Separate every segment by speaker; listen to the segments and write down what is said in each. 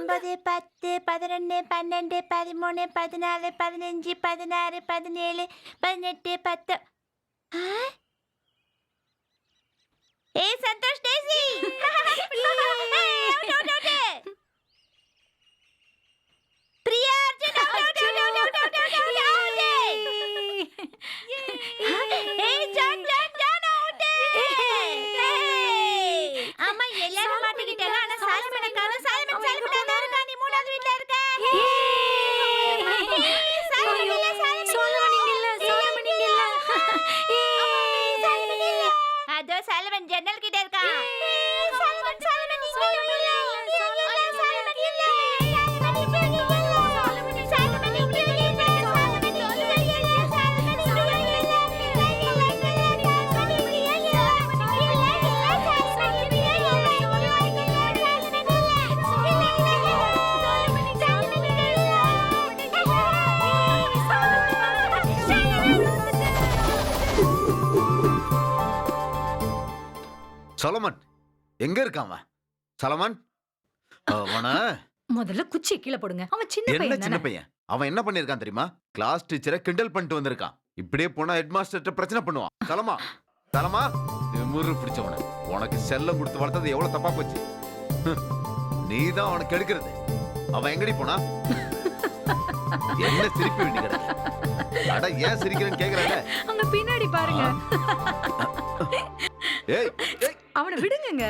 Speaker 1: 9, 10, 11, 12, 13, 14, 15, 16, 17, 18, 10. ஏய் சந்தோஷ் டேசி பிரியா அர்ஜுன் ஏய் John out. அம்மா எல்லாரும் மாட்டிக்கிட்டாங்க. ஆனா சாலமனை காணோம். சாலமன் தான் இருக்கா. நீ மூணாவது வீட்ல இருக்க. அதோ சாலமன் ஜன்னல் கிட்ட இருக்கா.
Speaker 2: சலமன் எங்க இருக்கான்? சலமன்
Speaker 3: முதல்ல குச்சி கீழே போடுங்க. அவன் சின்ன
Speaker 2: என்ன
Speaker 3: பையன்
Speaker 2: சின்ன
Speaker 3: தானே.
Speaker 2: பையன்? அவன் என்ன பண்ணிருக்கான் தெரியுமா? கிளாஸ் டீச்சரை கிண்டல் பண்ணிட்டு வந்திருக்கான். இப்படியே போனா ஹெட் மாஸ்டர் பிரச்சனை பண்ணுவான். சலமா முறு பிடிச்சவன. உனக்கு செல்லம் கொடுத்து வளர்த்தது எவ்வளவு தப்பா போச்சு. நீதான் அவனுக்கு எடுக்கிறது. அவன் எங்கடி போனா? என்ன சிரிப்பு வேண்டி கிடக்கு? அட ஏன் சிரிக்கிறேன்னு கேக்குறாங்க.
Speaker 3: அங்க பின்னாடி பாருங்க.
Speaker 2: ஏய்
Speaker 3: அவனை விடுங்க.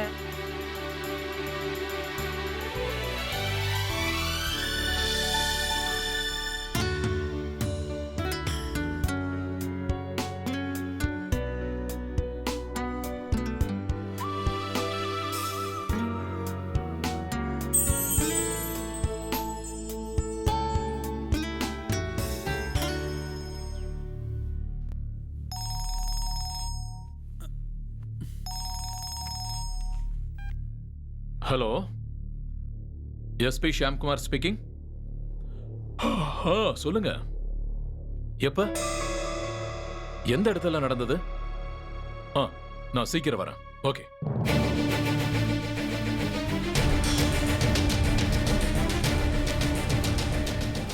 Speaker 4: Hello, SP Shyamkumar speaking. சொல்லுங்க. எப்ப எந்த இடத்துல நடந்தது? நான் சீக்கிரம் வரேன். ஓகே.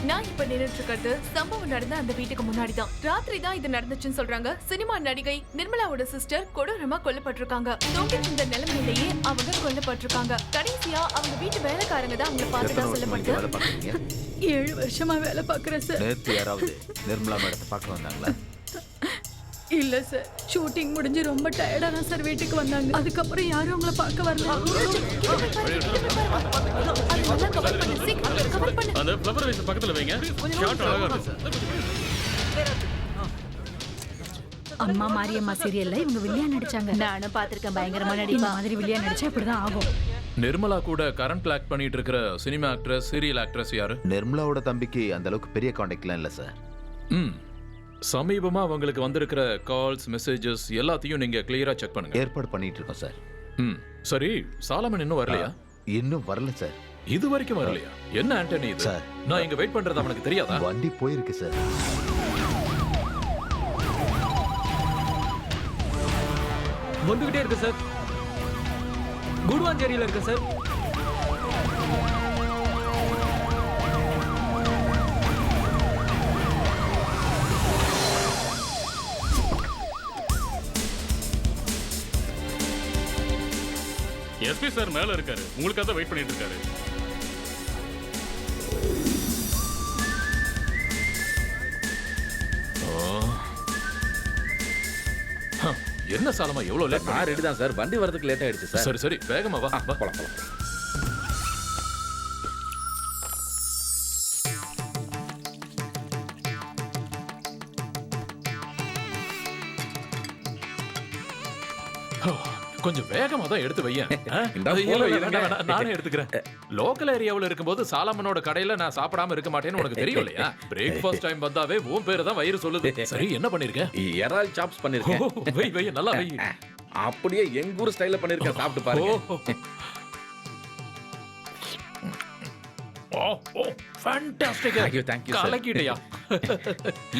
Speaker 5: நான் இப்ப நின்னுட்டு இருக்கிறது சம்பவம் நடந்த அந்த வீட்டுக்கு முன்னாடி தான். ராத்திரி தான் இது நடந்துச்சுன்னு சொல்றாங்க. சினிமா நடிகை நிர்மலாவோட சிஸ்டர் கொடூரமா கொல்லப்பட்டிருக்காங்க. தூங்கிட்டு இருந்த நிலைமையிலேயே அவங்க கொல்லப்பட்டிருக்காங்க. கடைசியா அவங்க வீட்டு வேலைக்காரங்க தான் அவங்களை பார்த்ததா சொல்லப்படுது.
Speaker 3: 7 வருஷமா வேலை பாக்குறேன் சார்.
Speaker 2: நேத்து யாராவது நிர்மலா மேடத்தை பார்க்க வந்தாங்களா?
Speaker 3: இல்ல சார், ஷூட்டிங் முடிஞ்சு ரொம்ப டயர்டா தான் சார் வீட்டுக்கு வந்தாங்க. அதுக்கப்புறம் யாரும் அவங்கள பார்க்க வரல.
Speaker 4: அந்த ஃப்ளவர் வைஸ் பக்கத்துல வைங்க. ஷாட் அழகா இருக்கு.
Speaker 3: அம்மா மாரியம்மா சீரியல்ல இவங்க வில்லியா நடிச்சாங்க.
Speaker 1: நானும் பாத்திருக்கேன். பயங்கரமா நடிப்பா.
Speaker 3: மாதிரி வில்லியா நடிச்சா இப்படிதான் ஆகும்.
Speaker 4: நிர்மலா கூட கரண்ட்ல ஆக்ட் பண்ணிட்டு இருக்கிற சினிமா ஆக்ட்ரஸ், சீரியல் ஆக்ட்ரஸ் யாரு?
Speaker 2: நிர்மலாவோட தம்பிக்கு அந்த அளவுக்கு பெரிய கான்டாக்ட்லாம் இல்ல சார்.
Speaker 4: சமீபமா அவங்களுக்கு வந்திருக்கிற கால்ஸ், மெசேஜஸ் எல்லாத்தையும் நீங்க கிளியரா செக் பண்ணுங்க.
Speaker 2: ஏற்பாடு பண்ணிட்டு இருக்கோம் சார்.
Speaker 4: சரி, சாலமன் இன்னும் வரலையா?
Speaker 2: இன்னும் வரல சார்.
Speaker 4: இது வரைக்கும் வரலையா? என்ன ஆண்டனி இது?
Speaker 2: சார்,
Speaker 4: நான் இங்க வெயிட் பண்றது அவனுக்கு தெரியாதா?
Speaker 2: வண்டி போயிருக்கு சார்.
Speaker 6: வந்துகிட்டே இருக்கு சார். குடுவாஞ்சேரியில இருக்கு சார்.
Speaker 4: எஸ்பி சார் மேல இருக்காரு. உங்களுக்காக தான் வெயிட் பண்ணிட்டு இருக்காரு. என்ன சாலமா எவ்வளவு லேட்?
Speaker 7: நான் ரெடி தான் சார். வண்டி வரதுக்கு லேட் ஆயிடுச்சு சார்.
Speaker 4: சரி சரி, வேகமா வா.
Speaker 7: போலாம்.
Speaker 4: கொஞ்சம் வேகமா தான் எடுத்து வையேன். நானே எடுத்துக்கிறேன். லோக்கல் ஏரியாவுல இருக்கும்போது சாலமனோட கடையில நான் சாப்பிடாம இருக்க மாட்டேன்னு உனக்கு தெரியும் இல்லையா? பிரேக்ஃபாஸ்ட் டைம் வந்தாவே உன் பேரு தான் வயிறு சொல்லுது. சரி, என்ன பண்ணிருக்க?
Speaker 7: இறால் சாப்ஸ் பண்ணிருக்கேன்.
Speaker 4: வை நல்லா வை.
Speaker 7: அப்படியே எங்க ஊர் ஸ்டைல்ல பண்ணிருக்கேன். சாப்பிட்டு பாருங்க.
Speaker 4: ஃபேண்டாஸ்டிக்.
Speaker 7: Thank you sir.
Speaker 4: கலக்கிட்டியா?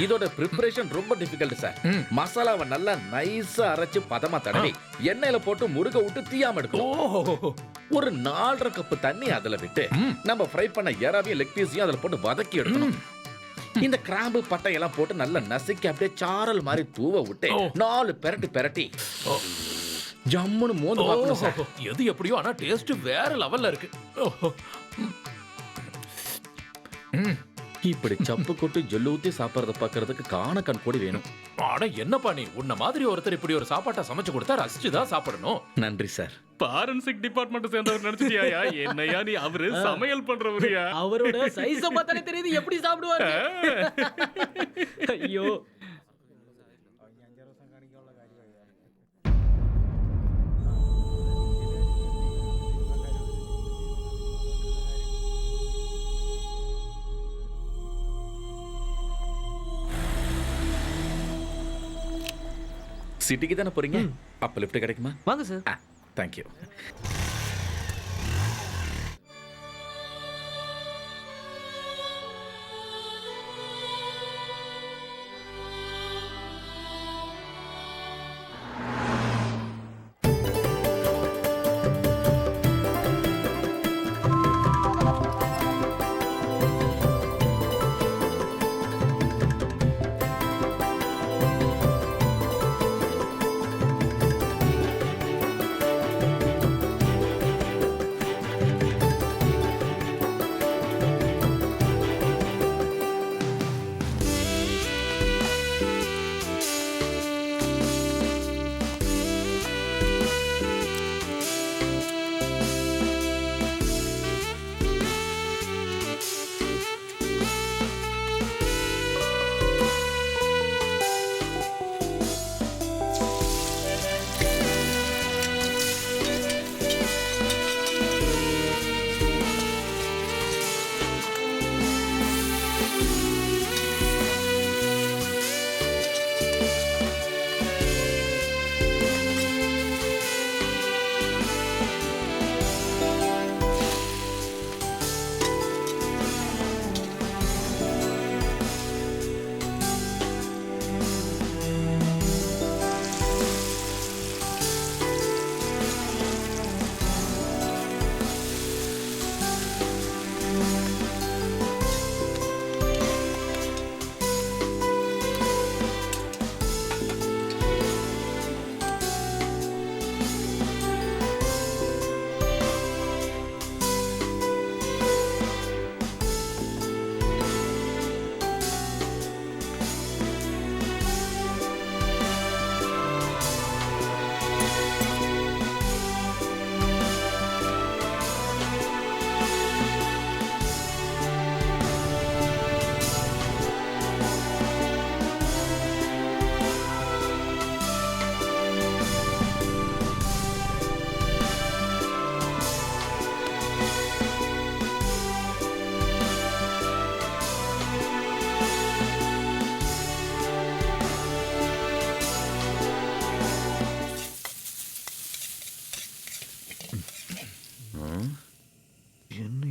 Speaker 7: இதோட பிரிப்பரேஷன் ரொம்ப டிஃபிகல்ட் சார். மசாலாவை நல்லா நைஸா அரைச்சு பதமா தடவி எண்ணெயில போட்டு முருக விட்டு தீயாம எடுக்கணும். ஒரு 4.5 கப்பு தண்ணி அதுல விட்டு நம்ம ஃப்ரை பண்ண எறாவையும் லெக் பீஸையும் அதுல போட்டு வதக்கி எடுக்கணும். இந்த கிராம்பு பட்டை எல்லாம் போட்டு நல்லா நசுக்கி அப்படியே சாரல் மாதிரி தூவ விட்டு 4 பெரட்டி ஜம்முன்னு மோந்து பார்க்கணும் சார்.
Speaker 4: எது எப்படியோ ஆனா டேஸ்ட் வேற லெவல்ல இருக்கு.
Speaker 7: இப்படி சப்பு கொட்டு ஜொல்லு ஊத்தி சாப்பிடறத பாக்குறதுக்கு காண கண் கூடி வேணும்.
Speaker 4: ஆனா என்னப்பா நீ உன்ன மாதிரி ஒருத்தர் இப்படி ஒரு சாப்பாட்டை சமைச்சு கொடுத்தா ரசிச்சுதான் சாப்பிடணும்.
Speaker 7: நன்றி சார்.
Speaker 6: ஃபாரன்சிக் டிபார்ட்மெண்ட் சேர்ந்தவர் நினைச்சிட்டியா? என்னையா நீ அவரு சமையல் பண்றவரியா?
Speaker 8: அவரோட சைஸ பார்த்தாலே தெரியுது எப்படி சாப்பிடுவாரு. ஐயோ
Speaker 7: சிட்டிக்கு தானே போறீங்க? அப்ப லிஃப்ட் கிடைக்குமா?
Speaker 8: வாங்க சார்.
Speaker 7: தேங்க்யூ.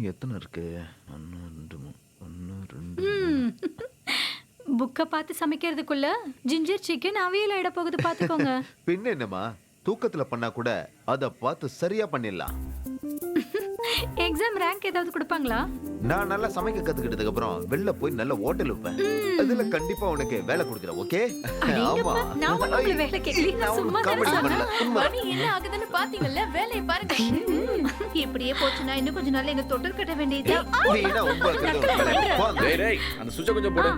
Speaker 2: எத்தனை இருக்கு? 1 2
Speaker 3: புக்கை பார்த்து சமைக்கிறதுக்குள்ள ஜிஞ்சர் சிக்கன் அவியல் ஆயிட போகுது பாத்துக்கோங்க.
Speaker 2: பின்ன என்னமா, தூக்கத்துல பண்ணா கூட அத பார்த்து சரியா பண்ணிடலாம்.
Speaker 3: எக்ஸாம் ரேங்க் ஏதாவது கொடுப்பாங்களா?
Speaker 2: நான் நல்லா சமைக்க கத்துக்கிட்டதுக்கு அப்புறம் வெளில போய் நல்ல ஹோட்டல் வைப்பேன். அதுல கண்டிப்பா உனக்கு வேலை கொடுக்குறேன். ஓகே? ஆமா.
Speaker 3: நான் உங்களை வேலை கேட்கல, சும்மா
Speaker 2: காமெடி
Speaker 3: தான்
Speaker 2: பண்ணல.
Speaker 3: சொன்னேன்.
Speaker 5: மணி என்ன ஆகுதுன்னு பாத்தீங்கல்ல? வேலையை பாருங்க.
Speaker 1: இப்படியே போச்சுன்னா இன்னும் கொஞ்ச நாள்ல எங்க தொட்டில் கட்ட வேண்டியது.
Speaker 2: நீனா உங்களுக்கு
Speaker 7: டேய் டேய், அந்த சுவிட்சை கொஞ்சம் போடு.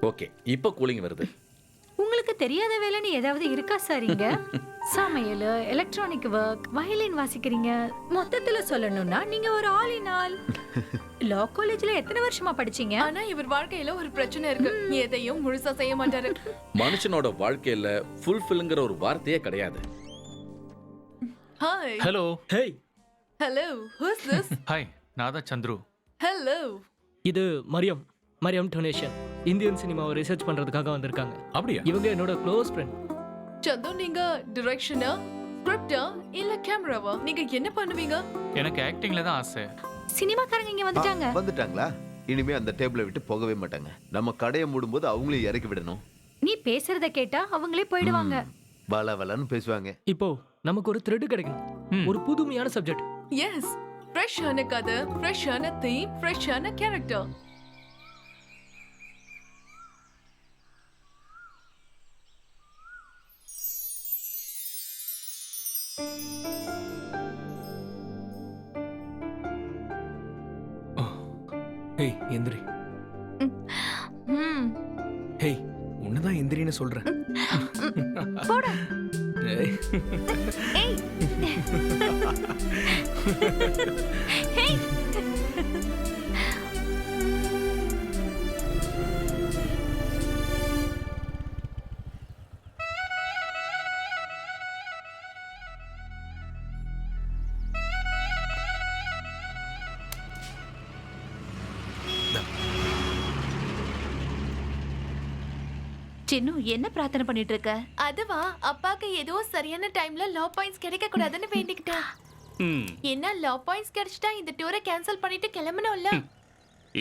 Speaker 7: ஓகே, இப்போ கூலிங் வருது.
Speaker 3: உங்களுக்கு தெரியாத வேலைன்னு ஏதாவது இருக்கா சார் இங்க? சமையல், எலக்ட்ரானிக் ஒர்க், வயலின் வாசிக்கிறீங்க. மொத்தத்துல சொல்லணும்னா நீங்க ஒரு ஆல் இன் ஆல். லா காலேஜ்ல எத்தனை வருஷமா படிச்சீங்க?
Speaker 5: ஆனா இவர் வாழ்க்கையில ஒரு பிரச்சனை இருக்கு. எதையும் முழுசா செய்ய மாட்டாரு.
Speaker 7: மனுஷனோட வாழ்க்கையில ஃபுல்ஃபில்ங்கிற ஒரு வார்த்தையே கிடையாது.
Speaker 5: Hi.
Speaker 4: Hello.
Speaker 8: Hey,
Speaker 5: hello. Who's this?
Speaker 6: Hi, நான் தான் சந்துரு.
Speaker 5: ஹலோ.
Speaker 8: இது மரியம் டொனேஷன். இந்தியன் சினிமாவை ரிசர்ச் பண்றதுக்காக வந்திருக்காங்க.
Speaker 4: அப்படியா?
Speaker 8: இவங்க என்னோட க்ளோஸ் ஃப்ரெண்ட்.
Speaker 5: சந்து, நீங்க டைரக்ஷனா, ஸ்கிரிப்டா இல்ல கேமராவா? நீங்க என்ன பண்ணுவீங்க?
Speaker 6: எனக்கு ஆக்டிங்ல தான் ஆசை.
Speaker 3: சினிமாக்காரங்க இங்க வந்துட்டாங்க.
Speaker 2: வந்துட்டாங்களா? இனிமே அந்த டேபிளை விட்டு போகவே மாட்டாங்க. நம்ம கடையை மூடும்போது அவங்களையும் இறக்கி விடணும்.
Speaker 3: நீ பேசுறத கேட்டா அவங்களே போயிடுவாங்க.
Speaker 2: வளன்னு பேசுவாங்க.
Speaker 8: இப்போ நமக்கு ஒரு த்ரெட் கிடைக்கணும், ஒரு புதுமையான சப்ஜெக்ட்.
Speaker 5: எஸ், ஃப்ரெஷ்ஷான கதை, ஃப்ரெஷ்ஷான தீம், ஃப்ரெஷ்ஷான கேரக்டர்.
Speaker 6: ஹேய் எந்திரி.
Speaker 5: ம்
Speaker 6: ஹேய் உன்னதான் எந்திரின்னு சொல்றேன்.
Speaker 3: போடா.
Speaker 6: ஏய்.
Speaker 3: ஏய். ஹேய்.
Speaker 1: சின்னு என்ன பிரார்த்தனை பண்ணிட்டு இருக்க?
Speaker 5: அதுவா, அப்பாக்கு ஏதோ சரியான டைம்ல லா பாயிண்ட்ஸ் கிடைக்க கூடாதுன்னு வேண்டிக்கிட்டேன். என்ன லா பாயிண்ட்ஸ் கிடைச்சிட்டா இந்த டூரை கேன்சல் பண்ணிட்டு கிளம்பணும்ல.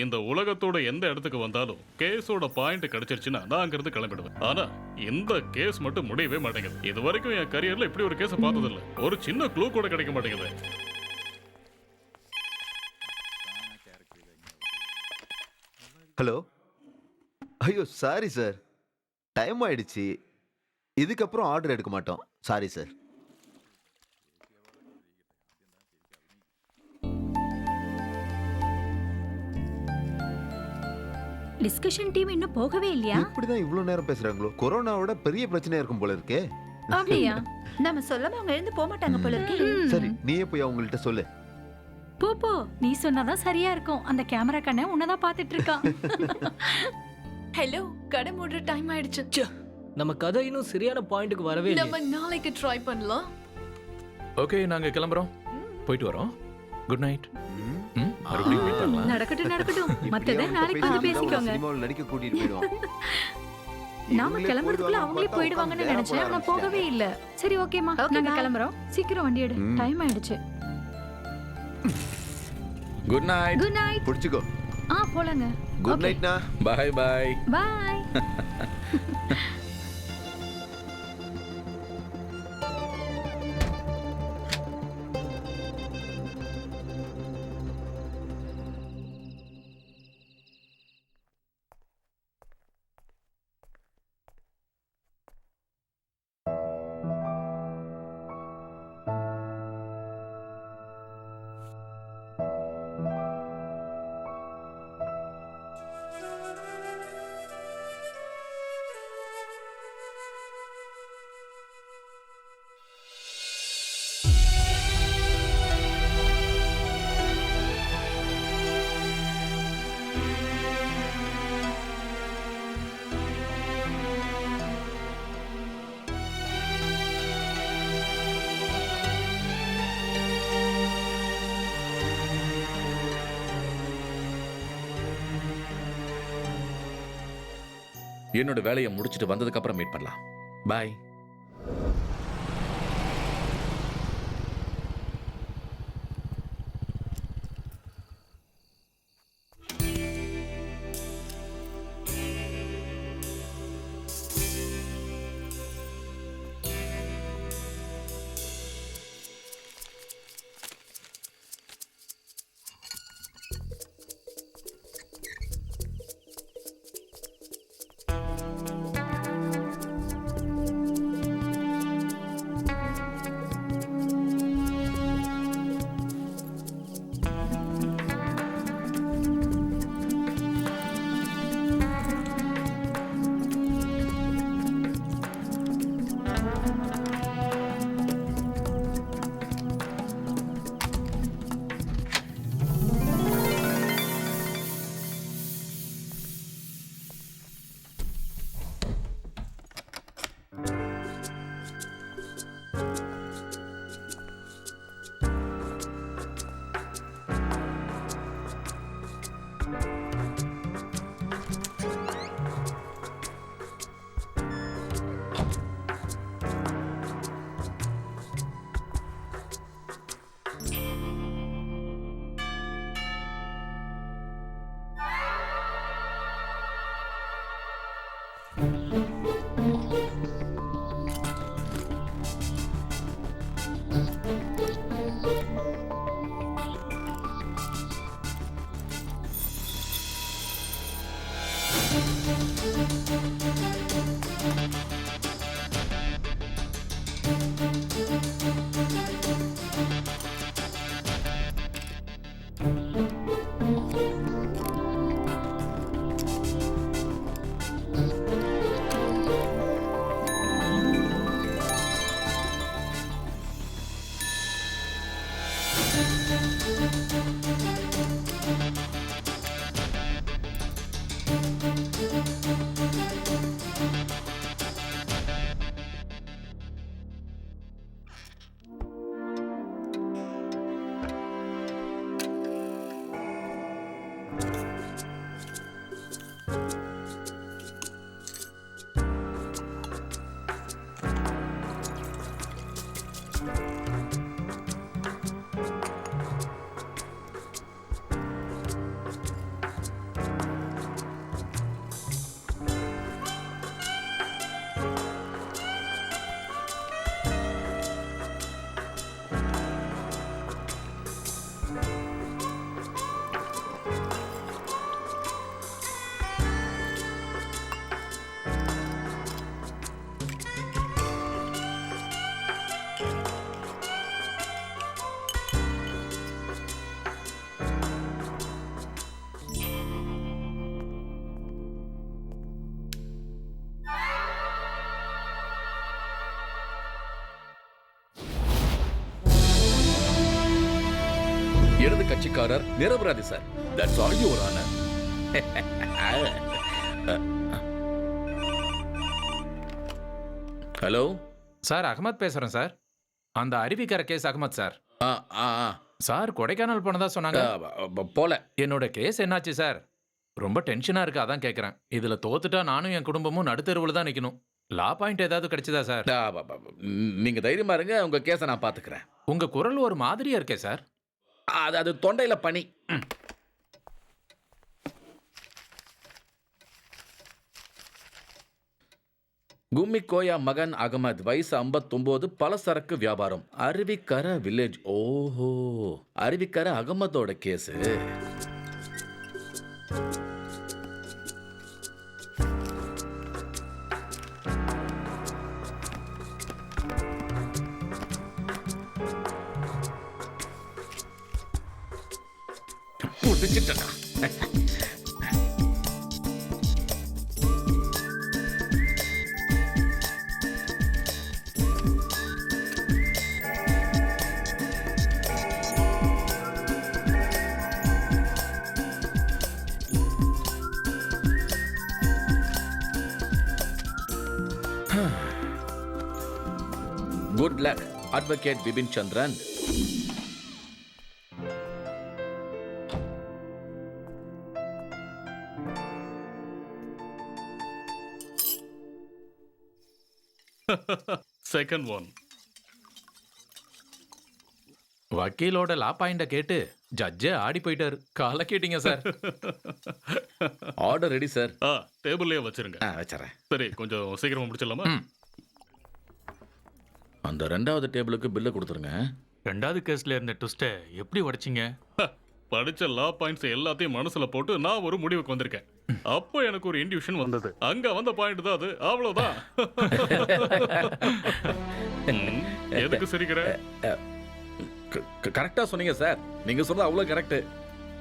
Speaker 6: இந்த உலகத்தோட எந்த இடத்துக்கு வந்தாலும் கேஸோட பாயிண்ட் கிடைச்சிருச்சுன்னா நான் அங்கிருந்து கிளம்பிடுவேன். ஆனா இந்த கேஸ் மட்டும் முடியவே மாட்டேங்குது. இது வரைக்கும் என் கரியர்ல இப்படி ஒரு கேஸ பார்த்தது இல்ல. ஒரு சின்ன க்ளூ கூட கிடைக்க மாட்டேங்குது.
Speaker 2: ஹலோ, ஐயோ சாரி சார், டைம் ஆயிடுச்சு. இதுக்கப்புறம் ஆர்டர் எடுக்க மாட்டோம். Sorry sir.
Speaker 3: டிஸ்கஷன் டீம் இன்னும் போகவே இல்லையா?
Speaker 2: இப்படிதான் இவ்வளவு நேரம் பேசுறாங்களோ? கொரோனாவோட பெரிய பிரச்சனையா இருக்கும் போல இருக்கே.
Speaker 3: அப்படியா?
Speaker 1: நம்ம சொல்லாம அவங்க எழுந்து போக மாட்டாங்க போல இருக்கு.
Speaker 2: சரி, நீயே போய் அவங்கள்ட்ட சொல்லு.
Speaker 3: போ போ, நீ சொன்னாதான் சரியா இருக்கும். அந்த கேமரா கண்ணை உன்னதான் பாத்துட்டு இருக்கான்.
Speaker 5: ஹலோ, கடை மூடுற டைம் ஆயிடுச்சு.
Speaker 8: நம்ம கதை இன்னும் சரியான பாயிண்ட்டுக்கு வரவே இல்லை.
Speaker 5: நம்ம நாளைக்கு ட்ரை பண்ணலாம்.
Speaker 4: ஓகே, நாங்க கிளம்புறோம். போயிட்டு வரோம். Good night. மறுபடியும் மீட் பண்ணலாம்.
Speaker 3: நடக்கட்டும் நடக்கட்டும், மத்தத நாளைக்கு வந்து பேசிக்கோங்க.
Speaker 2: சினிமாவில் நடிக்க கூட்டிட்டு போயிடுவோம்.
Speaker 3: நாம கிளம்புறதுக்குள்ள அவங்களே போயிடுவாங்கன்னு நினைச்சேன், ஆனா போகவே இல்ல. சரி ஓகேமா, நாங்க கிளம்புறோம். சீக்கிரம் வண்டி எடு, டைம் ஆயிடுச்சு.
Speaker 7: Good night.
Speaker 3: Good night.
Speaker 2: புடிச்சுக்கோ.
Speaker 3: போலாங்க.
Speaker 2: குட் நைட்னா.
Speaker 7: Bye bye.
Speaker 3: பை.
Speaker 7: என்னோட வேலையை முடிச்சிட்டு வந்ததுக்கு அப்புறம் மீட் பண்ணலாம். பை. இடது கட்சிக்காரர் நிரபராதி sir. That's all your honour. Hello
Speaker 4: sir, Ahmed பேசுறேன் சார். அந்த Aruvikkarai case Ahmed sir. Sir Kodaikanal போனதா சொன்னாங்க.
Speaker 7: போல.
Speaker 4: என்னோட கேஸ் என்னாச்சு சார்? ரொம்ப டென்ஷனா இருக்கு, அதான் கேக்குறேன். இதுல தோத்துட்டா நானும் என் குடும்பமும் நடுத்தெருவுல தான் நிக்கணும். லா பாயிண்ட் ஏதாவது கிடைச்சதா சார்?
Speaker 7: நீங்க தைரியமா இருங்க, உங்க கேஸை நான் பாத்துக்கிறேன்.
Speaker 4: உங்க குரல் ஒரு மாதிரியா இருக்கே சார்.
Speaker 7: அது தொண்டையில பனி. கும்மிக்கோயா மகன் அகமது, வயசு 59, பலசரக்கு வியாபாரம், அருவிக்கரை வில்லேஜ். ஓஹோ, அருவிக்கரை அகமதோட கேஸ். புடிச்சிட்டா. Good luck advocate Bipin Chandran.
Speaker 6: Second one.
Speaker 4: வக்கீலோட லா பாயிண்ட கேட்டு ஜட்ஜே ஆடி போயிட்டாரு. கால கேட்டீங்க சார்.
Speaker 7: Order ready sir.
Speaker 6: டேபிள்லயே வச்சிருங்க.
Speaker 7: வச்சுறேன்.
Speaker 6: சரி, கொஞ்சம் சீக்கிரமா முடிச்சிடலாமா?
Speaker 7: அந்த ரெண்டாவது டேபிளுக்கு பில்ல கொடுத்துருங்க.
Speaker 9: ரெண்டாவது கேஸ்ல இருந்த ட்விஸ்ட்டை எப்படி உடைச்சிங்க?
Speaker 6: படிச்ச லா பாயிண்ட்ஸ் எல்லாத்தையும் மனசுல போட்டு நான் ஒரு முடிவுக்கு வந்திருக்கேன். அப்போ எனக்கு ஒரு இன்ட்யூஷன் வந்தது. அங்க வந்த பாயிண்ட் தான் அது. அவ்வளவுதான். எதுக்கு சிரிக்கிற?
Speaker 7: கரெக்டா சொன்னீங்க சார். நீங்க சொன்னது அவ்வளவு கரெக்ட்.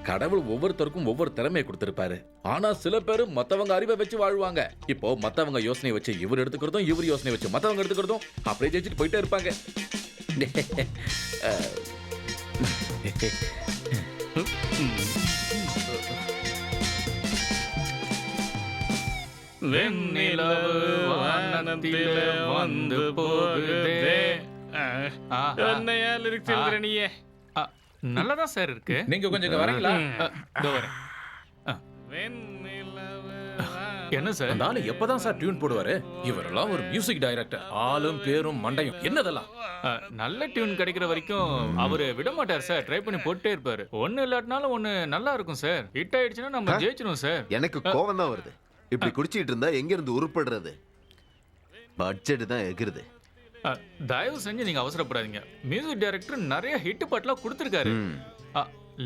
Speaker 7: கடவுள் ஒவ்வொருத்தருக்கும் ஒவ்வொரு திறமையை கொடுத்திருப்பாரு. ஆனா சில பேர் மத்தவங்க அறிவை வச்சு வாழ்வாங்க. இப்போ மத்தவங்க யோசனை வச்சு இவர் எடுத்துக்கிறதும், இவர் யோசனை வச்சு மத்தவங்க எடுத்துக்கிறதும், அப்படியே ஜெயிச்சுட்டு போயிட்டே இருப்பாங்க.
Speaker 6: வெண்ணிலவு வானத்திலே வந்து போகுதே. என்னையா லிரிக்ஸ் எழுதுற நீயே?
Speaker 9: நல்லதான் சார் இருக்கு.
Speaker 4: நீங்க கொஞ்சம் இங்க வரீங்களா?
Speaker 9: இதோ வரேன். என்ன சார்?
Speaker 4: அந்த ஆளு எப்பதான் சார் டியூன் போடுவாரு? இவரெல்லாம் ஒரு மியூசிக் டைரக்டர். ஆளும் பேரும் மண்டையும் என்னதெல்லாம்.
Speaker 9: நல்ல டியூன் கிடைக்கிற வரைக்கும் அவரு விட மாட்டார் சார். ட்ரை பண்ணி போட்டே இருப்பாரு. ஒண்ணு இல்லாட்டினாலும் ஒண்ணு நல்லா இருக்கும் சார். ஹிட் ஆயிடுச்சுன்னா நம்ம ஜெயிச்சிரும் சார்.
Speaker 2: எனக்கு கோவம் தான் வருது. இப்படி குடிச்சிட்டு இருந்தா எங்க இருந்து உருப்படுறது? பட்ஜெட் தான் எகிருது.
Speaker 9: தயவு செஞ்சு நீங்க அவசரப்படாதீங்க. மியூசிக் டைரக்டர் நிறைய ஹிட் பாட்டுலாம் கொடுத்துருக்காரு.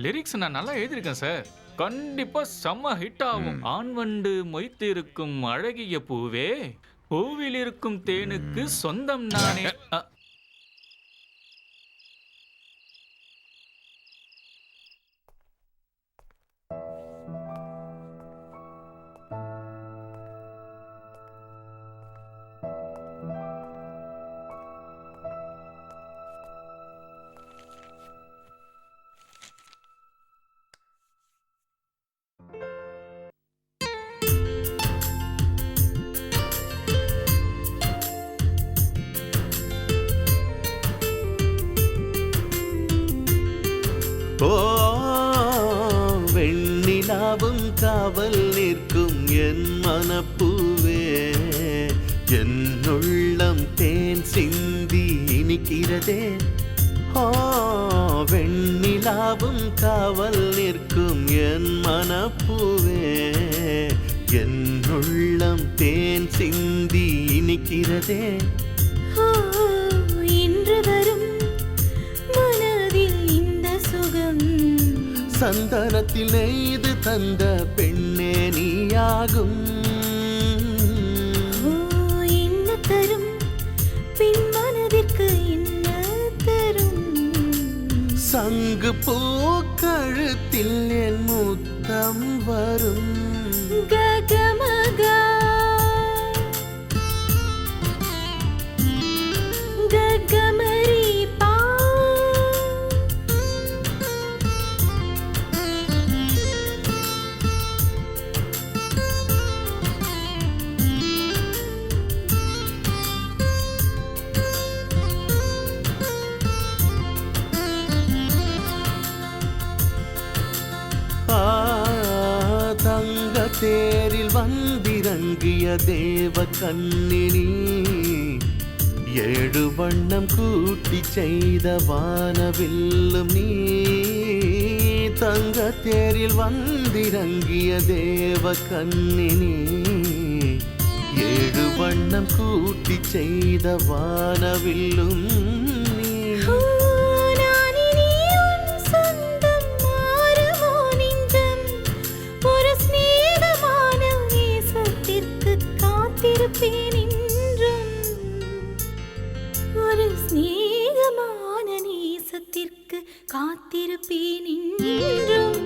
Speaker 9: லிரிக்ஸ் நான் நல்லா எழுதியிருக்கேன் சார். கண்டிப்பா செம்ம ஹிட் ஆகும். ஆண் வண்டு மொய்த்திருக்கும் அழகிய பூவே, பூவில் இருக்கும் தேனுக்கு சொந்தம் நானே.
Speaker 10: ஓ வெண்ணிலாவும் காவல் நிற்கும் என் மனப்பூவே, என் உள்ளம் தேன் சிந்தி இனிக்கிறதே. ஓ வெண்ணிலாவும் காவல் நிற்கும் என் மனப்பூவே, என் உள்ளம் தேன் சிந்தி இனிக்கிறதே.
Speaker 1: இன்று வரும் மனதில் இந்த சுகம்,
Speaker 10: சந்தனத்தில் நெய்து தந்த பெண்ணே நீயாகும்.
Speaker 1: என்ன தரும் பின் மனதிற்கு என்ன தரும்?
Speaker 10: சங்கு பூ கழுத்தில் என் முத்தம் வரும்.
Speaker 1: ககமகா ககமரி பா,
Speaker 10: தங்க தேரில் வந்திறங்கிய தேவ கண்ணினி, ஏழு வண்ணம் கூட்டி செய்த வானவில்லும் நீ. தங்க தேரில் வந்திறங்கிய தேவ கண்ணினி, ஏழு வண்ணம் கூட்டி செய்த வானவில்லும் நீ.
Speaker 1: ஒரு ஸ்நேகமான நேசத்திற்கு காத்திருப்பேன் என்றும்.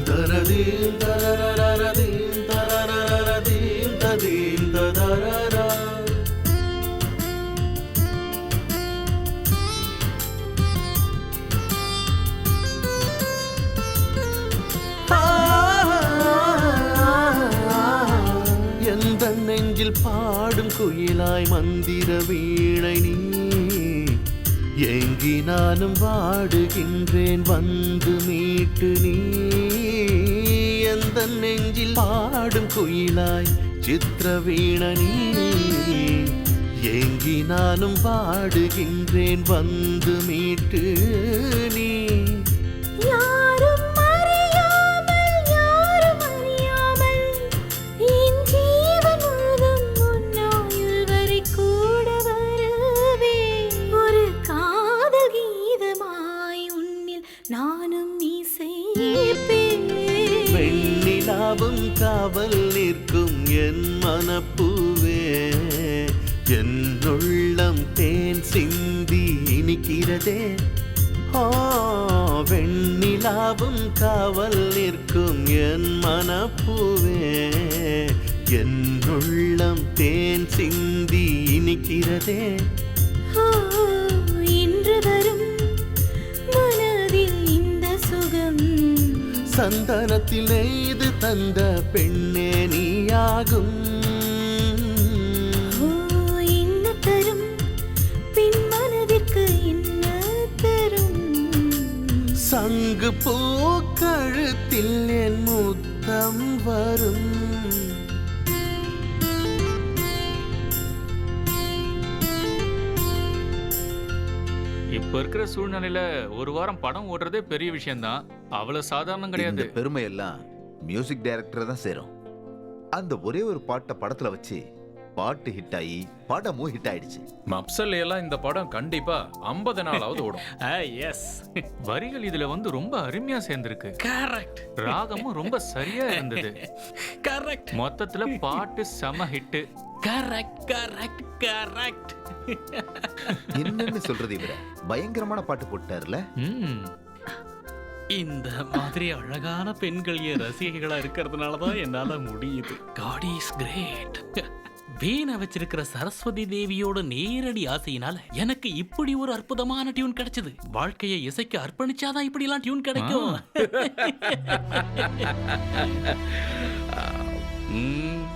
Speaker 10: தரதீம் தரரரதீம் தரரரதீம் ததீம் தரரரா. எந்த நெஞ்சில் பாடும் குயிலாய் மந்திர வீணை நீ, ஏங்கி நானும் வாடுகின்றேன் வந்து மீட்டு நீ. எந்த நெஞ்சில் பாடும் குயிலாய் சித்திர வீணை நீ, ஏங்கி நானும் வாடுகின்றேன் வந்து மீட்டு நீ.
Speaker 1: யாரும் அறியாமல் யாரும் அறியாமல் என் ஜீவன் முழுதும் உன்னாயுள் வரை கூட வருவே. ஒரு காதல் கீதமாய் உன்னில் நானும் இசைப்பேன்.
Speaker 10: வெண்ணிலாவும் காவல் நிற்கும் என் மனப்பூவே, என் உள்ளம் தேன் சிந்தி இனிக்கிறதே. வெண்ணிலாவும் காவல் நிற்கும் என் மனப்பூவே, என் உள்ளம் தேன் சிந்தி இனிக்கிறதே.
Speaker 1: இன்று வரும் மனதில் இந்த சுகம்,
Speaker 10: சந்தனத்தில் நெய்து தந்த பெண்ணே நீயாகும்.
Speaker 1: என்ன தரும் பின் மனதிற்கு என்ன தரும்?
Speaker 10: சங்கு பூ கழுத்தில் என் முத்தம் வரும்.
Speaker 9: இப்ப இருக்கிற சூழ்நிலையில ஒரு வாரம் படம் ஓடுறதே பெரிய விஷயம்தான். அவ்வளவு சாதாரணம் கிடையாது.
Speaker 2: இந்த பெருமை எல்லாம் மியூசிக் டைரக்டர் தான் சேரும். அந்த ஒரே ஒரு பாட்டை படத்துல வச்சு பாட்டு ஹிட் ஆகி படமும் ஹிட் ஆயிடுச்சு.
Speaker 4: மப்சல் எல்லாம் இந்த படம் கண்டிப்பா 50 நாளாவது ஓடும்.
Speaker 9: எஸ், வரிகள் இதுல வந்து ரொம்ப அருமையா சேர்ந்திருக்கு.
Speaker 8: கரெக்ட்
Speaker 9: ராகமும் ரொம்ப சரியா இருந்தது.
Speaker 8: கரெக்ட்
Speaker 9: மொத்தத்துல பாட்டு செம ஹிட்.
Speaker 8: Correct correct correct.
Speaker 2: என்னன்னு சொல்றது இவர பயங்கரமான பாட்டு போட்டார்ல.
Speaker 11: இந்த மாதிரி அழகான பெண்கள் என் ரசிகைகளா இருக்கிறதுனால தான் என்னால முடியுது. God is great. வீணை வச்சிருக்கிற சரஸ்வதி தேவியோட நேரடி ஆசையினால எனக்கு இப்படி ஒரு அற்புதமான டியூன் கிடைச்சது. வாழ்க்கையை இசைக்கு அர்ப்பணிச்சாதான் இப்படி எல்லாம் டியூன் கிடைக்கும்.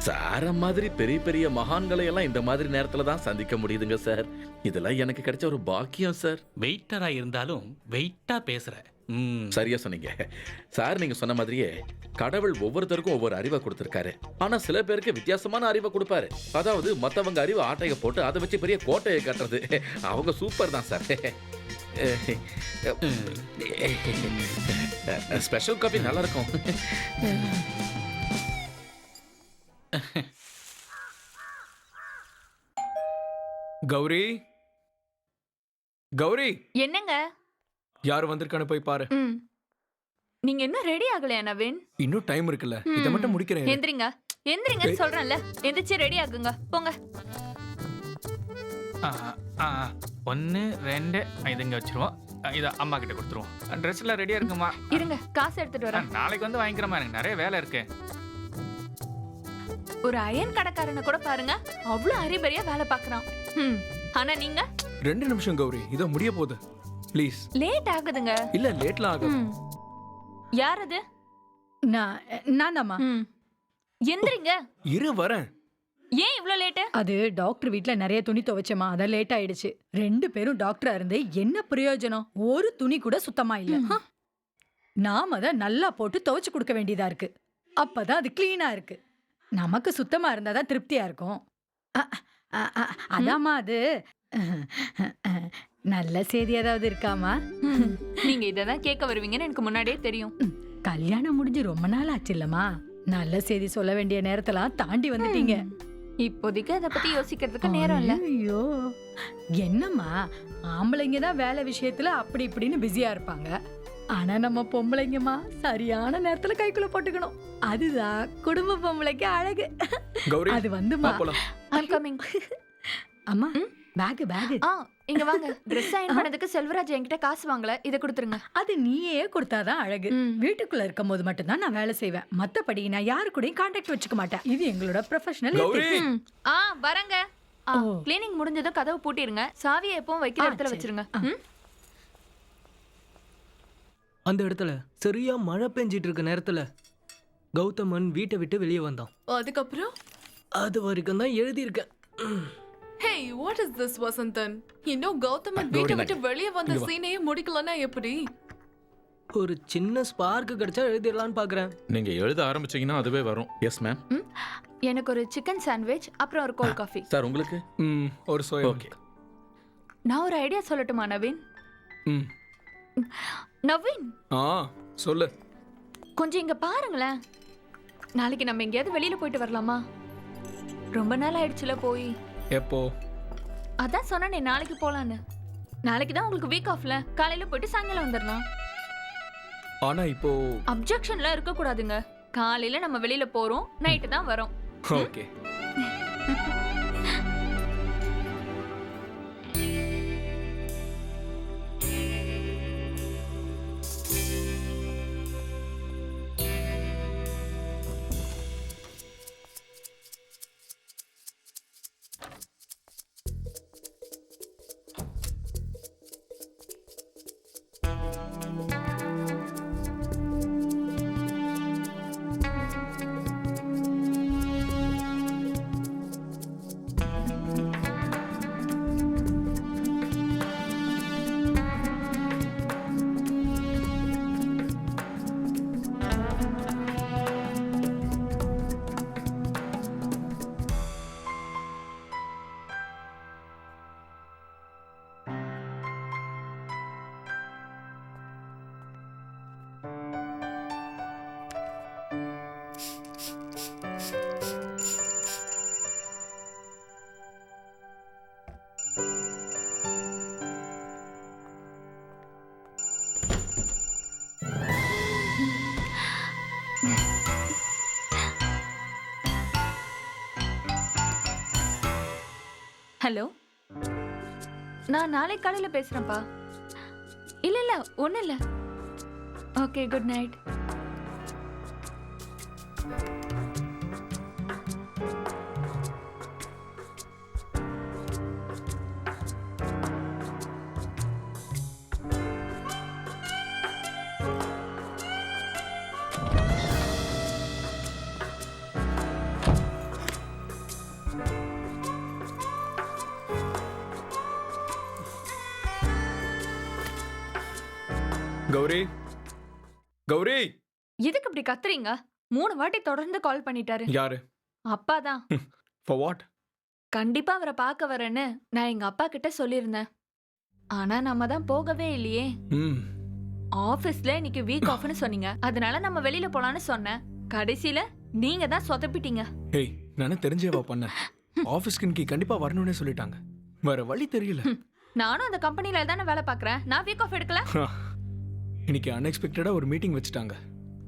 Speaker 7: சார மாதிரி பெரிய பெரிய மகான்களை எல்லாம் இந்த மாதிரி நேரத்துல தான் சந்திக்க முடியுதுங்க சார். இதெல்லாம் எனக்கு கிடைச்ச ஒரு பாக்கியம் சார்.
Speaker 11: வெயிட்டரா இருந்தாலும் வெயிட்டா பேசுற.
Speaker 7: சரியா சொன்னீங்க சார். நீங்க சொன்ன மாதிரியே கடவுள் ஒவ்வொருத்தருக்கும் ஒவ்வொரு அறிவை கொடுத்திருக்காரு. ஆனா சில பேருக்கு வித்தியாசமான அறிவை கொடுப்பாரு. அதாவது மத்தவங்க அறிவை ஆட்டைய போட்டு அதை வச்சு பெரிய கோட்டையை கட்டுறது. அவங்க சூப்பர் தான் சார். ஸ்பெஷல் காபி நல்லா இருக்கும்.
Speaker 8: கௌரி கௌரி,
Speaker 5: என்னங்க?
Speaker 8: யார் வந்திருக்கான்னு போய் பாரு.
Speaker 5: நீங்க என்ன ரெடி ஆகலையா நவீன்?
Speaker 8: இன்னும் டைம் இருக்குல்ல, இதை மட்டும் முடிக்கிறேன்.
Speaker 5: எந்திரிங்க எந்திரிங்கன்னு சொல்றேன்ல. எந்திரிச்சு ரெடி ஆகுங்க, போங்க.
Speaker 9: 1 2 இது இங்க வச்சிருவோம். இத அம்மா கிட்ட கொடுத்துருவோம். ட்ரெஸ் எல்லாம் ரெடியா இருக்குமா?
Speaker 5: இருங்க, காசு எடுத்துட்டு வரேன்.
Speaker 9: நாளைக்கு வந்து வாங்கிக்கிறமா, எனக்கு நிறைய வேலை இருக்கு.
Speaker 5: ஒரு அயன் கடைக்காரனை கூட பாருங்க, அவ்வளவு அரிபரியா வேலை பாக்குறான். ஆனா நீங்க
Speaker 8: 2 நிமிஷம் கௌரி, இதோ முடிய போகுது. ப்ளீஸ்.
Speaker 5: லேட் ஆகுதுங்க.
Speaker 8: இல்ல லேட்லாம் ஆகும்.
Speaker 5: யார் அது?
Speaker 3: நான் தாம்மா.
Speaker 5: எந்திரிங்க.
Speaker 8: இரு வரேன்.
Speaker 5: ஏன் இவ்ளோ லேட்?
Speaker 3: அது டாக்டர் வீட்ல நிறைய துணி துவைச்சமா, அதான் லேட் ஆயிடுச்சு. 2 பேரும் டாக்டரா இருந்து என்ன பிரயோஜனம்? ஒரு துணி கூட சுத்தமா இல்ல. நாம தான் நல்லா போட்டு துவைச்சு கொடுக்க வேண்டியதா இருக்கு. அப்பதான் அது கிளீனா இருக்கு. நமக்கு சுத்தமா இருந்தாதான் திருப்தியா இருக்கும். அதாம்மா அது. நல்ல செய்தி ஏதாவது இருக்காமா?
Speaker 5: நீங்க இததான் கேட்க வருவீங்கன்னு எனக்கு முன்னாடியே தெரியும்.
Speaker 3: கல்யாணம் முடிஞ்சு ரொம்ப நாள் ஆச்சு இல்லம்மா. நல்ல செய்தி சொல்ல வேண்டிய நேரத்தெல்லாம் தாண்டி வந்துட்டீங்க.
Speaker 5: இப்போதைக்கு அதை பத்தி யோசிக்கிறதுக்கு நேரம் இல்ல.
Speaker 3: ஐயோ, என்னம்மா, ஆம்பளைங்க தான் வேலை விஷயத்துல அப்படி இப்படின்னு பிஸியா இருப்பாங்க. ஆனா நம்ம பொம்பளைங்கம்மா சரியான நேரத்துல கைக்குள்ள போட்டுக்கணும். அதுதான் குடும்ப பொம்பளைக்கு அழகு.
Speaker 8: கௌரி,
Speaker 3: அது வந்துமா.
Speaker 5: I'm coming.
Speaker 3: அம்மா, பேக்.
Speaker 5: இங்க வாங்க. ட்ரெஸ் அயன் பண்ணதுக்கு செல்வராஜ் என்கிட்ட காசு வாங்கல, இத கொடுத்துருங்க.
Speaker 3: அது நீயே கொடுத்தாதான் அழகு. வீட்டுக்குள்ள இருக்கும் போது மட்டும் தான் நான் வேலை செய்வேன். மத்தபடி நான் யாரு கூடயும் கான்டாக்ட் வச்சுக்க மாட்டேன். இது எங்களோட ப்ரொஃபஷனல்.
Speaker 5: வரங்க. கிளீனிங் முடிஞ்சதும் கதவு பூட்டிருங்க. சாவியை எப்பவும் வைக்கிற இடத்துல வச்சிருங்க.
Speaker 8: அந்த இடத்துல சரியா மழை பெஞ்சிட்டு இருக்க நேரத்துல கௌதமன் வீட்டை விட்டு வெளியே வந்தான்.
Speaker 5: அதுக்கப்புறம்
Speaker 8: அது வரைக்கும் தான் எழுதியிருக்கேன்.
Speaker 5: Hey, what is this, Vasantan? இன்னும் கௌதமன் வீட்டை விட்டு வெளியே வந்த சீனையே முடிக்கலன்னா எப்படி?
Speaker 8: ஒரு சின்ன ஸ்பார்க் கிடைச்சா எழுதிடலான்னு பாக்குறேன்.
Speaker 4: நீங்க எழுத ஆரம்பிச்சீங்கன்னா அதுவே வரும்.
Speaker 7: Yes ma'am.
Speaker 5: எனக்கு ஒரு சிக்கன் சாண்ட்விச், அப்புறம் ஒரு கோல்ட் காஃபி.
Speaker 7: சார் உங்களுக்கு?
Speaker 8: ஒரு சோயா.
Speaker 7: ஓகே.
Speaker 5: நான் ஒரு ஐடியா சொல்லட்டுமா நவீன்? நவீன்,
Speaker 8: சொல்லு.
Speaker 5: கொஞ்சம் இங்க பாருங்களேன். நாளைக்கு நம்ம எங்கேயாவது வெளியில போயிட்டு வரலாமா? ரொம்ப நாள் ஆயிடுச்சுல போய்.
Speaker 8: எப்போ?
Speaker 5: அதான் சொன்னேனே நாளைக்கு போலான்னு. நாளைக்கு தான் உங்களுக்கு வீக் ஆஃப்ல. காலையில போயிட்டு சாயங்காலம் வந்துடலாம்.
Speaker 8: ஆனா இப்போ
Speaker 5: அப்ஜெக்ஷன்லாம் இருக்க கூடாதுங்க. காலையில நம்ம வெளியில போறோம், நைட்டு தான் வரோம்.
Speaker 8: ஓகே.
Speaker 5: ஹலோ, நான் நாளை காலையில பேசுறேன்ப்பா. இல்ல ஒண்ணும் இல்ல. Okay, good night.
Speaker 8: Gowri Gowri
Speaker 5: எதுக்கு இப்படி கத்துறீங்க? 3 வாட்டி தொடர்ந்து கால் பண்ணிட்டாரு.
Speaker 8: யாரு?
Speaker 5: அப்பாதான்.
Speaker 8: For what?
Speaker 5: கண்டிப்பா அவரை பார்க்க வரேன்னு நான் எங்க அப்பா கிட்ட சொல்லியிருந்தேன். ஆனா நம்ம தான் போகவே இல்லையே. ஆபீஸ்ல இன்னைக்கு வீக் ஆஃப்னு சொன்னீங்க. அதனால நம்ம வெளியில போலான்னு சொன்னேன். கடைசியில நீங்க தான் சொதப்பிட்டீங்க.
Speaker 8: ஏய், நானும் தெரிஞ்சேவா பண்ணேன். ஆபீஸ்க்கு இன்னைக்கு கண்டிப்பா வரணும்னே சொல்லிட்டாங்க. வேற வழி தெரியல.
Speaker 5: நானும் அந்த கம்பெனில தானே வேலை பார்க்கறேன். நான் வீக் ஆஃப் எடுக்கல.
Speaker 8: இன்னைக்கு அன்எக்ஸ்பெக்டடா ஒரு மீட்டிங் வச்சுட்டாங்க.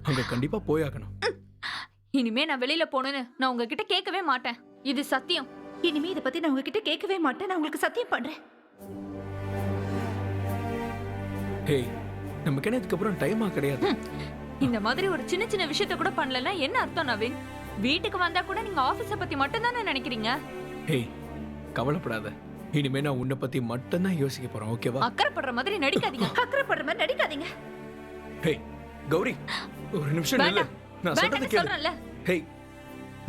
Speaker 8: அங்க கண்டிப்பா போயாகணும்.
Speaker 5: இனிமே நான் வெளியில போகணும்னு நான் உங்ககிட்ட கேட்கவே மாட்டேன். இது சத்தியம்.
Speaker 1: இனிமே இதை பத்தி நான் உங்ககிட்ட கேட்கவே மாட்டேன். நான் உங்களுக்கு சத்தியம் பண்றேன்.
Speaker 8: ஏய், நமக்கு என்ன இதுக்கப்புறம் டைமா கிடையாது.
Speaker 5: இந்த மாதிரி ஒரு சின்ன சின்ன விஷயத்த கூட பண்ணலன்னா என்ன அர்த்தம் நவீன்? வீட்டுக்கு வந்தா கூட நீங்க ஆபீஸ பத்தி மட்டும் தானே நினைக்கிறீங்க.
Speaker 8: ஏய், கவலைப்படாத. இனிமே நான் உன்னை பத்தி மட்டும்தான் யோசிக்க போறேன். ஓகேவா?
Speaker 5: அக்கறைப்படுற மாதிரி நடிக்காதீங்க.
Speaker 1: அக்கறைப்படுற மாதிரி நடிக்காதீங்க.
Speaker 8: ஹேய் கௌரி, ஒரு நிமிஷம் நில்லு.
Speaker 5: வேண்டாம்.
Speaker 8: நான் சொல்றது
Speaker 5: வேண்டாம்னு
Speaker 8: கேளு.
Speaker 5: சொல்றேன்ல.
Speaker 8: ஹேய்,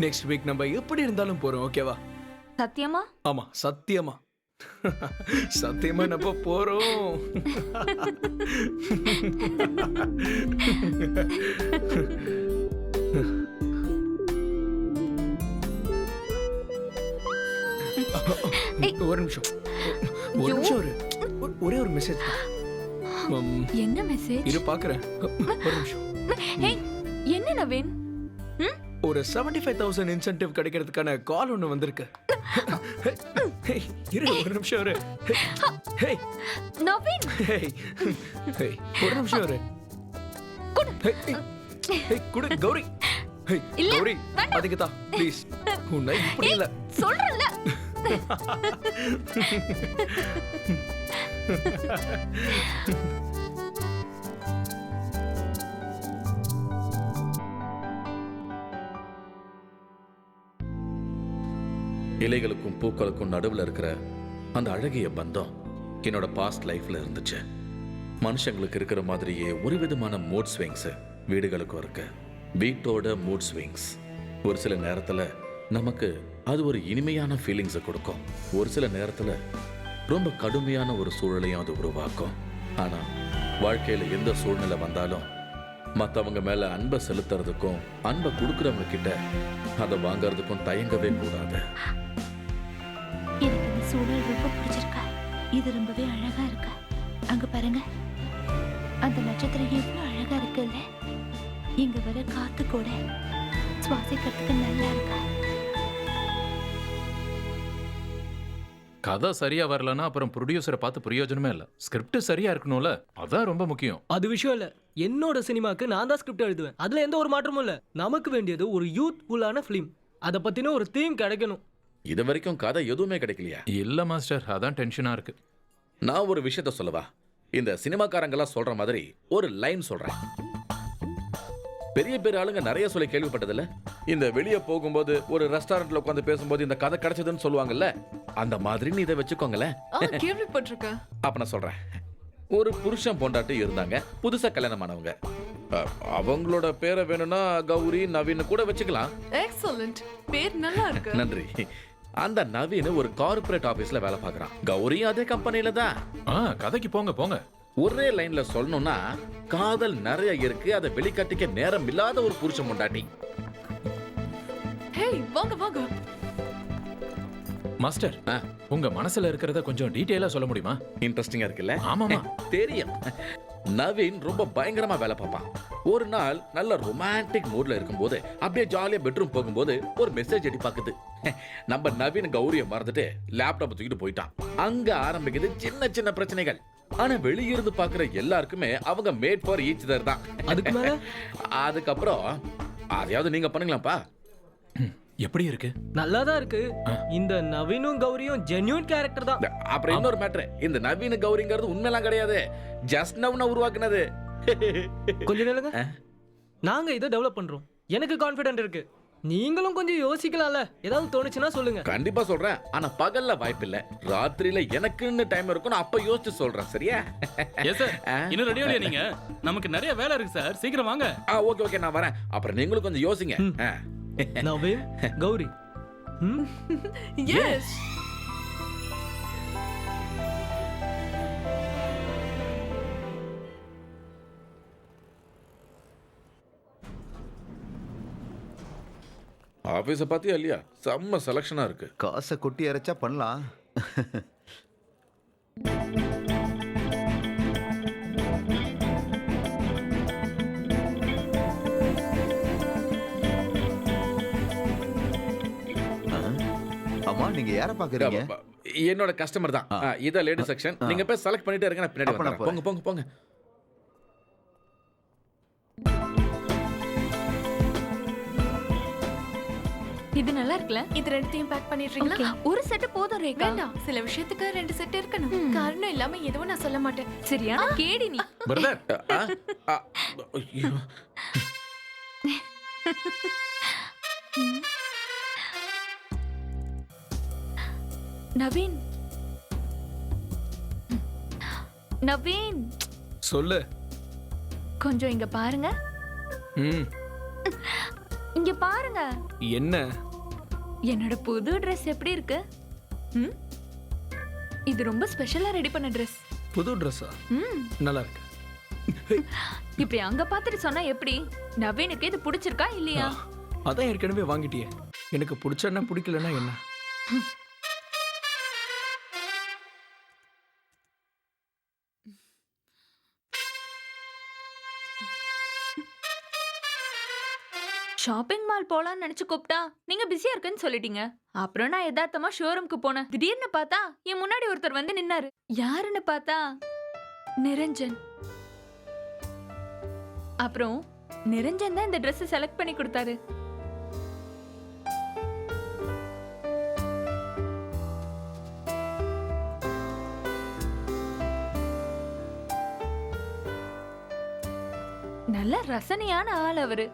Speaker 8: நெக்ஸ்ட் வீக் நம்ம எப்படி இருந்தாலும் போறோம். ஓகேவா?
Speaker 5: சத்தியமா?
Speaker 8: ஆமா, சத்தியமா. சத்தியமா நம்ம போறோம். ஒரு நிமிஷம் ஒரே ஒரு மெசேஜ்.
Speaker 5: என்ன மெசேஜ்?
Speaker 8: இரு பாக்குறேன். ஒரு நிமிஷம்.
Speaker 5: ஏய், என்ன நவீன்?
Speaker 8: ஒரு 75,000 இன்சென்டிவ் கிடைக்கிறதுக்கான கால் ஒன்று வந்திருக்கு. இரு ஒரு நிமிஷம் இரு. ஹேய்
Speaker 5: நவீன்,
Speaker 8: ஒரு நிமிஷம் இரு. குடு கௌரி.
Speaker 5: இல்ல,
Speaker 8: கௌரி
Speaker 5: வேண்டாம்.
Speaker 8: அதுக்கு தான் ப்ளீஸ். உன்னை இப்படி இல்ல
Speaker 5: சொல்றேன்ல.
Speaker 7: இலைகளுக்கும் பூக்களுக்கும் நடுவுல இருக்கிற அந்த அழகிய பந்தம் என்னோட பாஸ்ட் லைஃப்ல இருந்துச்சு. மனுஷங்களுக்கு இருக்கிற மாதிரியே ஒரு விதமான மூட் ஸ்விங்ஸ் வீடுகளுக்கும் இருக்கு. வீட்டோட மூட் ஸ்விங்ஸ் ஒரு சில நேரத்துல நமக்கு அது ஒரு இனிமையான ஃபீலிங்ஸை கொடுக்கும். ஒரு சில நேரத்துல ரொம்ப கடுமையான ஒரு சூழலையும் அது உருவாக்கும். ஆனா வாழ்க்கையில எந்த சூழ்நிலை வந்தாலும் மற்றவங்க மேல அன்பை செலுத்துறதுக்கும் அன்பை கொடுக்கறவங்க கிட்ட அதை வாங்கறதுக்கும் தயங்கவே கூடாது.
Speaker 1: எனக்கு இந்த சூழல் ரொம்ப பிடிச்சிருக்கா. இது ரொம்பவே அழகா இருக்கு. அங்க பாருங்க, அந்த நட்சத்திரம் எவ்வளவு அழகா இருக்குல்ல. இங்க வர காத்து கூட சுவாசிக்கிறதுக்கு நல்லா இருக்கா.
Speaker 4: கதை சரியா வரலன்னா அப்புறம் ப்ரொடியூசரை பார்த்து பிரயோஜனமே இல்ல. ஸ்கிரிப்ட் சரியா இருக்கணும்ல, அதான் ரொம்ப முக்கியம்.
Speaker 8: அது விஷயம் இல்ல. என்னோட சினிமாக்கு நான் தான் ஸ்கிரிப்ட் எழுதுவேன். அதுல எந்த ஒரு மாற்றமும் இல்ல. நமக்கு வேண்டியது ஒரு யூத்ஃபுல்லான ஃபிலிம். அத பத்தின ஒரு தீம் கிடைக்கணும்.
Speaker 7: இது வரைக்கும் கதை எதுவுமே கிடைக்கலையா?
Speaker 4: இல்ல மாஸ்டர், அதான் டென்ஷனா இருக்கு.
Speaker 7: நான் ஒரு விஷயத்த சொல்லவா? இந்த சினிமாக்காரங்கெல்லாம் சொல்ற மாதிரி ஒரு லைன் சொல்றேன். பெரிய பெரிய ஆளுங்க நிறைய சொல்லி கேள்விப்பட்டதில்ல? இந்த வெளியே போகும்போது ஒரு ரெஸ்டாரண்ட்ல உட்காந்து பேசும்போது இந்த கதை கிடைச்சதுன்னு சொல்லுவாங்கல்ல, அந்த மாதிரி நீ இதை வச்சுக்கோங்களேன்.
Speaker 5: கேள்விப்பட்டிருக்கேன்.
Speaker 7: அப்ப நான் சொல்றேன். ஒரு புருஷன் பொண்டாட்டி இருந்தாங்க, புதுசா கல்யாணமானவங்க. அவங்களோட பேரை வேணும்னா கௌரி நவீன் கூட வச்சுக்கலாம்.
Speaker 5: எக்ஸலென்ட், பேர் நல்லா இருக்கு.
Speaker 7: நன்றி. அந்த நவீன் ஒரு கார்ப்பரேட் ஆபீஸ்ல வேலை பார்க்கறான். கௌரி அதே கம்பெனில தான்.
Speaker 4: கதைக்கு போங்க போங்க.
Speaker 7: ஒரே லைன்ல சொல்லணும்னா காதல் நிறைய இருக்கு, அதை வெளிக்காட்டிக்க நேரம் இல்லாத ஒரு புருஷன் பொண்டாட்டி.
Speaker 5: ஹேய், வாங்க வாங்க.
Speaker 4: மாஸ்டர், உங்க மனசுல இருக்கிறத கொஞ்சம் டீடைலா சொல்ல முடியுமா?
Speaker 7: இன்ட்ரெஸ்டிங்கா இருக்குல்ல?
Speaker 4: ஆமாமா.
Speaker 7: தெரியும். நவீன் ரொம்ப பயங்கரமா வேலை பார்ப்பான். ஒரு நாள் நல்ல ரொமான்டிக் மூட்ல இருக்கும்போது அப்படியே ஜாலியா பெட்ரூம் போகும்போது ஒரு மெசேஜ் அடி பாக்குது. நம்ம நவீன் கௌரிய மறந்துட்டு லேப்டாப் தூக்கிட்டு போயிட்டான். அங்க ஆரம்பிக்குது சின்ன சின்ன பிரச்சனைகள். ஆனா வெளியிருந்து பாக்குற எல்லாருக்குமே அவங்க மேட் ஃபார் ஈச் அதர் தான்.
Speaker 8: அதுக்கு மேல
Speaker 7: அதுக்கப்புறம் அதையாவது நீங்க பண்ணுங்களாப்பா.
Speaker 4: எப்படி இருக்கு?
Speaker 8: நல்லா தான் இருக்கு. இந்த நவீனும் கௌரியும் ஜென்யூன் கேரக்டர் தான்.
Speaker 7: அப்புறம் இன்னொரு மேட்ரு, இந்த நவீன கௌரிங்கிறது உண்மையெல்லாம் கிடையாது, ஜஸ்ட் நவ்னா உருவாக்குனது.
Speaker 8: கொஞ்சம் நில்லுங்க. நாங்க இதை டெவலப் பண்றோம். எனக்கு கான்ஃபிடென்ட் இருக்கு. நீங்களும் கொஞ்சம் யோசிக்கலாம்ல. ஏதாவது தோணுச்சுன்னா சொல்லுங்க.
Speaker 7: கண்டிப்பா சொல்றேன். ஆனா பகல்ல வாய்ப்பு இல்ல. ராத்திரியில எனக்குன்னு டைம் இருக்கும். அப்ப யோசிச்சு சொல்றேன். சரியா?
Speaker 11: Yes sir. இன்னும் ரெடி ஆகலையா நீங்க? நமக்கு நிறைய வேலை இருக்கு சார். சீக்கிரம் வாங்க.
Speaker 7: ஓகே ஓகே, நான் வரேன். அப்புறம் நீங்களும் கொஞ்சம் யோசிங்க.
Speaker 8: நவீன், கௌரி.
Speaker 5: எஸ்.
Speaker 7: ஆபீஸ பாத்தியா இல்லையா? செம்ம செலக்ஷனா இருக்கு.
Speaker 2: காசை கொட்டி இறைச்சா பண்ணலாம். அம்மா, நீங்க யார பாக்குறீங்க?
Speaker 7: என்னோட கஸ்டமர் தான். இத லேடி செக்ஷன். நீங்க போய் செலக்ட் பண்ணிட்டே இருங்க, நான் பின்னாடி வரேன். போங்க போங்க போங்க.
Speaker 1: இது நல்லா இருக்குல்ல?
Speaker 5: இது ரெண்டுத்தையும் பேக் பண்ணிடுறீங்களா?
Speaker 1: ஒரு செட் போதும் ரேகா.
Speaker 5: வேண்டாம், சில விஷயத்துக்கு 2 செட் இருக்கணும். காரணம் இல்லாம எதுவும் நான் சொல்ல மாட்டேன்.
Speaker 1: சரியா? கேடி நீ.
Speaker 4: பிரதர்,
Speaker 7: ஐயோ.
Speaker 1: நவீன், நவீன்,
Speaker 8: சொல்லு.
Speaker 1: கொஞ்சம் இங்க பாருங்க. இங்க பாருங்க.
Speaker 8: என்ன?
Speaker 1: என்னோட புது Dress எப்படி இருக்கு? இது ரொம்ப ஸ்பெஷலா ரெடி பண்ண Dress.
Speaker 8: புது ட்ரெஸ்ஸா? நல்லா இருக்கு.
Speaker 1: இப்படி அங்க பாத்துட்டு சொன்னா எப்படி? நவீனுக்கு இது பிடிச்சிருக்கா இல்லையா?
Speaker 8: அதான் ஏற்கனவே வாங்கிட்டியே. எனக்கு பிடிச்சா பிடிக்கலன்னா என்ன?
Speaker 1: ஷாப்பிங் மால் போலான்னு நினைச்சு கூப்பிட்டா நீங்க பிஸியா இருக்குன்னு சொல்லிட்டீங்க. அப்புறம் நான் யதார்த்தமா ஷோரூம்க்கு போனேன். திடீர்னு பார்த்தா என் முன்னாடி ஒருத்தர் வந்து நின்னாரு. யாருன்னு பார்த்தா நிரஞ்சன். அப்புறம் நிரஞ்சன் தான் இந்த Dress செலக்ட் பண்ணி கொடுத்தாரு. நல்ல ரசனையான ஆள் அவரு.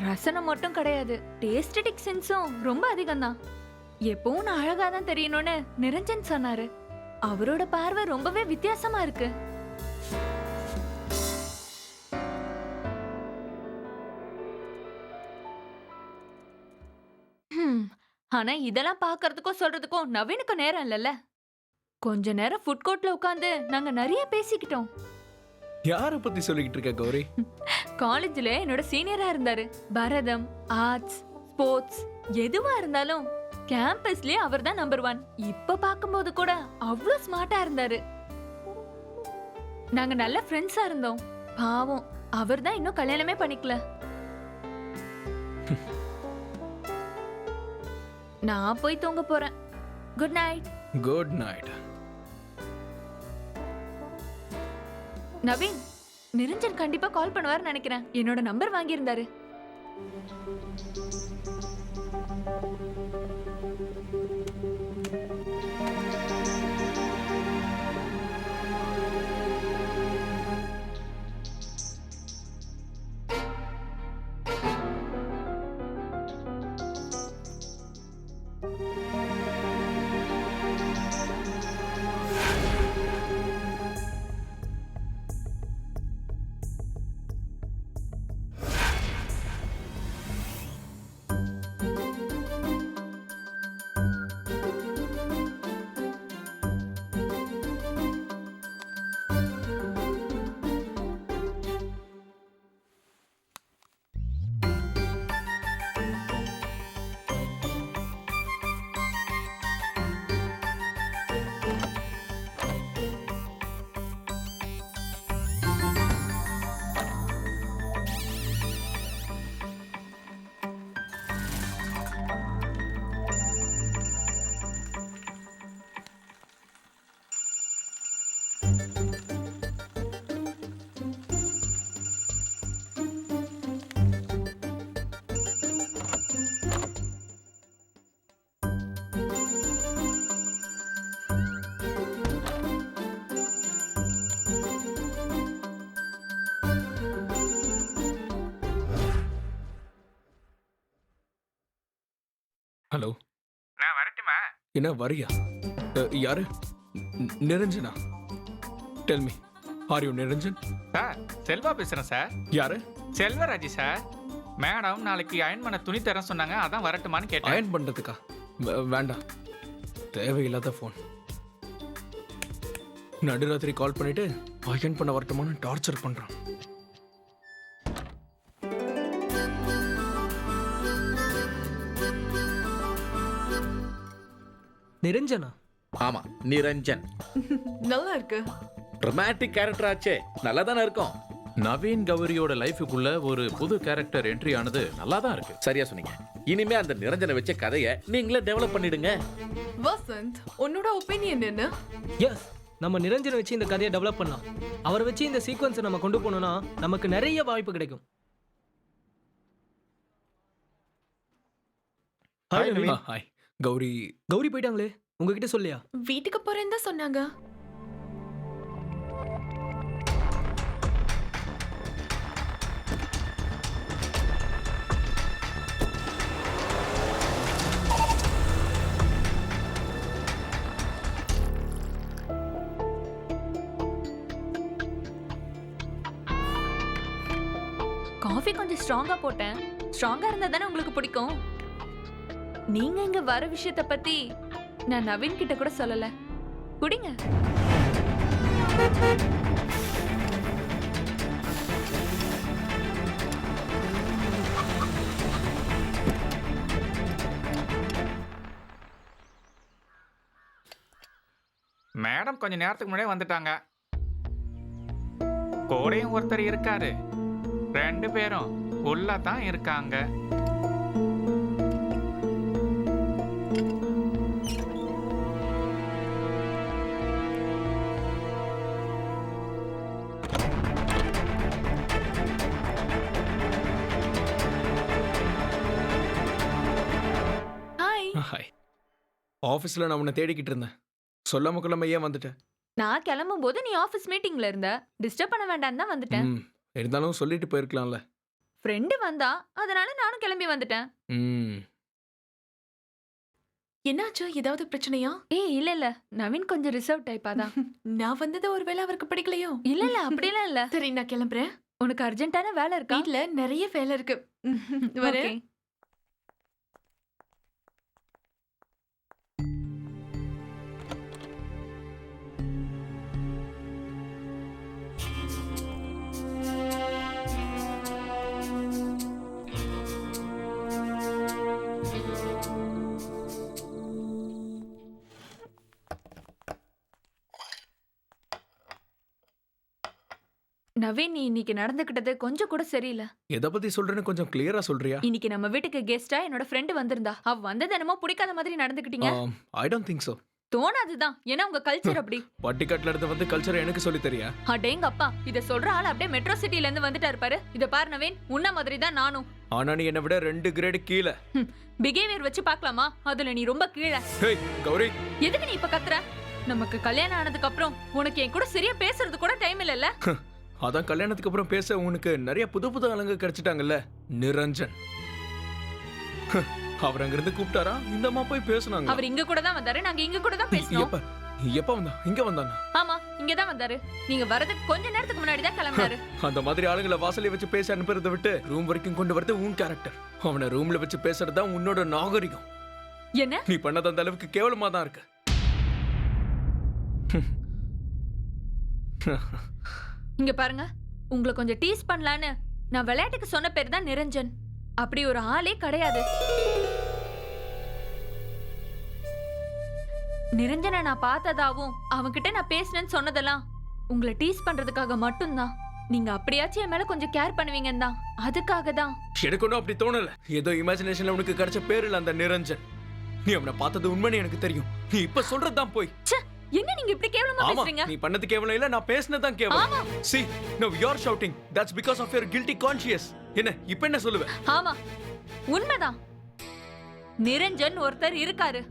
Speaker 1: ரசனை மட்டும் கிடையாது, டேஸ்டடிக் சென்ஸும் ரொம்ப அதிகம் தான். எப்பவும் நான் அழகா தான் தெரியணும்னு நிரஞ்சன் சொன்னாரு. அவரோட பார்வை ரொம்பவே வித்தியாசமா இருக்கு. ஆனா இதெல்லாம் பாக்குறதுக்கும் சொல்றதுக்கும் நவீனுக்கு நேரம் இல்லைல்ல. கொஞ்ச நேரம் ஃபுட் கோர்ட்ல உட்கார்ந்து நாங்க நிறைய பேசிக்கிட்டோம்.
Speaker 8: யாரை பத்தி சொல்லிக்கிட்டு இருக்க கௌரி?
Speaker 1: காலேஜ்ல என்னோட சீனியரா இருந்தாரு. பரதம், ஆர்ட்ஸ், ஸ்போர்ட்ஸ் எதுவா இருந்தாலும் கேம்பஸ்லயே அவர் தான் நம்பர் 1. இப்ப பாக்கும்போது கூட அவ்வளவு ஸ்மார்ட்டா இருந்தாரு. நாங்க நல்ல ஃப்ரெண்ட்ஸா இருந்தோம். பாவம், அவர் தான் இன்னும் கல்யாணமே பண்ணிக்கல. நான் போய் தூங்க போறேன். Good night.
Speaker 8: Good night.
Speaker 1: Naveen, Niranjan கண்டிப்பா கால் பண்ணுவார்னு நினைக்கிறேன். என்னோட நம்பர் வாங்கியிருந்தாரு.
Speaker 12: ஹலோ,
Speaker 9: நான் வரட்டுமா?
Speaker 12: என்ன வரியா? யாரு? Niranjana? Tell me, are you Niranjan?
Speaker 9: Sir, Selva பேசுறேன் சார்.
Speaker 12: யாரு?
Speaker 9: செல்வராஜ் சார். மேடம் நாளைக்கு அயன் பண்ண துணி தரேன் சொன்னாங்க, அதான் வரட்டுமான்னு கேட்டேன்.
Speaker 12: அயன் பண்றதுக்கா? வேண்டாம், தேவையில்லாத ஃபோன். நடுராத்திரி கால் பண்ணிட்டு அயன் பண்ண வரட்டுமான்னு டார்ச்சர் பண்றான்.
Speaker 8: நிரஞ்சனா?
Speaker 7: ஆமா, நிரஞ்சன்.
Speaker 5: நல்லா இருக்கு.
Speaker 7: ரொமான்டிக் கேரக்டர் ஆச்சே, நல்லா தானே இருக்கும்.
Speaker 4: நவீன் கௌரியோட லைஃபுக்குள்ள ஒரு புது கேரக்டர் என்ட்ரி ஆனது நல்லா தான் இருக்கு.
Speaker 7: சரியா சொன்னீங்க. இனிமே அந்த நிரஞ்சனை வச்ச கதையை நீங்களே டெவலப் பண்ணிடுங்க.
Speaker 5: வசந்த், உன்னோட ஒப்பீனியன் என்ன?
Speaker 8: எஸ், நம்ம நிரஞ்சனை வச்சு இந்த கதையை டெவலப் பண்ணலாம். அவரை வச்சு இந்த சீக்வன்ஸை நம்ம கொண்டு போனோம்னா நமக்கு நிறைய வாய்ப்பு கிடைக்கும். ஹாய் நவீன்.
Speaker 12: ஹாய் கௌரி.
Speaker 8: கௌரி போயிட்டாங்களே, உங்ககிட்ட சொல்லியா?
Speaker 5: வீட்டுக்கு போறேன்னு தான் சொன்னாங்க.
Speaker 13: காஃபி கொஞ்சம் ஸ்ட்ராங்கா போட்டேன். ஸ்ட்ராங்கா இருந்தா தானே உங்களுக்கு பிடிக்கும். நீங்க இங்க வர விஷயத்தை பத்தி நான் நவீன் கிட்ட கூட சொல்லல. குடிங்க.
Speaker 9: மேடம் கொஞ்ச நேரத்துக்கு முன்னாடியே வந்துட்டாங்க. கூடயும் ஒருத்தர் இருக்காரு. 2 பேரும் உள்ள தான் இருக்காங்க.
Speaker 5: ஹாய்.
Speaker 12: ஹாய். ஆஃபீஸில் நான் உன்னை தேடிக்கிட்டு இருந்தேன். சொல்லாம கொள்ளாம ஏன் வந்துட்டேன்?
Speaker 13: நான் கிளம்பும் போது நீ ஆபீஸ் மீட்டிங்ல இருந்த. டிஸ்டர்ப் பண்ண வேண்டாம்னு தான் வந்துட்டேன்.
Speaker 12: இருந்தாலும் சொல்லிட்டு போயிருக்கலாம்ல.
Speaker 13: ஃப்ரெண்டு வந்தா, அதனால நானும் கிளம்பி வந்துட்டேன்.
Speaker 5: என்னாச்சு? ஏதாவது பிரச்சனையா?
Speaker 13: இல்ல நவீன் கொஞ்சம் ரிசர்வ் டைப்பா தான்.
Speaker 5: நான் வந்தது ஒருவேளை அவருக்கு பிடிக்கலையோ?
Speaker 13: இல்ல அப்படிலாம் இல்ல.
Speaker 5: சரி, நான் கிளம்புறேன்.
Speaker 13: உனக்கு அர்ஜென்ட்டான வேலை இருக்கா?
Speaker 5: வீட்ல நிறைய வேலை இருக்கு. வரேன்.
Speaker 13: Okay. நவீன், நீ இன்னைக்கு நடந்துக்கிட்டது கொஞ்சம் கூட சரியில்லை.
Speaker 12: எதை பத்தி சொல்றேன்னு கொஞ்சம் கிளியரா சொல்றியா?
Speaker 13: இன்னைக்கு நம்ம வீட்டுக்கு கெஸ்டா என்னோட ஃப்ரெண்ட் வந்திருந்தா. அவ வந்தது என்னமோ பிடிக்காத மாதிரி நடந்துக்கிட்டீங்க.
Speaker 12: I don't think so.
Speaker 13: தோணாதுதான், ஏன்னா உங்க கல்ச்சர் அப்படி.
Speaker 12: பட்டிக்காட்டுல இருந்து வந்து கல்ச்சர் எனக்கு சொல்லி தெரியா?
Speaker 13: அடேங்க அப்பா, இத சொல்ற ஆள் அப்படியே மெட்ரோ சிட்டில இருந்து வந்துட்டாரு பாரு. இத பாரு நவீன், உன்ன மாதிரி தான் நானும்.
Speaker 12: ஆனா நீ என்ன விட 2 கிரேட் கீழ.
Speaker 13: பிஹேவியர் வச்சு பார்க்கலாமா? அதுல நீ ரொம்ப கீழ.
Speaker 12: ஹேய் கௌரி,
Speaker 13: எதுக்கு நீ இப்ப கத்துற? நமக்கு கல்யாணம் ஆனதுக்கு அப்புறம் உனக்கு என் கூட சரியா பேசுறது கூட டைம் இல்லல்ல.
Speaker 12: அதான் கல்யாணத்துக்கு அப்புறம் பேச உனக்கு நிறைய புது ஆளுங்க கிடைச்சிட்டாங்கல்ல. நிரஞ்சன் அவர் அங்கிருந்து கூப்பிட்டாரா? இந்தமா போய் பேசுனாங்க.
Speaker 13: அவர் இங்க கூட தான் வந்தாரு, நாங்க இங்க கூட தான் பேசணும்.
Speaker 12: எப்ப வந்தா? இங்க வந்தானா?
Speaker 13: ஆமா, இங்க தான் வந்தாரு. நீங்க வரதுக்கு கொஞ்ச நேரத்துக்கு முன்னாடி தான் கிளம்பினாரு.
Speaker 12: அந்த மாதிரி ஆளுங்களை வாசல்ல வச்சு பேச அனுப்புறதை விட்டு ரூம் வரைக்கும் கொண்டு வரது உன் கேரக்டர். அவனை ரூம்ல வச்சு பேசுறதா உன்னோட நாகரிகம்.
Speaker 13: என்ன
Speaker 12: நீ பண்ணது அந்த அளவுக்கு கேவலமா தான் இருக்கு.
Speaker 13: இங்க பாருங்க, உங்களை கொஞ்சம் டீஸ் பண்ணலான்னு நான் விளையாட்டுக்கு சொன்ன பேர் தான் நிரஞ்சன். அப்படி ஒரு ஆளே கிடையாது. நிரஞ்சனை நான் பார்த்ததாவும் அவன்கிட்ட நான் பேசினேன்னு சொன்னதெல்லாம் உங்களை டீஸ் பண்றதுக்காக மட்டும்தான். நீங்க அப்படியாச்சும் என் மேல கொஞ்சம் கேர் பண்ணுவீங்கன்னு தான், அதுக்காக தான்.
Speaker 12: எனக்கு ஒன்றும் அப்படி தோணல. ஏதோ இமேஜினேஷன்ல உனக்கு கிடைச்ச பேர் இல்ல அந்த நிரஞ்சன். நீ அவனை பார்த்தது உண்மைன்னு எனக்கு தெரியும். நீ இப்ப சொல்றதுதான் போய்.
Speaker 13: என்ன நீங்க இப்படி கேவலமா பேசுறீங்க?
Speaker 12: நீ பண்ணது கேவலம் இல்ல, நான் பேசினது தான் கேவலம். See, now you are shouting. That's because of your guilty conscience. என்ன இப்ப என்ன சொல்லுவ?
Speaker 13: ஆமா, உண்மைதான். நிரஞ்சன் ஒருத்தர் இருக்காரு.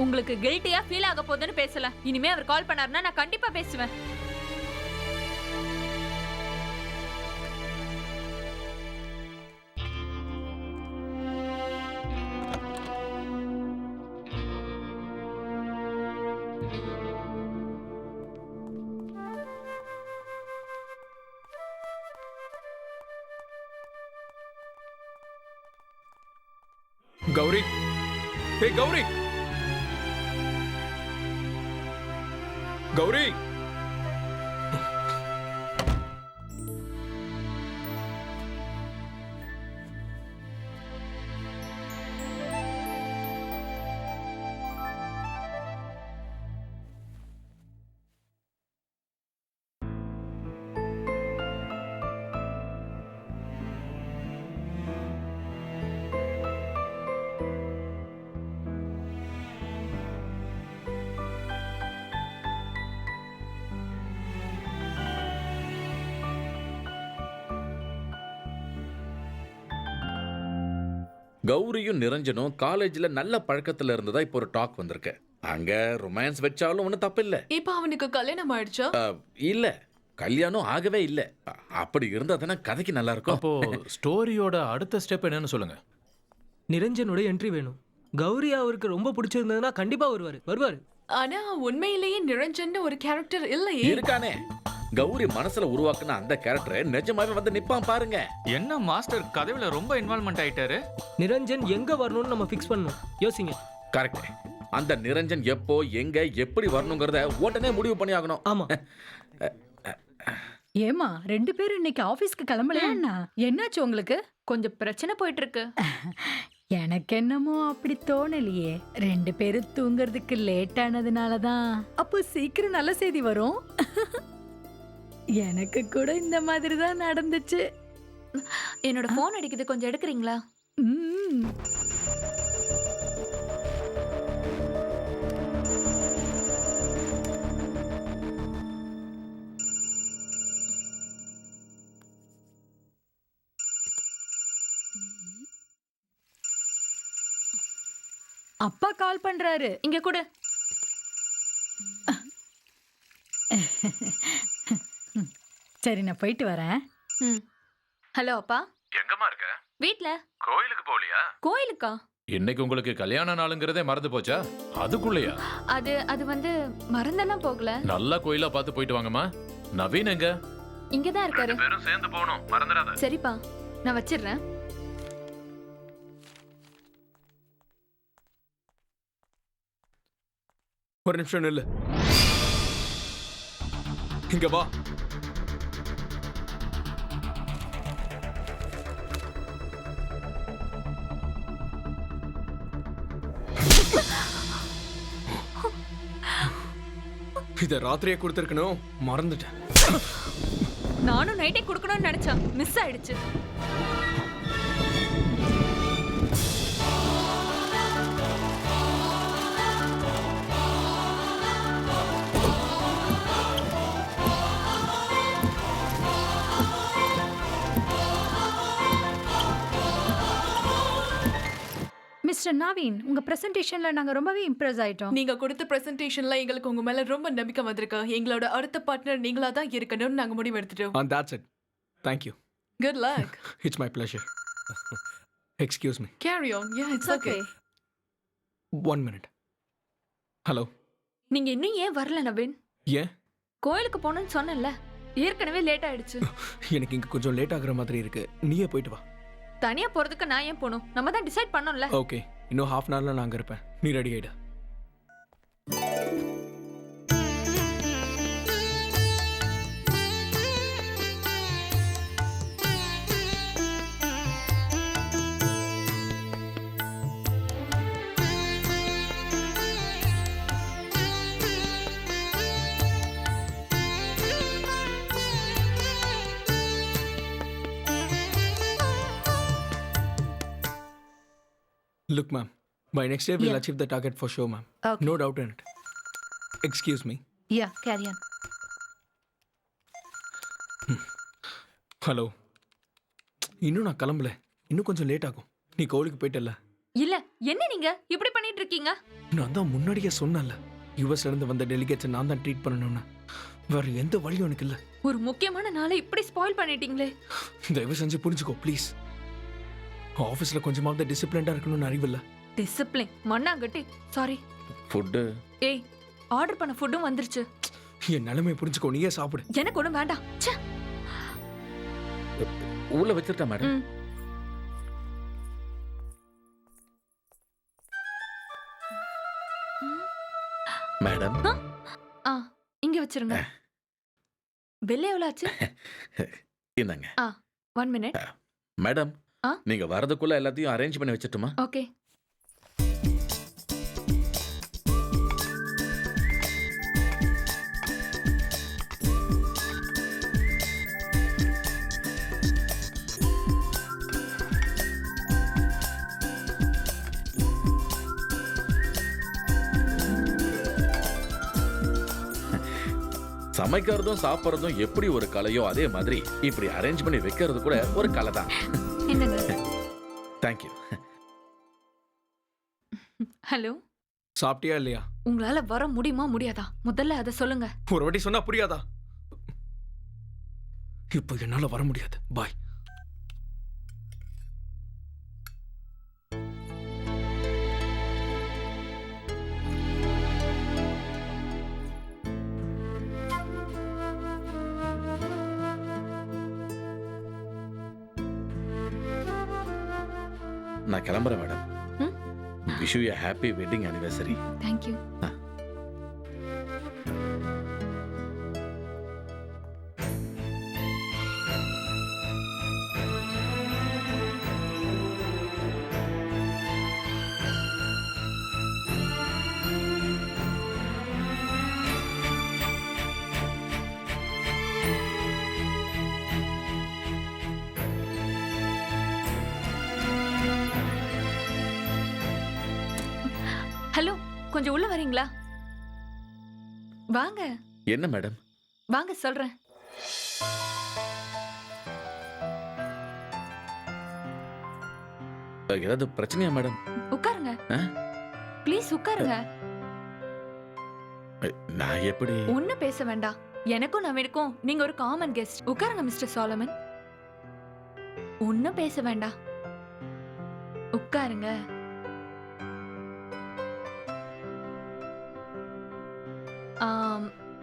Speaker 13: உங்களுக்கு கில்ட்டியா ஃபீல் ஆக போகுதுன்னு பேசல. இனிமே அவர் கால் பண்ணாருன்னா நான் கண்டிப்பா பேசுவேன்.
Speaker 12: கௌரி, ஹே கௌரி, கௌரி.
Speaker 7: கௌரியும் நிரஞ்சனும் காலேஜ்ல நல்ல பழக்கத்துல இருந்ததா இப்போ ஒரு டாக் வந்திருக்கு. அங்க ரொமான்ஸ் வச்சாலும் ஒன்றும் தப்பு இல்ல.
Speaker 5: இப்ப அவனுக்கு கல்யாணம் ஆயிடுச்சா?
Speaker 7: இல்ல, கல்யாணம் ஆகவே இல்ல. அப்படி இருந்தா தானே கதைக்கு நல்லா இருக்கும்.
Speaker 4: அப்போ ஸ்டோரியோட அடுத்த ஸ்டெப் என்னன்னு சொல்லுங்க.
Speaker 8: நிரஞ்சனோட என்ட்ரி வேணும். கௌரி அவருக்கு ரொம்ப பிடிச்சிருந்ததுன்னா கண்டிப்பா வருவாரு.
Speaker 5: ஆனா உண்மையிலேயே நிரஞ்சன் ஒரு கேரக்டர் இல்லையே.
Speaker 7: இருக்கானே, கௌரி மனசுல உருவாக்குன அந்த கேரக்டர் நிஜமாவே வந்து நிப்பான் பாருங்க.
Speaker 9: என்ன மாஸ்டர் கதையில ரொம்ப இன்வால்வ்மெண்ட் ஆயிட்டாரு.
Speaker 8: நிரஞ்சன் எங்க வரணும்னு நம்ம ஃபிக்ஸ் பண்ணணும். யோசிங்க.
Speaker 7: கரெக்ட். அந்த நிரஞ்சன் எப்போ எங்க எப்படி வரணுங்கிறத உடனே முடிவு பண்ணி ஆகணும்.
Speaker 8: ஆமா.
Speaker 3: ஏமா 2 பேரும் இன்னைக்கு ஆபீஸ்க்கு கிளம்பலையா? என்னாச்சு உங்களுக்கு?
Speaker 13: கொஞ்சம் பிரச்சனை போயிட்டு இருக்கு.
Speaker 3: எனக்கு என்னமோ அப்படி தோணலையே. 2 பேரும் தூங்குறதுக்கு லேட் ஆனதுனால தான். அப்போ சீக்கிரம் நல்ல செய்தி வரும். எனக்கு கூட இந்த மாதிரி தான் நடந்துச்சு.
Speaker 13: என்னோட போன் அடிக்குது, கொஞ்சம் எடுக்கிறீங்களா?
Speaker 3: அப்பா கால் பண்றாரு.
Speaker 13: இங்க கூட.
Speaker 3: சரி, நான் போயிட்டு வரேன்.
Speaker 13: ஹலோ அப்பா.
Speaker 4: எங்கம்மா இருக்க?
Speaker 13: வீட்ல.
Speaker 4: கோயிலுக்கு போலியா?
Speaker 13: கோயிலுக்கா?
Speaker 4: இன்னைக்கு உங்களுக்கு கல்யாண நாளுங்கிறதே மறந்து போச்சா? அதுக்குள்ளயா?
Speaker 13: அது வந்து மறந்தெல்லாம் போகல.
Speaker 4: நல்ல கோயிலா பார்த்து போயிட்டு வாங்கம்மா. நவீன் எங்க?
Speaker 13: இங்கதான் இருக்காரு.
Speaker 4: பேரும் சேர்ந்து போகணும், மறந்துடாத.
Speaker 13: சரிப்பா, நான் வச்சிடுறேன்.
Speaker 12: ஒரு நிமிஷம் நில்லு. இங்க வா. இத ராத்திரியே கொடுத்திருக்கணும், மறந்துட்டேன்.
Speaker 13: நானும் நைட்டே கொடுக்கணும்னு நினைச்சேன், மிஸ் ஆயிடுச்சு.
Speaker 3: மிஸ்டர் நவீன், உங்க பிரசன்டேஷன்ல நாங்க ரொம்பவே இம்ப்ரெஸ் ஆயிட்டோம்.
Speaker 5: நீங்க கொடுத்த பிரசன்டேஷன்ல எங்களுக்கு உங்க மேல ரொம்ப நம்பிக்கை வந்திருக்கு. எங்களோட அடுத்த பார்ட்னர் நீங்களா தான் இருக்கணும்னு நாங்க முடிவு எடுத்துட்டோம்.
Speaker 12: And that's it. Thank you.
Speaker 5: Good luck.
Speaker 12: It's my pleasure. Excuse me.
Speaker 5: Carry on. Yeah, it's okay.
Speaker 12: 1 minute. Hello.
Speaker 13: நீங்க இன்னும் ஏன் வரல நவீன்?
Speaker 12: ஏன்?
Speaker 13: கோயிலுக்கு போகணும்னு சொன்னேன்ல, ஏற்கனவே லேட் ஆயிடுச்சு.
Speaker 12: எனக்கு இங்க கொஞ்சம் லேட் ஆகுற மாதிரி இருக்கு. நீயே போயிட்டு வா.
Speaker 13: தனியா போறதுக்கு நான் ஏன் போகணும்? நம்ம தான் டிசைட் பண்ணோம்ல.
Speaker 12: ஓகே, இன்னும் half an hourல நான் அங்க இருப்பேன். நீ ரெடி ஆயிடு. Look, ma'am. By next year, we'll achieve the target for sure, ma'am.
Speaker 1: Okay.
Speaker 12: No doubt in it. Excuse me.
Speaker 1: Yeah, carry on.
Speaker 12: Hello. இன்னும் நான் கிளம்பல. இன்னும் கொஞ்சம் லேட் ஆகும். நீ கோவிலுக்கு போயிட்டல?
Speaker 13: இல்ல, என்ன நீங்க இப்படி பண்ணிட்டு இருக்கீங்க?
Speaker 12: நான் தான் முன்னாடியே சொன்னேன்ல, யூஎஸ்ல இருந்து வந்த டெலிகேட்ஸை நான் தான் ட்ரீட் பண்ணணும்னு. வேற எந்த வழியும் எனக்கு இல்ல.
Speaker 13: ஒரு முக்கியமான நாளை இப்படி ஸ்பாயில் பண்ணிட்டீங்களே.
Speaker 12: தயவு செஞ்சு புரிஞ்சுக்கோ ப்ளீஸ். ஆஃபீஸ்ல கொஞ்சமாவது டிசிப்ளின்டா இருக்கணும்னு அறிவில்ல.
Speaker 13: டிசிப்ளின் மண்ணாங்கட்டி. சாரி.
Speaker 7: ஃபுட்.
Speaker 13: ஏய், ஆர்டர் பண்ண ஃபுட்டும் வந்துருச்சு.
Speaker 12: என் நிலைமை புரிஞ்சுக்கோ, நீயே சாப்பிடு.
Speaker 13: எனக்கு ஒண்ணும் வேண்டாம். ச்சே.
Speaker 7: உள்ள வச்சிருக்கேன் மேடம். மேடம்
Speaker 13: ஆ இங்க வச்சிருங்க. பில் எவ்வளவு ஆச்சு?
Speaker 7: இந்தாங்க.
Speaker 13: 1 மினிட்.
Speaker 7: மேடம் நீங்க வரதுக்குள்ள எல்லாத்தையும் அரேஞ்ச் பண்ணி வச்சிட்டுமா?
Speaker 13: ஓகே.
Speaker 7: சமைக்கிறதும் சாப்பிட்றதும் எப்படி ஒரு கலையோ அதே மாதிரி இப்படி அரேஞ்ச் பண்ணி வைக்கிறது கூட ஒரு கலை தான்.
Speaker 13: என்னங்க?
Speaker 7: தேங்க்யூ.
Speaker 13: ஹலோ,
Speaker 12: சாப்பிட்டியா இல்லையா?
Speaker 13: உங்களால வர முடியுமா முடியாதா? முதல்ல அதை சொல்லுங்க.
Speaker 12: ஒரு வாட்டி சொன்னா புரியாதா? இப்போ என்னால வர முடியாது. பாய்.
Speaker 7: நான் கிளம்புறேன் madam. Wish you a happy wedding anniversary.
Speaker 13: Thank you. Hello, கொஞ்சம் உள்ள வரீங்களா? வாங்க.
Speaker 7: என்ன மேடம்?
Speaker 13: வாங்க சொல்றேன்.
Speaker 7: ஏதாவது பிரச்சனையா மேடம்?
Speaker 13: உட்காருங்க. ப்ளீஸ் உட்காருங்க.
Speaker 7: நான் எப்படி?
Speaker 13: ஒன்னும் பேச வேண்டாம். எனக்கும் நவீனுக்கும் நீங்க ஒரு காமன் கெஸ்ட். உட்காருங்க மிஸ்டர் சாலமன். ஒன்னும் பேச வேண்டாம். உட்காருங்க.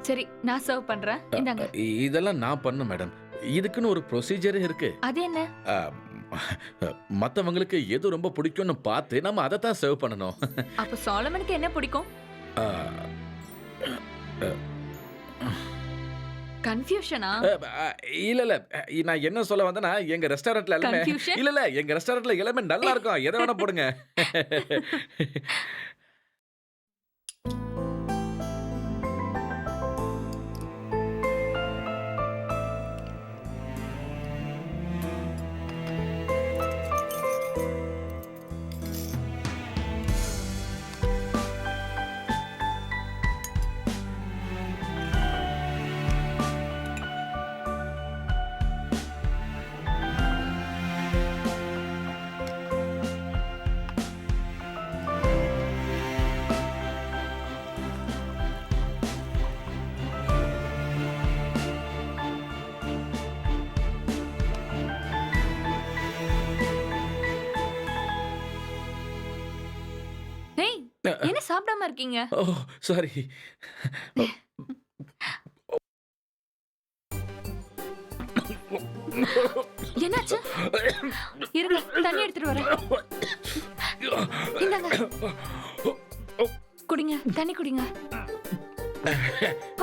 Speaker 13: சரி, நான் சர்வ் பண்றேன். இந்தாங்க.
Speaker 7: இதெல்லாம் நான் பண்ண மேடம். இதுக்குன்னு ஒரு ப்ரொசீஜர் இருக்கு.
Speaker 13: அது என்ன?
Speaker 7: மத்தவங்களுக்கு எது ரொம்ப பிடிக்கும்னு பார்த்து நம்ம அதை தான் சர்வ் பண்ணணும்.
Speaker 13: அப்ப சாலமனுக்கு என்ன பிடிக்கும்? கன்ஃபியூஷனா?
Speaker 7: இல்ல இல்ல, நான் என்ன சொல்ல வந்தேன்னா எங்க ரெஸ்டாரண்ட்ல எல்லாமே இல்ல எங்க ரெஸ்டாரண்ட்ல எல்லாமே நல்லா இருக்கும். எதை வேணா போடுங்க.
Speaker 13: என்ன சாப்பிடாம இருக்கீங்க?
Speaker 7: ஓ சாரி.
Speaker 13: என்னாச்சு? இருங்க, தண்ணி எடுத்துட்டு வரேன். இந்தாங்க. குடிங்க, தண்ணி குடிங்க.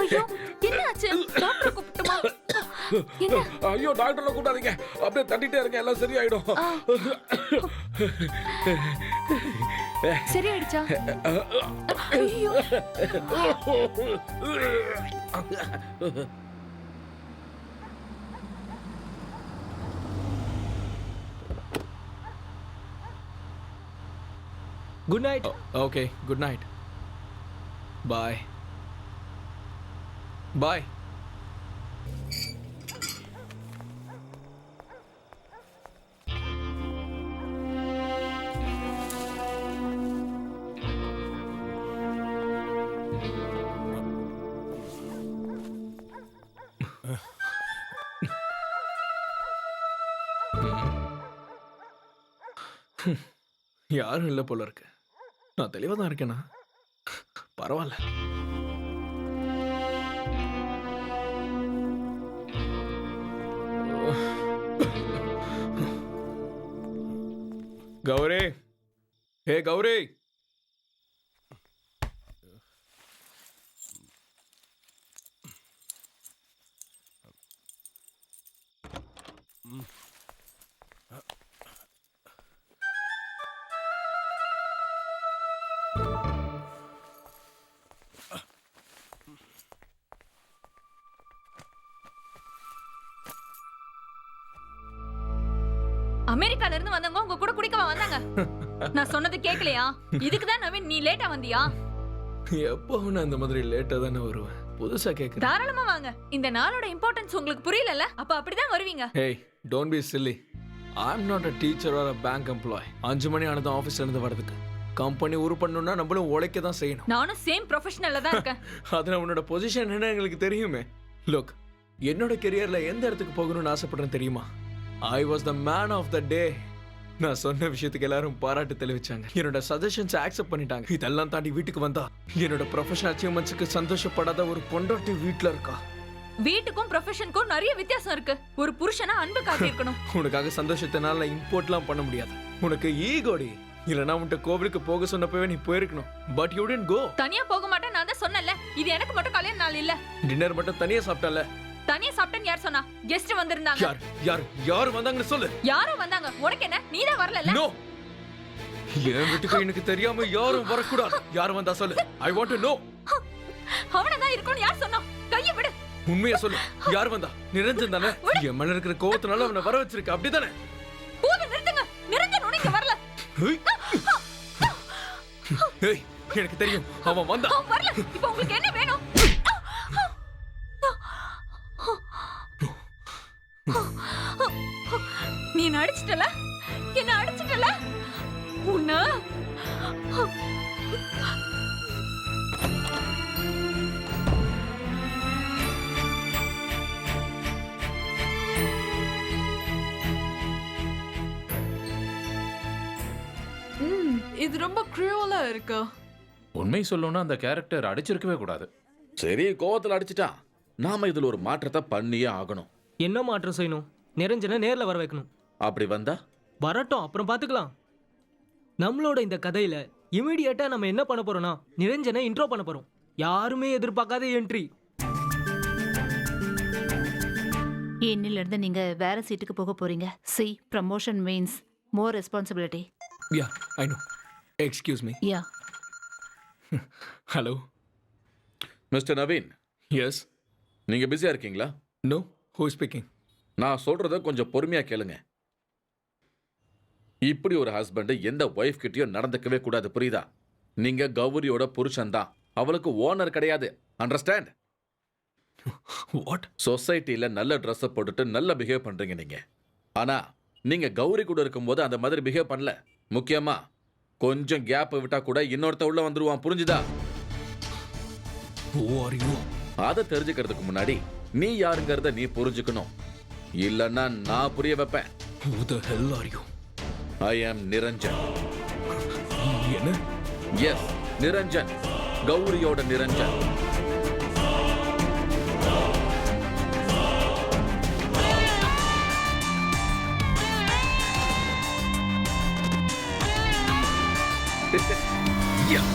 Speaker 13: ஐயோ, என்னாச்சு? டாக்டர் கூப்பிட்டுமா? என்ன?
Speaker 7: ஐயோ, டாக்டர்ல கூப்பிடாதீங்க. அப்படியே தட்டிட்டே இருங்க, எல்லாம் சரியாயிடும்.
Speaker 13: சரியாயிடுச்சா? ஐயோ.
Speaker 12: Good night. Okay, good night. Bye. Bye. யாரும் இல்லை போல இருக்கு. நான் தெளிவாக தான் இருக்கேனா? பரவாயில்ல. கௌரி, ஹே கௌரி.
Speaker 13: அமெரிக்கால இருந்து வந்தவங்க உங்க கூட குடிக்கவா வந்தாங்க? நான் சொன்னது கேக்கலையா? இதுக்கு தான் நவீன் நீ லேட்டா வந்தியா?
Speaker 12: எப்பவும் நான் இந்த மாதிரி லேட்டா தானே வருவேன். புதுசா கேக்குறேன்.
Speaker 13: தாராளமா வாங்க. இந்த நாளோட இம்பார்ட்டன்ஸ் உங்களுக்கு புரியலல்ல? அப்ப அப்படிதான் வருவீங்க.
Speaker 12: Hey, don't be silly. I'm not a teacher or a bank employee. 5 மணி ஆனது ஆபீஸ்ல இருந்து வரதுக்கு. கம்பெனி உருப்பண்ணணும்னா நம்மளும் உழைக்க தான் செய்யணும்.
Speaker 13: நானும் சேம் ப்ரொஃபஷனல்ல தான் இருக்கேன்.
Speaker 12: அதுல உன்னோட பொசிஷன் என்ன எங்களுக்கு தெரியுமே. லுக், என்னோட கெரியர்ல எந்த இடத்துக்கு போகணும்னு ஆசைப்படுறேன் தெரியுமா? I was the man of the day. நான் சொன்ன விஷயத்துக்கு எல்லாரும் பாராட்டு தெரிவிச்சாங்க. என்னோட சஜஷன்ஸ் அக்செப்ட் பண்ணிட்டாங்க. இதெல்லாம் தாண்டி வீட்டுக்கு வந்தா என்னோட ப்ரொஃபஷனல் அச்சீவ்மெண்ட்ஸ்க்கு சந்தோஷப்படாத ஒரு பொண்டாட்டி வீட்ல இருக்கா.
Speaker 13: வீட்டுக்கும் ப்ரொஃபஷனுக்கும் நிறைய வித்தியாசம் இருக்கு. ஒரு புருஷனா அன்பு காட்டியிருக்கணும்.
Speaker 12: உனக்காக சந்தோஷத்தினால இம்போர்ட்லாம் பண்ண முடியாது. உனக்கு ஈகோடி. இல்லனா உன்கிட்ட கோவிலுக்கு போக சொன்னப்பவே நீ போயிருக்கணும். But you didn't go.
Speaker 13: தனியா போக மாட்டேன் நான் தான் சொன்னேன்ல. இது எனக்கு மட்டும் கல்யாண நாள் இல்ல.
Speaker 12: டின்னர் மட்டும் தனியா சாப்பிட்டல.
Speaker 13: தனியா சாப்பிட்டேன்னு யார் சொன்னா? கெஸ்ட் வந்திருந்தாங்க.
Speaker 12: யார் வந்தாங்கன்னு சொல்லு.
Speaker 13: யாரும் வந்தாங்க. உனக்கு என்ன? நீ தான் வரல.
Speaker 12: நோ. என் வீட்டுக்கு எனக்கு தெரியாம யாரும் வரக்கூடாது. யார் வந்தா சொல்லு. I want to know.
Speaker 13: அவன தான் இருக்கணும் யார் சொன்னா? கையை விடு.
Speaker 12: உண்மையா சொல்லு. யார் வந்தா? நிரஞ்சன் தானே? என் மேல இருக்கிற கோவத்தினால அவனை வர வச்சிருக்க. அப்படிதானே?
Speaker 13: போதும் நிறுத்துங்க. நிரஞ்சன் உனக்கு வரல.
Speaker 12: ஏய், எனக்கு தெரியும். அவன் வந்தா.
Speaker 13: அவன் வரல. இப்போ உங்களுக்கு என்ன வேணும்? நீ அடிச்சிட்டல? என்ன அடிச்சிட்டல? உன்ன
Speaker 5: இது ரொம்ப க்ரூவலா இருக்கு.
Speaker 4: உண்மை சொல்லணும்னா அந்த கேரக்டர் அடிச்சிருக்கவே கூடாது.
Speaker 7: சரி, கோவத்துல அடிச்சிட்டான். நாம இதுல ஒரு மாற்றத்தை பண்ணியே ஆகணும்.
Speaker 8: என்ன மாற்றம் செய்யணும்? நிரஞ்சனை நேர்ல வர வைக்கணும்.
Speaker 7: அப்படி வந்தா
Speaker 8: வரட்டும், அப்புறம் பாத்துக்கலாம். நம்மளோட இந்த கதையில இமிடியேட்டா நம்ம என்ன பண்ண போறோம்னா நிரஞ்சனை இன்ட்ரோ பண்ண போறோம். யாருமே எதிர்பார்க்காத என்ட்ரி.
Speaker 1: இன்னில இருந்து நீங்க வேற சீட்டுக்கு போக போறீங்க. See, promotion means more responsibility.
Speaker 12: Yeah, I know. Excuse me.
Speaker 1: Yeah.
Speaker 12: Hello.
Speaker 7: Mister Naveen.
Speaker 12: Yes.
Speaker 7: நீங்க பிஸியா இருக்கீங்களா?
Speaker 12: No. Who is speaking?
Speaker 7: நான் சொல்றத கொஞ்சம் பொறுமையா கேளுங்க. இப்படி ஒரு ஹஸ்பண்ட் எந்த ஒய்ஃப் கிட்டயும் நடந்துக்கவே கூடாது, புரியுதா? நீங்க கௌரியோட புருஷன் தான், அவளுக்கு ஓனர் கிடையாது. அண்டர்ஸ்டாண்ட்?
Speaker 12: வாட்?
Speaker 7: சொசைட்டில நல்ல ட்ரெஸ் போட்டுட்டு நல்ல பிஹேவ் பண்றீங்க நீங்க. ஆனா நீங்க கௌரி கூட இருக்கும்போது அந்த மாதிரி பிஹேவ் பண்ணல. முக்கியமா கொஞ்சம் கேப் விட்டா கூட இன்னொருத்த உள்ள வந்துருவான், புரிஞ்சுதா?
Speaker 12: Who are you?
Speaker 7: அதை தெரிஞ்சுக்கிறதுக்கு முன்னாடி நீ யாருங்கிறத நீ புரிஞ்சுக்கணும். இல்லன்னா நான் புரிய வைப்பேன்.
Speaker 12: Who the hell are you?
Speaker 7: I am Niranjan.
Speaker 12: என்ன?
Speaker 7: எஸ், நிரஞ்சன். கௌரியோட Niranjan. Yeah.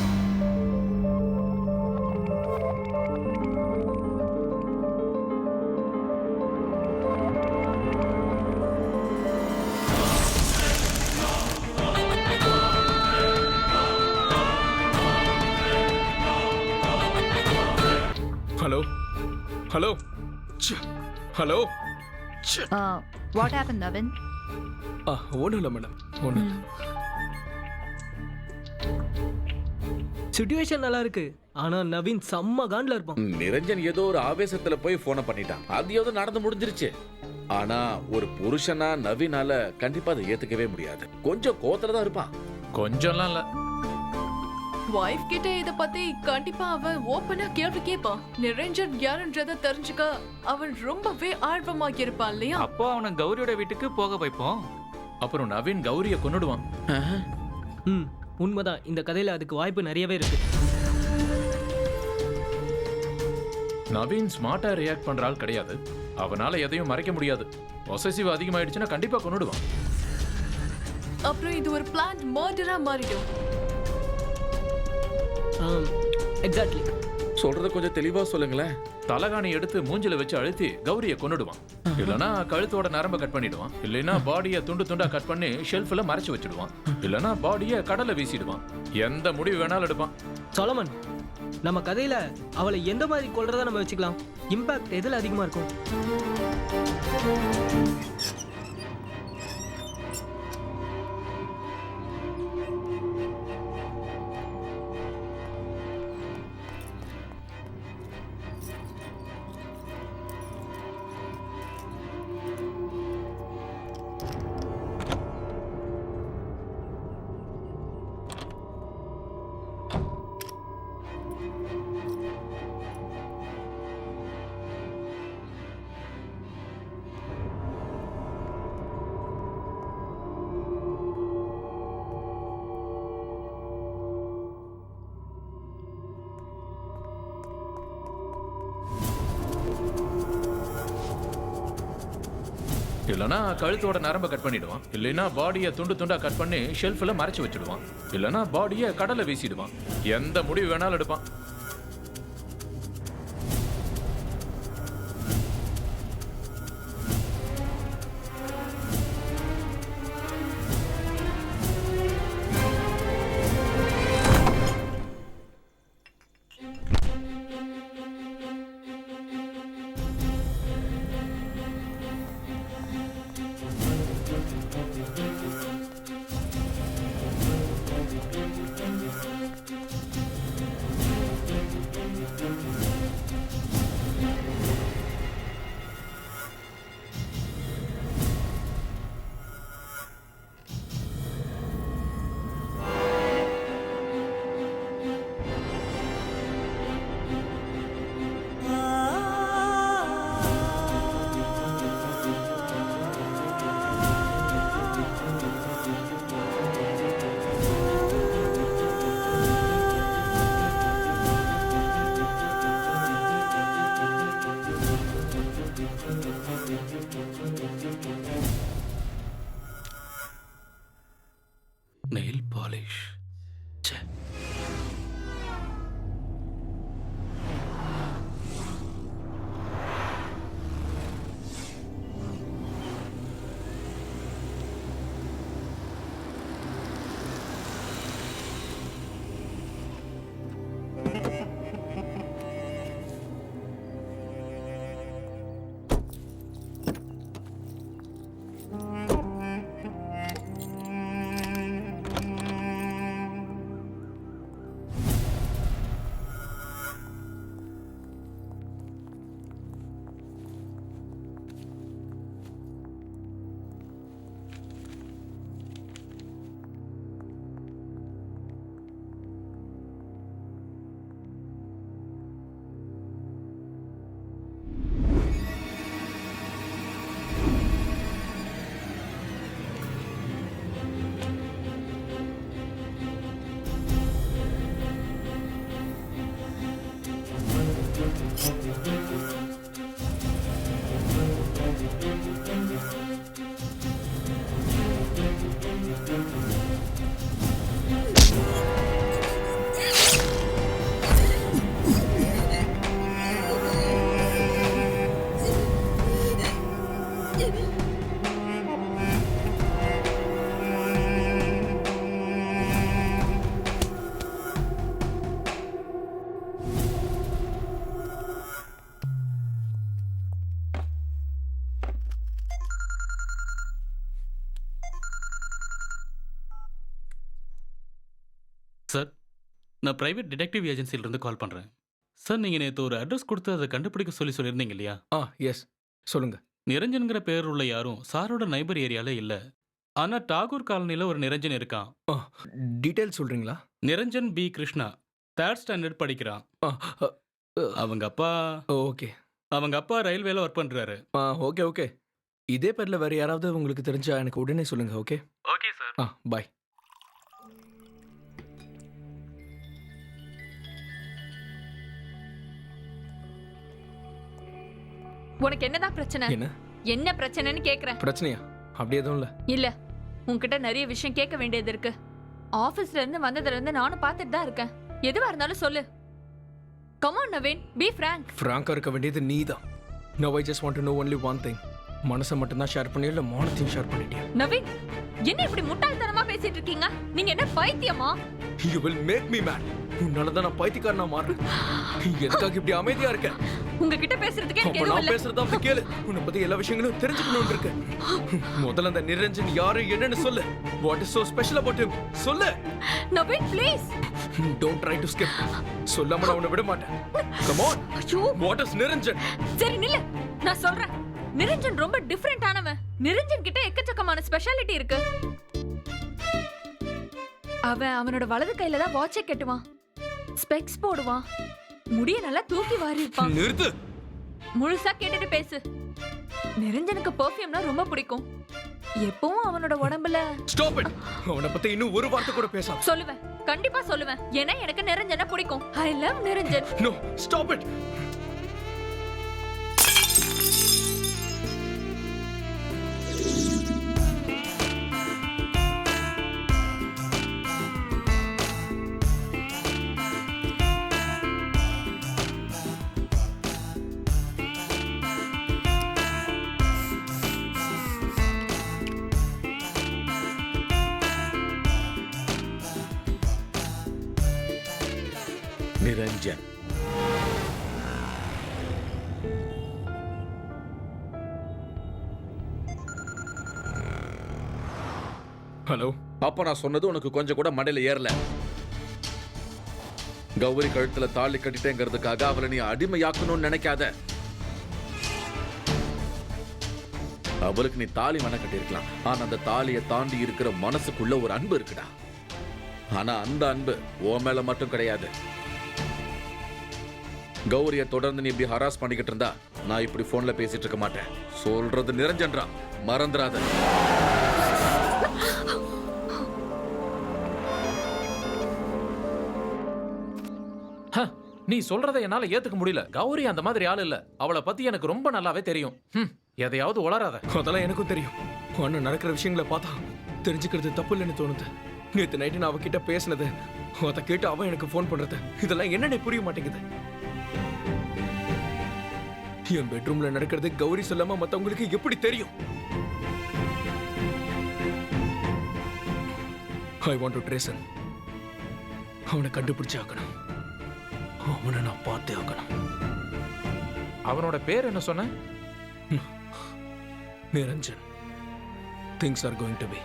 Speaker 12: Hello? Hello?
Speaker 1: What happened, Navin?
Speaker 12: ஒன்றும் இல்லை மேடம், ஒன்றும்.
Speaker 8: சிச்சுவேஷன் நல்லா இருக்கு, ஆனா நவீன் செம்ம காண்ட்ல இருப்பான்.
Speaker 7: நிரஞ்சன் ஏதோ ஒரு ஆவேசத்துல போய் போனை பண்ணிட்டான். அது ஏதோ நடந்து முடிஞ்சிருச்சு. ஆனா ஒரு புருஷனா நவீனால கண்டிப்பா அதை ஏத்துக்கவே முடியாது. கொஞ்சம் கோவத்துல தான் இருப்பான்.
Speaker 4: கொஞ்சம்லாம் இல்ல.
Speaker 5: வைஃப் கிட்ட இத பத்தி கண்டிப்பா அவன் ஓபனா கேள்வி கேட்பான். நிரஞ்சன் யாருன்றத தெரிஞ்சுக்க அவன் ரொம்பவே ஆர்வமா இருப்பான் இல்லையா?
Speaker 9: அப்போ அவனை கௌரியோட வீட்டுக்கு போக வைப்போம்.
Speaker 4: அப்புறம் நவீன் கௌரிய கொன்னுடுவான்.
Speaker 8: உண்மைதான், இந்த கதையில அதுக்கு வாய்ப்பு நிறையவே இருக்கு.
Speaker 4: நவீன் ஸ்மார்ட்டா ரியாக்ட் பண்ற ஆள் கிடையாது. அவனால எதையும் மறைக்க முடியாது. பொசசிவ் அதிகமாயிடுச்சுன்னா கண்டிப்பா கொன்னுடுவான்.
Speaker 5: அப்புறம் இது ஒரு பிளான்ட் மர்டரா மாறிடும்.
Speaker 8: எக்ஸாக்ட்லி.
Speaker 7: சொல்றத கொஞ்சம் தெளிவா சொல்லுங்களேன்.
Speaker 4: தலகாணி எடுத்து மூஞ்சில வச்சு அழுத்தி கௌரிய கொன்னுடுவான். இல்லனா கழுத்தோட நரம்ப கட் பண்ணிடுவான். இல்லனா பாடியை துண்டு துண்டா கட் பண்ணி ஷெல்ஃப்ல மறைச்சு வச்சிடுவான். இல்லனா பாடியை கடல்ல வீசிடுவான். எந்த முடிவு வேணாலும் எடுப்பான்.
Speaker 8: சொலமன், நம்ம கதையில அவளை எந்த மாதிரி கொல்றதா நம்ம வச்சுக்கலாம்? இம்பாக்ட் எதுல அதிகமா இருக்கும்?
Speaker 4: இல்லனா கழுத்தோட நரம்ப கட் பண்ணிடுவான். இல்லனா பாடியை துண்டு துண்டா கட் பண்ணி ஷெல்ஃப்ல மறைச்சு வச்சிடுவான். இல்லனா பாடியை கடல்ல வீசிடுவான். எந்த முடிவு வேணாலும் எடுப்பான்.
Speaker 11: Nail polish. சார், நான் பிரைவேட் டிடெக்டிவ் ஏஜென்சியிலிருந்து கால் பண்ணுறேன். சார், நீங்கள் நேற்று ஒரு அட்ரஸ் கொடுத்து அதை கண்டுபிடிக்க சொல்லியிருந்தீங்க இல்லையா?
Speaker 12: எஸ், சொல்லுங்க.
Speaker 11: நிரஞ்சன்கிற பேர் உள்ள யாரும் சாரோட நைபர் ஏரியாவில் இல்லை. ஆனால் டாகூர் காலனியில் ஒரு நிரஞ்சன் இருக்கான்.
Speaker 12: டீட்டெயில் சொல்றீங்களா?
Speaker 11: Niranjan B Krishna, 3rd standard படிக்கிறான். அவங்க அப்பா
Speaker 12: ஓகே.
Speaker 11: அவங்க அப்பா ரயில்வேல ஒர்க் பண்ணுறாரு.
Speaker 12: Okay okay. இதே பேரில் வேறு யாராவது உங்களுக்கு தெரிஞ்சா எனக்கு உடனே சொல்லுங்க. Okay
Speaker 11: okay sir.
Speaker 12: பாய்.
Speaker 13: உனக்கு என்னதான் பிரச்சனை? என்ன பிரச்சனைன்னு கேக்குறேன்.
Speaker 12: பிரச்சனையா? அப்படி எதுவும் இல்ல.
Speaker 13: இல்ல, உன்கிட்ட நிறைய விஷயம் கேட்க வேண்டியது இருக்கு. ஆபீஸ்ல இருந்து வந்ததுல இருந்து நானும் பார்த்துட்டு தான் இருக்கேன். எதுவா இருந்தாலும் சொல்லு. Come on Naveen, be frank.
Speaker 12: ஃப்ராங்கா இருக்க வேண்டியது நீதான். Now I just want to know only one thing. மனசை மட்டும் தான் ஷேர் பண்ணியா இல்ல மானத்தையும் ஷேர் பண்ணிட்டியா?
Speaker 13: நவீன், என்ன இப்படி முட்டாள்தனமா பேசிட்டு இருக்கீங்க? நீங்க என்ன பைத்தியமா?
Speaker 12: You will make me mad. உன்னால தான் நான் பைத்தியக்காரனா மாறேன். எதுக்காக இப்படி அமைதியா இருக்க?
Speaker 13: உங்ககிட்ட பேசுறதுக்கு எனக்கு
Speaker 12: அப்ப
Speaker 13: எதுவும்
Speaker 12: நான்
Speaker 13: இல்ல.
Speaker 12: பேசுறத அப்படி கேளு. உன்னை பத்தி எல்லா விஷயங்களும் தெரிஞ்சுக்கணும்னு இருக்கு. முதல்ல அந்த நிரஞ்சன் யாரு என்னன்னு சொல்லு. What is so special about him? சொல்லு.
Speaker 13: Naveen please.
Speaker 12: Don't try to skip. சொல்லாம நான் உன்னை விட மாட்டேன். Come on.
Speaker 13: ஐயோ.
Speaker 12: What is Niranjan?
Speaker 13: சரி நில்லு. நான் சொல்றேன். நிரஞ்சன் ரொம்ப டிஃபரெண்ட் ஆனவன். நிரஞ்சன் கிட்ட எக்கச்சக்கமான ஸ்பெஷாலிட்டி இருக்கு. அவனோட வலது கையில தான் வாட்சை கட்டுவான், ஸ்பெக்ஸ் போடுவான், முடிய நல்லா தூக்கி வாரி இருப்பான்.
Speaker 12: நிறுத்து.
Speaker 13: முழுசா கேட்டுட்டு பேசு. நிரஞ்சனுக்கு பெர்ஃப்யூம்னா ரொம்ப பிடிக்கும். எப்பவும் அவனோட உடம்புல
Speaker 12: Stop it. அவனை பத்தி இன்னும் ஒரு வார்த்தை கூட பேசாத.
Speaker 13: சொல்லுவேன், கண்டிப்பா சொல்லுவேன். ஏன்னா எனக்கு நிரஞ்சனை பிடிக்கும். I love Niranjan.
Speaker 12: No, stop it.
Speaker 7: Niranjan.
Speaker 12: Hello.
Speaker 7: அப்ப நான் சொன்னது உனக்கு கொஞ்சம் கூட மண்டையில ஏறல. கௌரி கழுத்துல தாலி கட்டிட்டேங்கிறதுக்காக அவளை நீ அடிமையாக்கணும்னு நினைக்காத. அவளுக்கு நீ தாலி மன கட்டிருக்கலாம், ஆனா அந்த தாலியை தாண்டி இருக்கிற மனசுக்குள்ள ஒரு அன்பு இருக்குடா. ஆனா அந்த அன்பு உன் மேல மட்டும் கிடையாது. கௌரிய தொடர்ந்து நீ இப்படி ஹராஸ் பண்ணிக்கிட்டு இருந்தா நான் இப்படி போன்ல பேசிட்டு இருக்க மாட்டேன். சொல்றது நிரஞ்சன்ரா, மறந்துடாத.
Speaker 4: நீ சொல்றதை என்னால ஏத்துக்க முடியல. கௌரி அந்த மாதிரி ஆள் இல்ல. அவளை பத்தி எனக்கு ரொம்ப நல்லாவே தெரியும். எதையாவது உளராத.
Speaker 12: அதெல்லாம் எனக்கும் தெரியும். அண்ணன் நடக்கிற விஷயங்களை பார்த்தா தெரிஞ்சுக்கிறது தப்பு இல்லைன்னு தோணுது. நேற்று நைட்டு நான் அவகிட்ட பேசினது, அதை கேட்டு அவன் எனக்கு ஃபோன் பண்றது, இதெல்லாம் என்னன்னு புரிய மாட்டேங்குது. என் பெட்ரூம்ல நடக்கிறது கௌரி சொல்லாம மத்தவங்களுக்கு எப்படி தெரியும்? I want to trace him. அவனை கண்டுபிடிச்சு ஆக்கணும். அவனை நான் பார்த்தே ஆக்கணும்.
Speaker 4: அவனோட பேர் என்ன சொன்ன?
Speaker 12: Niranjan. Things are going to be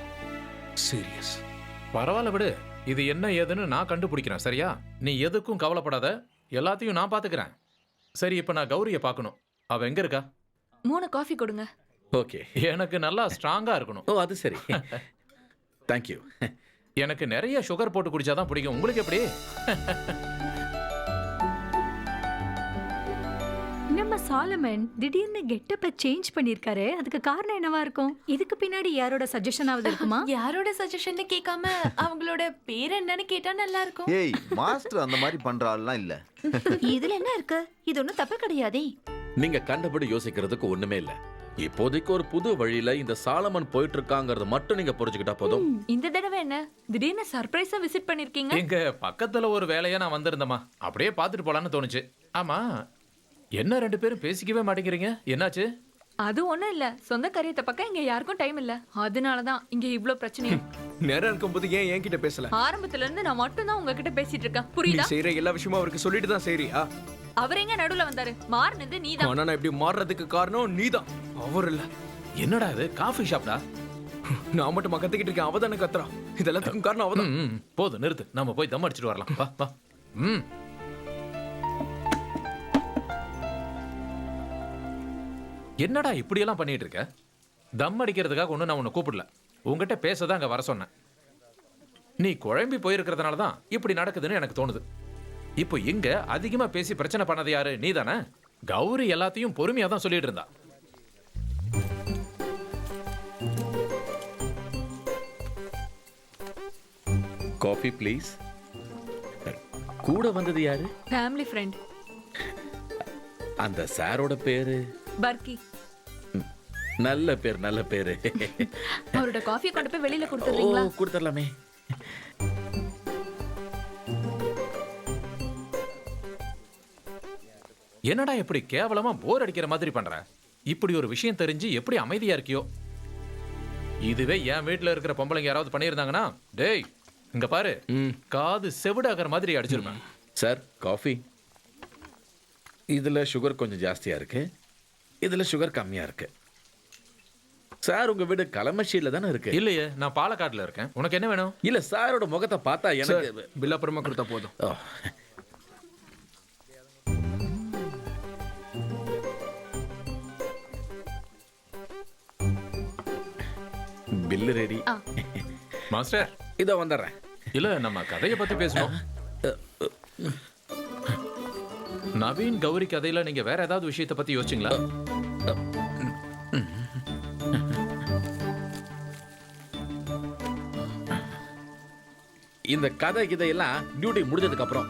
Speaker 12: serious.
Speaker 4: பரவாயில்ல விடு. இது என்ன ஏதுன்னு நான் கண்டுபிடிக்கிறேன், சரியா? நீ எதுக்கும் கவலைப்படாத, எல்லாத்தையும் நான் பாத்துக்கிறேன். சரி, இப்ப நான் கௌரிய பார்க்கணும். அவ எங்க இருக்கா?
Speaker 13: 3 காஃபி கொடுங்க.
Speaker 7: ஓகே.
Speaker 4: எனக்கு நல்லா ஸ்ட்ராங்கா இருக்கணும்.
Speaker 7: ஓ, அது சரி. தேங்க்யூ.
Speaker 4: எனக்கு நிறைய சுகர் போட்டு குடிச்சாதான் பிடிக்கும். உங்களுக்கு எப்படி?
Speaker 3: நம்ம சாலமன் திடீர்னு கெட்டப்ப சேஞ்ச் பண்ணிருக்காரு. அதுக்கு காரணம் என்னவா இருக்கும்? இதுக்கு பின்னாடி யாரோட சஜஷன் ஆவது இருக்குமா?
Speaker 5: யாரோட சஜஷன் கேட்காம அவங்களோட பேர் என்னன்னு கேட்டா நல்லா இருக்கும்.
Speaker 2: ஏய், மாஸ்டர் அந்த மாதிரி பண்ற ஆள்லாம் இல்ல.
Speaker 1: இதுல என்ன இருக்கு? இது ஒண்ணும் தப்பு கிடையாதே.
Speaker 7: நீங்க கண்டபடி யோசிக்கிறதுக்கு ஒண்ணுமே இல்ல. இப்போதைக்கு ஒரு புது வழியில இந்த சாலமன் போயிட்டு இருக்காங்கறது மட்டும் நீங்க புரிஞ்சுக்கிட்டா போதும்.
Speaker 13: இந்த தடவை என்ன திடீர்னு சர்ப்ரைஸா விசிட் பண்ணிருக்கீங்க?
Speaker 4: எங்க பக்கத்துல ஒரு வேலையா நான் வந்திருந்தேமா, அப்படியே பார்த்துட்டு போலான்னு தோணுச்சு. ஆமா, என்ன 2 பேரும் பேசிக்கவே மாட்டேங்கிறீங்க? என்னாச்சு?
Speaker 13: அது ஒண்ணும் இல்ல, சொந்த காரியத்தை பக்கம் இங்க யாருக்கும் டைம் இல்ல. அதனாலதான் இங்க இவ்ளோ பிரச்சனை.
Speaker 12: நேரம் இருக்கும்போது ஏன் என்கிட்ட பேசல?
Speaker 13: ஆரம்பத்துல இருந்து நான் மட்டும் தான் உங்ககிட்ட பேசிட்டு இருக்கேன்.
Speaker 12: நீ
Speaker 13: புரியுதா?
Speaker 12: செய்யற எல்லா விஷயமும் அவருக்கு சொல்லிட்டு தான் செய்றியா?
Speaker 13: அவர் எங்க நடுவுல வந்தாரு? மாறினது நீதான்.
Speaker 12: ஆனா நான் இப்படி மாறுறதுக்கு காரணம் நீதான், அவர் இல்ல.
Speaker 4: என்னடா இது? காஃபி ஷாப்டா?
Speaker 12: நான் மட்டும் கத்திக்கிட்டு இருக்கேன், அவதானே கத்துறான். இதெல்லாத்துக்கும் காரணம் அவதான்.
Speaker 4: போதும், நிறுத்து. நம்ம போய் தம் அடிச்சிட்டு வரலாம். வா வா. என்னடா இப்படியெல்லாம் பண்ணிட்டு இருக்க? தம் அடிக்கிறதுக்காக ஒன்றும் நான் உன்னை கூப்பிடல. உங்ககிட்ட பேசதான் அங்கே வர சொன்னேன். நீ குழம்பி போயிருக்கிறதுனால தான் இப்படி நடக்குதுன்னு எனக்கு தோணுது. இப்போ இங்க அதிகமா பேசி பிரச்சனை பண்ணது யாரு? நீ தானே? கௌரி எல்லாத்தையும் பொறுமையா தான் சொல்லிட்டு இருந்தா.
Speaker 7: Coffee please. கூட வந்தது யாரு?
Speaker 13: Family friend.
Speaker 7: அந்த சாரோட பேரு
Speaker 13: பர்கி.
Speaker 7: நல்ல பேர், நல்ல பேரு.
Speaker 13: அவரோட காஃபியை கொண்டு போய் வெளியில கொடுத்துறீங்களா?
Speaker 7: கொடுத்துடலாமே.
Speaker 4: என்னடா இப்படி கேவலமா போர் அடிக்கிற மாதிரி பண்ற? இப்படி ஒரு விஷயம் தெரிஞ்சு எப்படி அமைதியா இருக்கியோ? இதுவே என் வீட்டுல இருக்கிற பொம்பளைங்க யாராவது பண்ணியிருந்தாங்கன்னா, டேய் இங்க பாரு, காது செவிடாகிற மாதிரி அடிச்சிருப்பேன்.
Speaker 7: Sir coffee. இதுல சுகர் கொஞ்சம் ஜாஸ்தியா இருக்கு, இதுல சுகர் கம்மியா இருக்கு. சார் உங்க வீடு கலமஷியில தானே இருக்கு?
Speaker 4: இல்லையே, நான் பாலக்காடுல இருக்கேன். உனக்கு என்ன வேணும்?
Speaker 7: இல்ல சாரோட முகத்தை பார்த்தா எனக்கு
Speaker 12: பில் அப்புறமா கொடுத்தா போதும்.
Speaker 7: Bill ready.
Speaker 4: மாஸ்டர்
Speaker 7: இதோ வந்துடுறேன்.
Speaker 4: இல்ல நம்ம கதையை பத்தி பேசணும். நவீன் கௌரி கதையில நீங்க வேற ஏதாவது விஷயத்தை பத்தி யோசிச்சீங்களா?
Speaker 7: இந்த கதை இதையெல்லாம் டியூட்டி முடிஞ்சதுக்கு அப்புறம்.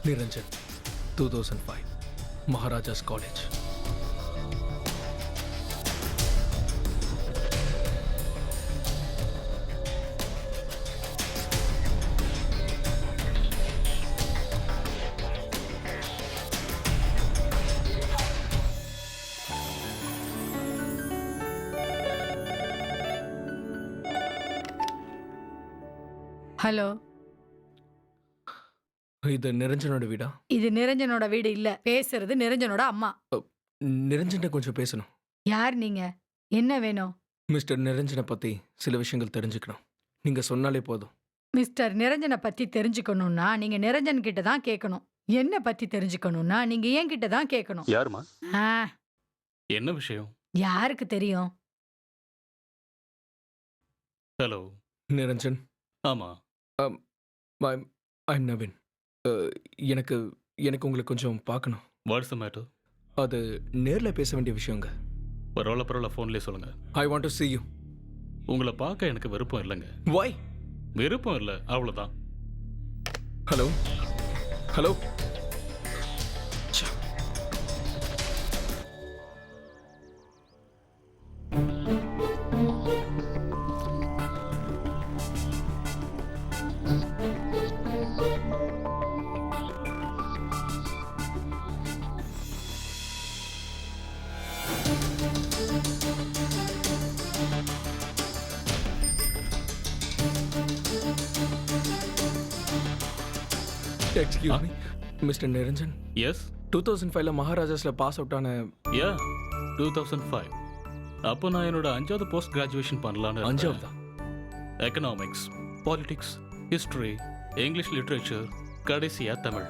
Speaker 12: நிரஞ்சன் 2005 மகாராஜாஸ் காலேஜ்.
Speaker 3: ஹலோ,
Speaker 12: இது நிரஞ்சனோட வீடா?
Speaker 3: இது நிரஞ்சனோட வீடு இல்ல, பேசுறது நிரஞ்சனோட அம்மா.
Speaker 12: நிரஞ்சன்ட்ட கொஞ்சம் பேசணும்.
Speaker 3: யார் நீங்க? என்ன வேணும்?
Speaker 12: மிஸ்டர் நிரஞ்சனை பத்தி சில விஷயங்கள் தெரிஞ்சுக்கணும். நீங்க சொன்னாலே போதும்.
Speaker 3: மிஸ்டர் நிரஞ்சனை பத்தி தெரிஞ்சுக்கணும்னா நீங்க நிரஞ்சன் கிட்ட தான் கேட்கணும். என்ன பத்தி தெரிஞ்சுக்கணும்னா நீங்க என் கிட்ட தான் கேட்கணும்.
Speaker 6: யாருமா?
Speaker 3: ஆ,
Speaker 6: என்ன விஷயம்?
Speaker 3: யாருக்கு தெரியும்?
Speaker 6: ஹலோ
Speaker 12: நிரஞ்சன்.
Speaker 6: ஆமா.
Speaker 12: ஐம் நவீன். எனக்கு எனக்கு உங்களை கொஞ்சம் பார்க்கணும்.
Speaker 6: What's the matter?
Speaker 12: அது நேர்ல பேச வேண்டிய விஷயங்க.
Speaker 6: பரவாயில்ல ஃபோன்லேயே சொல்லுங்க.
Speaker 12: I want to see you.
Speaker 6: உங்களை பார்க்க எனக்கு விருப்பம் இல்லைங்க.
Speaker 12: Why?
Speaker 6: விருப்பம் இல்லை, அவ்வளோதான்.
Speaker 12: Hello hello. Excuse me, Mr. Niranjan.
Speaker 6: Yes.
Speaker 12: 2005ல மகாராஜாஸ்ல பாஸ் அவுட் ஆன.
Speaker 6: யா 2005. அப்போ நான் என்னோட 5வது போஸ்ட் கிராஜுவேஷன் பண்ணலான்னு.
Speaker 12: 5வதா?
Speaker 6: Economics, politics, history, English literature, கடைசியா தமிழ்.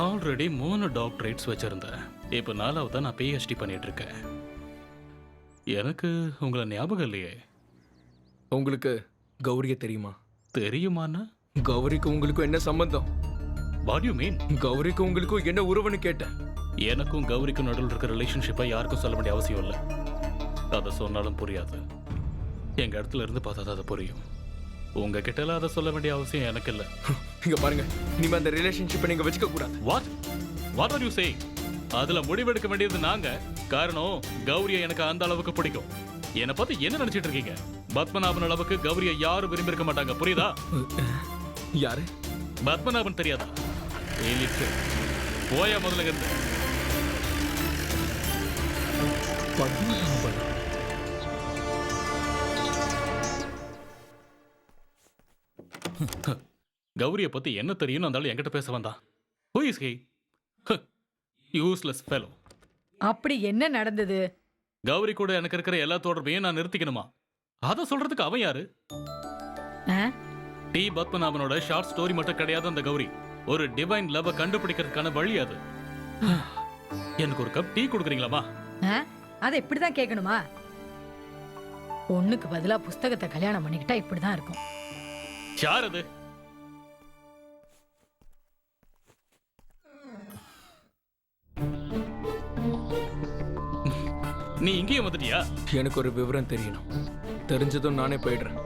Speaker 6: ஆல்ரெடி 3 டாக்டரேட்ஸ் வச்சிருந்தேன். இப்போ 4வதா நான் PhD பண்ணிட்டு இருக்கேன். எனக்கு உங்களை ஞாபகம் இல்லையே.
Speaker 12: உங்களுக்கு கௌரிய தெரியுமா?
Speaker 6: தெரியுமாண்ணா?
Speaker 12: கௌரிக்கு உங்களுக்கும் என்ன சம்பந்தம்?
Speaker 6: What you mean?
Speaker 12: கௌரிக்கும் உங்களுக்கும் என்ன உறவுன்னு கேட்டேன்.
Speaker 6: எனக்கும் கௌரிக்கும் நடுவில் இருக்கிற ரிலேஷன்ஷிப்பை யாருக்கும் சொல்ல வேண்டிய அவசியம் இல்லை. அதை சொன்னாலும் புரியாது. எங்க இடத்துல இருந்து பார்த்தா அதை புரியும். உங்ககிட்ட எல்லாம் அதை சொல்ல வேண்டிய அவசியம் எனக்கு இல்லை.
Speaker 12: இங்க பாருங்க, இனிமே அந்த ரிலேஷன்ஷிப்பை நீங்க வச்சுக்க கூடாது.
Speaker 6: What are you saying? அதுல முடிவெடுக்க வேண்டியது நாங்க. காரணம் கௌரியை எனக்கு அந்த அளவுக்கு பிடிக்கும். என்னை பத்தி என்ன நினைச்சிட்டு இருக்கீங்க? பத்மநாபன் அளவுக்கு கௌரியை யாரும் விரும்பி இருக்க மாட்டாங்க, புரியுதா?
Speaker 12: யாரு?
Speaker 6: பத்மநாபன் தெரியாதா? போயா முதல்ல இருந்து.
Speaker 12: பத்மநாபன்.
Speaker 6: கௌரியை பத்தி என்ன தெரியும் அந்த என்கிட்ட பேச வந்தான். Who is he? Useless fellow.
Speaker 3: அப்படி என்ன நடந்தது?
Speaker 6: கௌரி கூட எனக்கு இருக்கிற எல்லா தொடர்பையும் நான் நிறுத்திக்கணுமா? அதை சொல்றதுக்கு அவன் யாரு? டி பத்மநாபனோட ஷார்ட் ஸ்டோரி மட்டும் கிடையாது அந்த கௌரி. ஒரு டிவைன் லவ் கண்டுபிடிக்கிறதுக்கான வழி அது. எனக்கு ஒரு கப் டீ கொடுக்குறீங்களாமா?
Speaker 3: அதை இப்படிதான் கேட்கணுமா? பொண்ணுக்கு பதிலா புஸ்தகத்தை கல்யாணம் பண்ணிக்கிட்டா இப்படிதான் இருக்கும்.
Speaker 6: யார் அது? நீ இங்கேயும் வந்துட்டியா?
Speaker 12: எனக்கு ஒரு விவரம் தெரியணும். தெரிஞ்சதும் நானே போயிடுறேன்.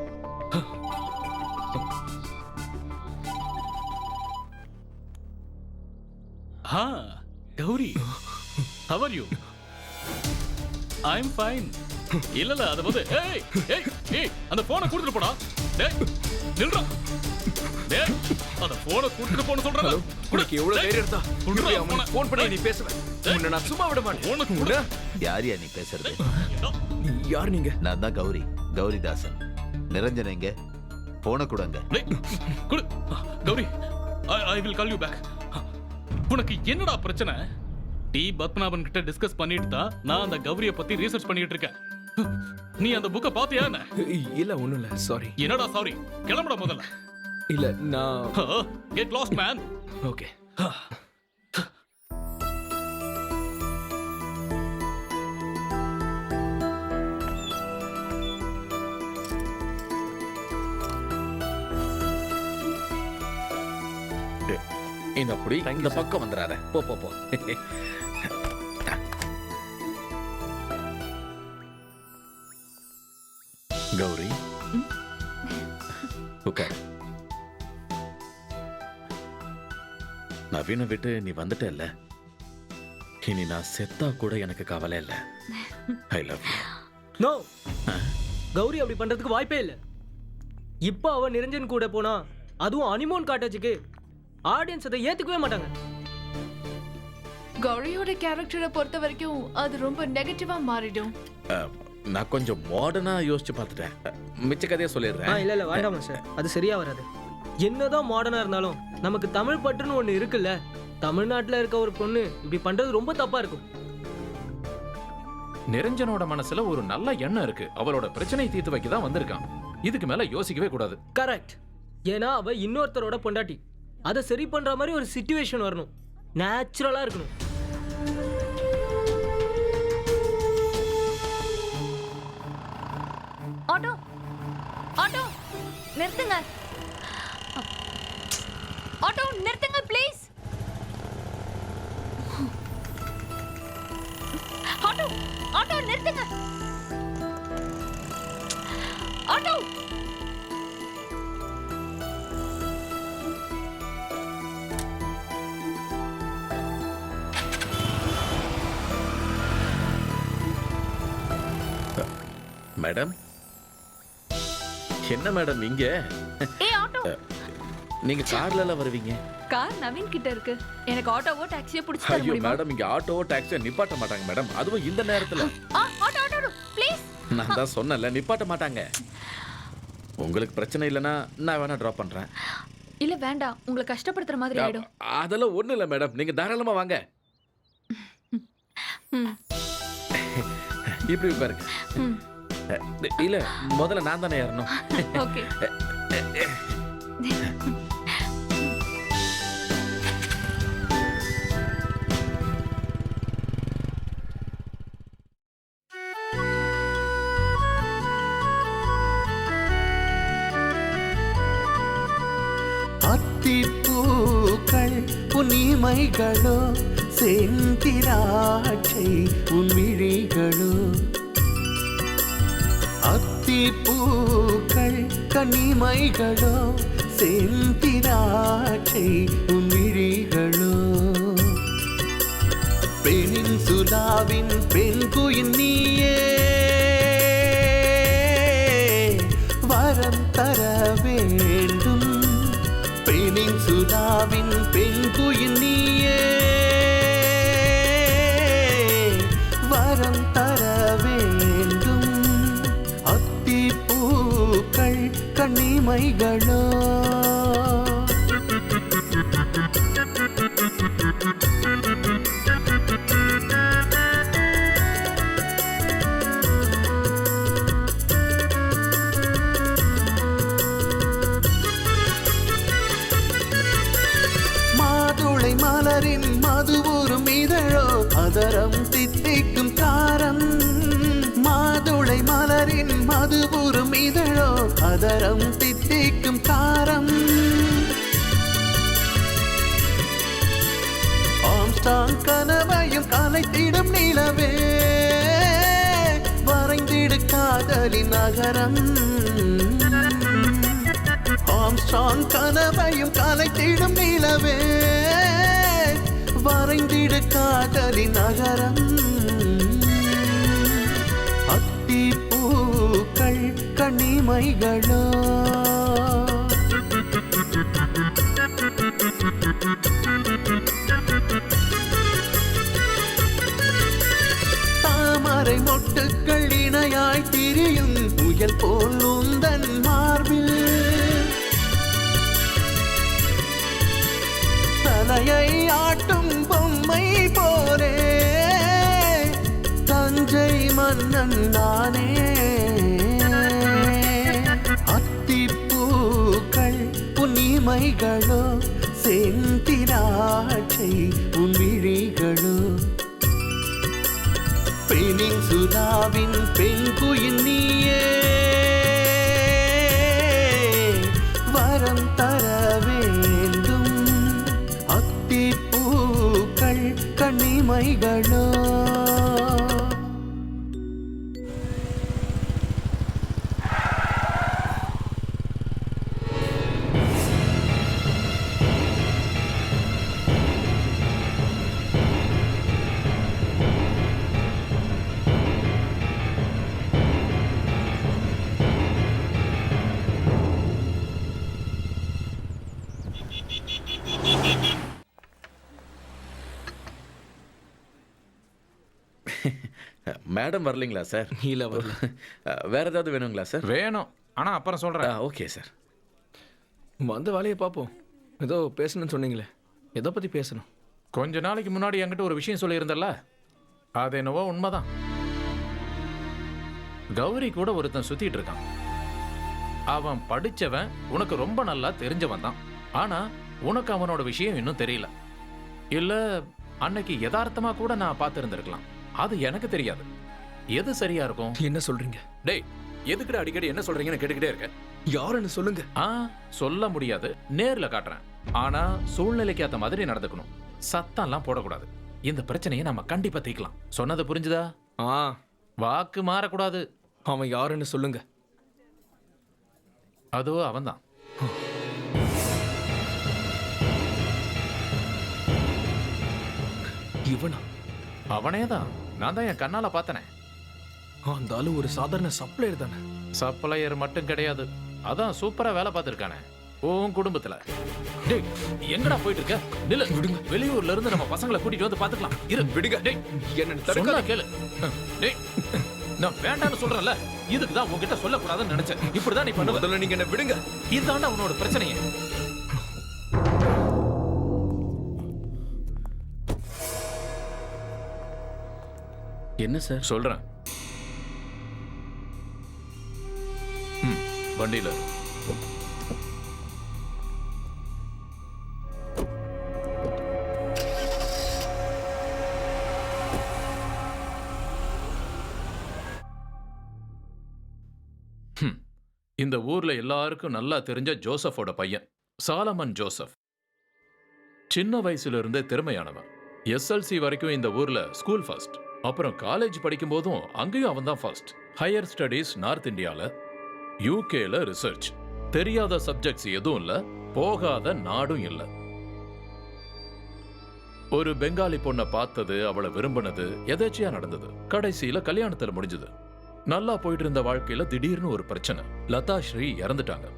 Speaker 6: How are you? I'm fine. இல்ல அது வந்து ஏய் ஏய் ஏய் அந்த போனை கொடுத்துட்டு போடா. டேய் நில்றா. டேய் அந்த போனை கொடுத்துட்டு போன்னு சொல்றல.
Speaker 12: உனக்கு எவ்வளவு தைரியம் இருந்தா குடுறா அவனை ஃபோன் பண்ணி நீ பேசுவ. உன்னை நான் சும்மா விட மாட்டேன்.
Speaker 6: போனை குடு.
Speaker 2: யாரியா நீ பேசுறது?
Speaker 12: யார் நீங்க?
Speaker 2: நான் தான் கௌரிதாசன். நிரஞ்சன் எங்க? போன கொடுங்க.
Speaker 6: டேய் குடு. Gowri I will call you back. உனக்கு என்னடா பிரச்சனை? டி பத்மநாபன் கிட்ட டிஸ்கஸ் பண்ணிட்டு தான் நான் அந்த கௌரிய பத்தி ரிசர்ச் பண்ணிட்டு இருக்கேன். நீ அந்த புக்க பாத்தியா என்ன?
Speaker 12: இல்ல ஒண்ணும் இல்ல சாரி.
Speaker 6: என்னடா சாரி? கிளம்புடா முதல்ல.
Speaker 12: இல்ல நான்
Speaker 6: கெட் லாஸ்ட் மேன்.
Speaker 12: ஓகே.
Speaker 7: இந்த அப்படி இந்த பக்கம் வந்துடாத. போ போ போ. கௌரி உட்கார். நவீனை விட்டு நீ வந்துட்டல்ல, இனி நான் செத்தா கூட எனக்கு கவலை இல்லை. I love you.
Speaker 8: No, Gowri அப்படி பண்றதுக்கு வாய்ப்பே இல்லை. இப்போ அவ நிரஞ்சன் கூட போனா, அதுவும் அனிமோன் காட்டேஜுக்கு, ஆடியன்ஸ் அதை ஏத்துக்கவே மாட்டாங்க.
Speaker 5: கௌரியோட கேரக்டரை பொறுத்த வரைக்கும் அது ரொம்ப நெகட்டிவா மாறிடும்.
Speaker 7: நான் கொஞ்சம் மாடர்னா யோசிச்சு பார்த்துட்டேன். மிச்ச கதையை சொல்லிடுறேன்.
Speaker 8: இல்ல இல்ல வேண்டாமா சார், அது சரியா வராது. என்னதான் மாடர்னா இருந்தாலும் நமக்கு தமிழ் பற்றுன்னு ஒண்ணு இருக்குல்ல. தமிழ்நாட்டுல இருக்க ஒரு பொண்ணு இப்படி பண்றது ரொம்ப தப்பா இருக்கும்.
Speaker 4: நிரஞ்சனோட மனசுல ஒரு நல்ல எண்ணம் இருக்கு. அவளோட பிரச்சனை தீர்த்து வைக்க தான் வந்திருக்கான். இதுக்கு மேல யோசிக்கவே கூடாது.
Speaker 8: கரெக்ட். ஏன்னா அவ இன்னொருத்தரோட பொண்டாட்டி. அதை சரி பண்ற மாதிரி ஒரு சிச்சுவேஷன் வரணும். நேச்சுரலா இருக்கணும்.
Speaker 13: ஆட்டோ ஆட்டோ நிறுத்துங்க. ஆட்டோ நிறுத்துங்க ப்ளீஸ். ஆட்டோ ஆட்டோ நிறுத்துங்க. ஆட்டோ
Speaker 7: மேடம், என்ன மேடம் இங்க?
Speaker 13: ஏய் ஆட்டோ,
Speaker 7: நீங்க கார்ல வருவீங்க?
Speaker 13: கார் நவீன் கிட்ட இருக்கு. எனக்கு ஆட்டோவோ டாக்ஸியோ பிடிச்சு தர
Speaker 7: ஐயோ
Speaker 13: முடியுமா?
Speaker 7: மேடம், இங்க ஆட்டோவோ டாக்ஸியோ நிப்பாட்ட மாட்டாங்க மேடம். அதுவும் இந்த நேரத்துல.
Speaker 13: Auto auto please.
Speaker 7: நான் தான் சொன்னல, நிப்பாட்ட மாட்டாங்க. உங்களுக்கு பிரச்சனை இல்லைன்னா நான் வேணா டிராப் பண்றேன்.
Speaker 13: இல்ல வேண்டாம், உங்களை கஷ்டப்படுத்துற மாதிரி ஆயிடும்.
Speaker 7: அதெல்லாம் ஒண்ணு இல்ல மேடம், நீங்க தாராளமா வாங்க. இப்படி பாருங்க. இல்ல முதல்ல நான் தானே ஏறணும்.
Speaker 13: ஓகே.
Speaker 10: அத்திப்பூக்கள் உன்னிமைகளோ, செந்திராட்சை உன் விழிகளோ. அத்திப்பூக்கள் கன்னிமைகளோ, செந்திராட்சை உன் விழிகளோ. பெண்ணின் சுலாவின் பெண் குயின் நீயே, வரம் தர வேண்டும். பெண்ணின் சுலாவின் பெண் குயின் நீயே, வரம் தர வேண்டும். அத்திப்பூக்கள் கன்னிமைகளோ. மாதுளை மலரின் மதுவூரும் இதழோ, அதரம் தித்திக்கும் காரம். மாதுளை மலரின் மதுவூரும் இதழோ, அதரம் தித்திக்கும் காரம். ஆம்ஸ்டாங் கனவையும் கலைத்திடும் நிலவே, வரைந்திடு காதலின் நகரம். ஆம்ஸ்டாங் கனவையும் கலைத்திடும் நிலவே, வரைந்திடு காதலி நகரம். அத்தி பூக்கள் கண்ணிமைகளோ தாமரை மொட்டுக்கள் இணையாய் திரியும் புயல் போல் உந்தன் மார்பில் தலையை ஆட்டும் பொம்மை போலே தஞ்சை மன்னன் நானே. அத்திப்பூக்கள் உன்னிமைகளோ செந்திராட்சை உன் விழிகளோ பெனின்சுலாவின் பெண் குயின் நீயே வரம் தர வேண்டும். Athipookal கண்ணிமைகளோ
Speaker 7: madam வரலீங்களா sir?
Speaker 12: இல்லை வரல.
Speaker 7: வேற ஏதாவது வேணுங்களா சார்?
Speaker 4: வேணும், ஆனா அப்புறம் சொல்றேன்.
Speaker 7: Okay sir.
Speaker 12: வந்த வேலையை பார்ப்போம். ஏதோ பேசணும்னு சொன்னீங்களே, எதை பற்றி பேசணும்?
Speaker 4: கொஞ்ச நாளைக்கு முன்னாடி என்கிட்ட ஒரு விஷயம் சொல்லியிருந்தல்ல, அது என்னவோ உண்மைதான். கௌரி கூட ஒருத்தன் சுத்திட்டு இருக்கான். அவன் படிச்சவன், உனக்கு ரொம்ப நல்லா தெரிஞ்சவன் தான். ஆனா உனக்கு அவனோட விஷயம் இன்னும் தெரியல. இல்ல அன்னைக்கு யதார்த்தமா கூட நான் பார்த்திருந்திருக்கலாம். அது எனக்கு தெரியாது. எது சரியா இருக்கும்?
Speaker 12: என்ன சொல்றீங்க?
Speaker 4: டேய், எதுக்குடா அடிக்கடி என்ன சொல்றீங்கன்னு கேட்டுக்கிட்டே இருக்க?
Speaker 12: யாருன்னு சொல்லுங்க.
Speaker 4: சொல்ல முடியாது, நேர்ல காட்டுறேன். ஆனா சூழ்நிலைக்கு ஏத்த மாதிரி நடந்துக்கணும். சத்தம்லாம் போடக்கூடாது. இந்த பிரச்சனையை நம்ம கண்டிப்பா தீர்க்கலாம். சொன்னது புரிஞ்சுதா? வாக்கு மாறக்கூடாது.
Speaker 12: அவன் யாருன்னு சொல்லுங்க.
Speaker 4: அதோ அவன்தான்.
Speaker 12: இவனா?
Speaker 4: அவனேதான். நான் தான் என் கண்ணால பார்த்தனே.
Speaker 12: அந்த ஆளு ஒரு சாதாரண சப்ளையர் தானே?
Speaker 4: சப்ளையர் மட்டும் கிடையாது, அதான் சூப்பரா வேலை பார்த்திருக்கானே உன் குடும்பத்துல. டேய், எங்கடா போயிட்டு இருக்க? நில்லு, விடுங்க. வெளியூர்ல இருந்து நம்ம பசங்களை கூட்டிட்டு வந்து பாத்துக்கலாம். இரு, விடுங்க. டேய்,
Speaker 12: என்ன
Speaker 4: சொன்னா கேளு. டேய், நான் வேண்டாம்னு சொல்றேன்ல, இதுக்கு தான் உன்கிட்ட சொல்லக்கூடாதுன்னு நினைச்சேன். இப்படிதான் நீ பண்ணுவ.
Speaker 12: முதல்ல நீங்க என்ன விடுங்க.
Speaker 4: இதுதான்டா உன்னோட பிரச்சனையே.
Speaker 7: என்ன சார்?
Speaker 4: சொல்றேன். வண்டியில இந்த ஊர்ல எல்லாருக்கும் நல்லா தெரிஞ்ச ஜோசஃபோட பையன் சாலமன் ஜோசப். சின்ன வயசுல இருந்தே திறமையானவன். SLC வரைக்கும் இந்த ஊர்ல ஸ்கூல் ஃபர்ஸ்ட். அப்புறம் காலேஜ் படிக்கும் போதும் அங்கேயும் அவன் தான் ஃபர்ஸ்ட். ஹையர் ஸ்டடீஸ் நார்த் இந்தியால, UKல ரிசர்ச். தெரியாத சப்ஜெக்ட்ஸ் எதுவும் இல்ல, போகாத நாடும் இல்ல. ஒரு பெங்காலி பொண்ணை பார்த்தது, அவளை விரும்பினது எதேச்சியா நடந்தது. கடைசியில கல்யாணத்துல முடிஞ்சது. நல்லா போயிட்டு இருந்த வாழ்க்கையில திடீர்னு ஒரு பிரச்சனை. லதா ஸ்ரீ இறந்துட்டாங்க.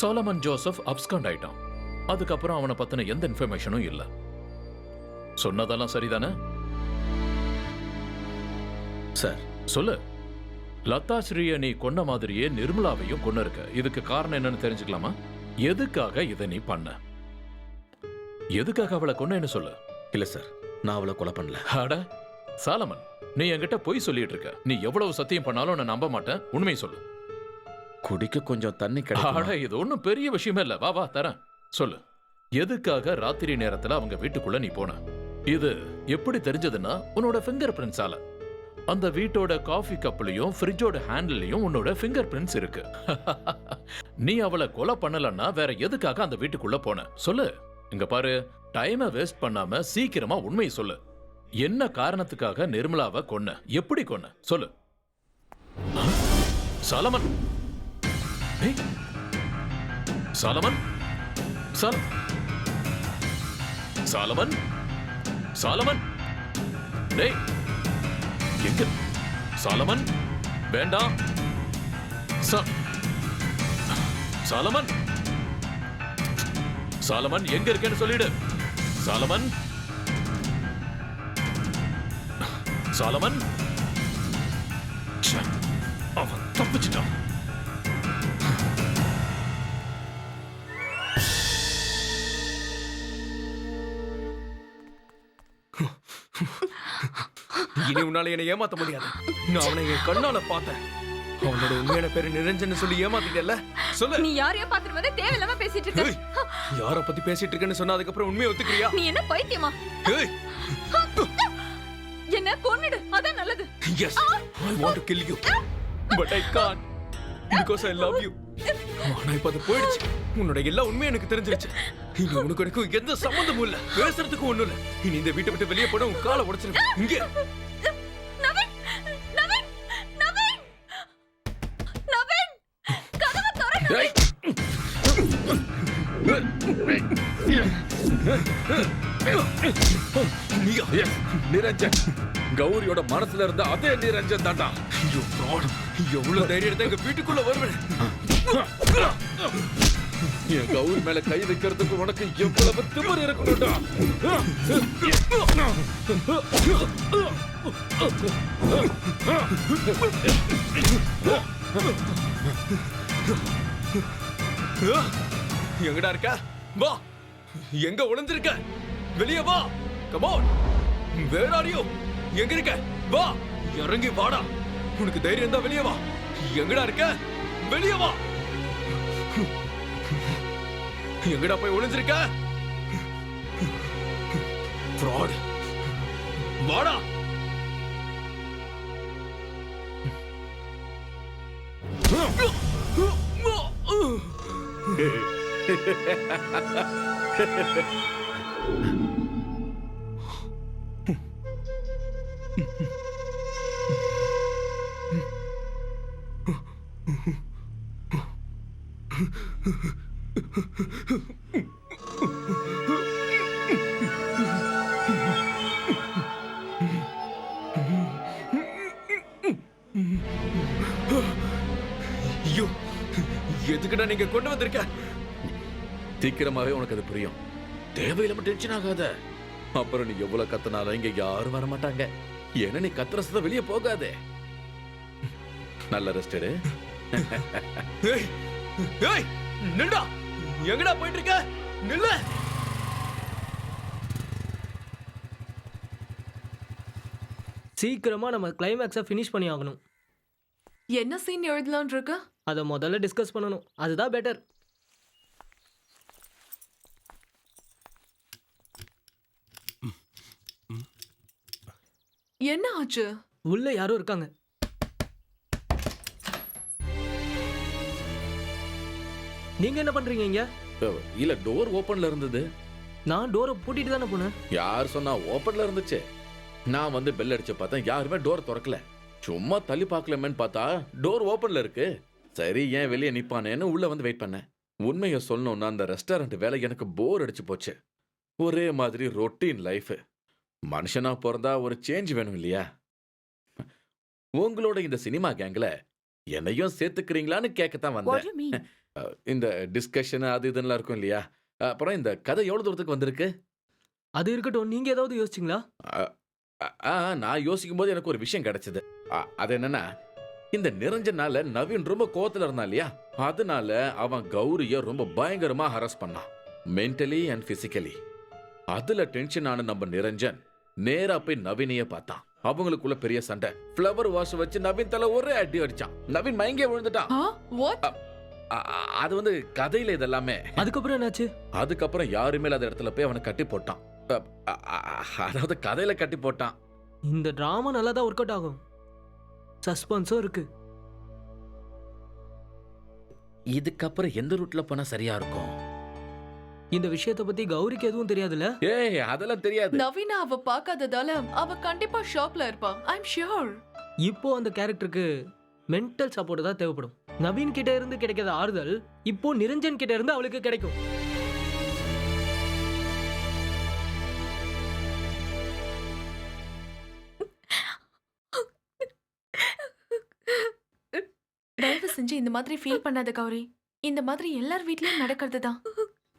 Speaker 4: சாலமன் ஜோசப் அப்ஸ்காண்ட் ஆயிட்டான். அதுக்கப்புறம் அவனை பத்தின எந்த இன்ஃபர்மேஷனும் இல்ல. சொன்னதெல்லாம் சரிதானே
Speaker 7: சார்?
Speaker 4: சொல்லு. லதா ஸ்ரீய நீ கொன்ன மாதிரியே நிர்மலாவையும் கொன்னு இருக்க. இதுக்கு காரணம் என்னன்னு தெரிஞ்சுக்கலாமா? எதுக்காக இதை நீ பண்ண? எதுக்காக அவளை கொன்னேன்னு சொல்லு.
Speaker 7: இல்ல சார், நான் அவளை கொலை பண்ணல.
Speaker 4: அட சாலமன், நீ என்கிட்ட பொய் சொல்லிட்டு இருக்க. நீ எவ்வளவு சத்தியம் பண்ணாலும் நான் நம்ப மாட்டேன். உண்மையை சொல்லு.
Speaker 7: குடிக்க கொஞ்சம் தண்ணி
Speaker 4: அட,
Speaker 7: கிடைக்குமா?
Speaker 4: இது ஒண்ணும் பெரிய விஷயமே இல்ல. வா வா தரேன். சொல்லு, எதுக்காக ராத்திரி நேரத்துல அவங்க வீட்டுக்குள்ள நீ போன? இது எப்படி தெரிஞ்சதுன்னா உன்னோட ஃபிங்கர் பிரிண்ட்ஸால. அந்த வீட்டோட காஃபி கப்லயும் ஃப்ரிட்ஜோட ஹேண்டிலையும் உன்னோட ஃபிங்கர் பிரிண்ட்ஸ் இருக்கு. நீ அவளை கொலை பண்ணலன்னா வேற எதுக்காக அந்த வீட்டுக்குள்ள போன? சொல்லு. இங்க பாரு, டைமை வேஸ்ட் பண்ணாம சீக்கிரமா உண்மையை சொல்லு. என்ன காரணத்துக்காக நிர்மலாவை கொன்ன? எப்படி கொன்ன? சொல்லு. சாலமன், சாலமன், சாலமன், சாலமன் டேய் எங்க சாலமன் வேண்டாம் சாலமன் சாலமன் எங்க இருக்கேன்னு சொல்லிடு சாலமன் சாலமன் அவன் தப்பிச்சிட்டான்
Speaker 12: இனி உன்னால என்னை ஏமாத்த முடியாது. நான் அவனை என் கண்ணால பார்த்தேன். அவனோட உண்மையான பேரு நிரஞ்சன் சொல்லி ஏமாத்திட்டல. சொல்லு.
Speaker 13: நீ யாரையோ பாக்குற மாதிரி தேவையில்லாம பேசிட்டு இருக்க.
Speaker 12: யார பத்தி பேசிட்டு இருக்கேன்னு சொன்னா அதுக்கு அப்புறம் உண்மையை ஒத்துக்கிறியா?
Speaker 13: நீ என்ன பைத்தியமா? என்ன கொன்னுடு, அதான் நல்லது.
Speaker 12: Yes, I want to kill you, but I can't because I love you. ஆனா இப்ப அது போயிடுச்சு. உன்னோட எல்லா உண்மையும் எனக்கு தெரிஞ்சிருச்சு. இனி உனக்கு எனக்கு எந்த சம்பந்தமும் இல்ல. பேசுறதுக்கு ஒண்ணும் இல்ல. இனி இந்த வீட்டை விட்டு வெளியே போனா உன் காலை உடைச்சிருவேன். இங்கே
Speaker 13: நவீன், நவீன், நவீன், நவீன், கதவை திறந்து.
Speaker 7: நிரஞ்சன் கௌரியோட மனசுல இருந்த அதே நிரஞ்சன் தாண்டா.
Speaker 12: எவ்வளவு தைரியம் எங்க வீட்டுக்குள்ள வருவேன்.
Speaker 7: என் கௌரி மேல கை வைக்கிறதுக்கு உனக்கு எவ்வளவு திமிரு இருக்கணும்டா.
Speaker 12: எங்கடா இருக்க? வா. எங்க ஒளிஞ்சிருக்க? வெளியே வா. Come on. Where are you? எங்க இருக்க? வா. இறங்கி வாடா. உனக்கு தைரியம் இருந்தா வெளியே வா. எங்கடா இருக்க? வெளியே வா. எங்கடா போய் ஒளிஞ்சிருக்க? ஃப்ராட். வாடா. ஐயோ, எதுக்குடா நீங்க கொண்டு வந்திருக்க?
Speaker 7: சீக்கிரமாவே உனக்கு அது புரியும். தேவையில்லாம டென்ஷன் ஆகாத. அப்புறம் நீ எவ்வளவு கத்துனாலும் இங்க யாரும் வர மாட்டாங்க. ஏன்னா நீ கத்துற சத்தம் வெளியே போகாதே. நல்ல ரெஸ்ட் எடு.
Speaker 12: ஏய், ஏய், நில்லுடா. எங்கடா போயிட்டு இருக்க? நில்லு.
Speaker 8: சீக்கிரமா நம்ம கிளைமேக்ஸை ஃபினிஷ் பண்ணி ஆகணும்.
Speaker 5: என்ன சீன் எழுதலாம்னு இருக்க?
Speaker 8: அதை முதல்ல டிஸ்கஸ் பண்ணணும். அதுதான் பெட்டர்.
Speaker 5: என்ன ஆச்சு?
Speaker 8: உள்ள யாரோ இருக்காங்க. நீங்க என்ன பண்றீங்க இங்க?
Speaker 7: இல்ல, டோர் ஓபன்ல இருந்தது.
Speaker 8: நான் டோரை பூட்டிட்டு தானே போனேன்.
Speaker 7: யார் சொன்னா ஓபன்ல இருந்துச்சு? நான் வந்து பெல் அடிச்சு பார்த்தேன், யாருமே டோர் திறக்கல. சும்மா தள்ளி பார்க்கலாமேன்னு பார்த்தா டோர் ஓபன்ல இருக்கு. சரி, ஏன் வெளியே நிப்பானேன்னு உள்ள வந்து வெயிட் பண்ணேன். உண்மையை சொல்லணும்னா அந்த ரெஸ்டாரண்ட் வேலை எனக்கு போர் அடிச்சு போச்சு. ஒரே மாதிரி ரொட்டீன் லைஃப். மனுஷனா பிறந்தா ஒரு சேஞ்ச் வேணும் இல்லையா? உங்களோட இந்த சினிமா கேங்ல என்னையும் சேர்த்துக்கிறீங்களான்னு கேட்கத்தான் வந்தேன். இந்த டிஸ்கஷன் அது இதெல்லாம் இருக்கும் இல்லையா? அப்புறம் இந்த கதை எவ்வளவு தூரத்துக்கு வந்திருக்கு?
Speaker 8: அது இருக்கட்டும், நீங்க ஏதாவது யோசிச்சிங்களா?
Speaker 7: நான் யோசிக்கும் போது எனக்கு ஒரு விஷயம் கிடைச்சது. அது என்னன்னா, இந்த நிரஞ்சனால நவீன் ரொம்ப கோவத்துல இருந்தான் இல்லையா? அதனால அவன் கௌரிய ரொம்ப பயங்கரமா ஹராஸ் பண்ணான், மென்டலி அண்ட் பிசிக்கலி. அதுல டென்ஷன் ஆன நம்ம நிரஞ்சன் நேரா போய் நவீனையே பார்த்தான். அவங்களுக்குள்ள பெரிய சண்டை. ஃப்ளவர் வாஷ் வச்சு நவீன் தலை ஒரே அடி அடிச்சான். நவீன் மயங்கே விழுந்துட்டான். அது வந்து கதையில இதெல்லாமே.
Speaker 8: அதுக்கப்புறம் என்னாச்சு?
Speaker 7: அதுக்கப்புறம் யாருமே அந்த இடத்துல போய் அவனை கட்டி போட்டான். அதாவது கதையில கட்டி போட்டான்.
Speaker 8: இந்த டிராமா நல்லா தான் ஒர்க் அவுட் ஆகும். சஸ்பென்ஸும் இருக்கு.
Speaker 7: இதுக்கப்புறம் எந்த ரூட்ல போனா சரியா இருக்கும்?
Speaker 8: இந்த விஷயத்தை பத்தி கௌரிக்கு எதுவும் தெரியாதுல்ல?
Speaker 7: ஏய், அதெல்லாம் தெரியாது.
Speaker 5: நவீனா அவ பார்க்காததால அவ கண்டிப்பா ஷாக்ல இருப்பா. ஐ அம் ஷூர்.
Speaker 8: இப்போ அந்த கேரக்டருக்கு மென்டல் சப்போர்ட் தான் தேவைப்படும். நவீன் கிட்ட இருந்து கிடைக்காத ஆறுதல் இப்போ நிரஞ்சன் கிட்ட இருந்து அவளுக்கு கிடைக்கும்.
Speaker 5: செஞ்சு இந்த மாதிரி ஃபீல் பண்ணாத கௌரி. இந்த மாதிரி எல்லார் வீட்லயும் நடக்கிறது தான்.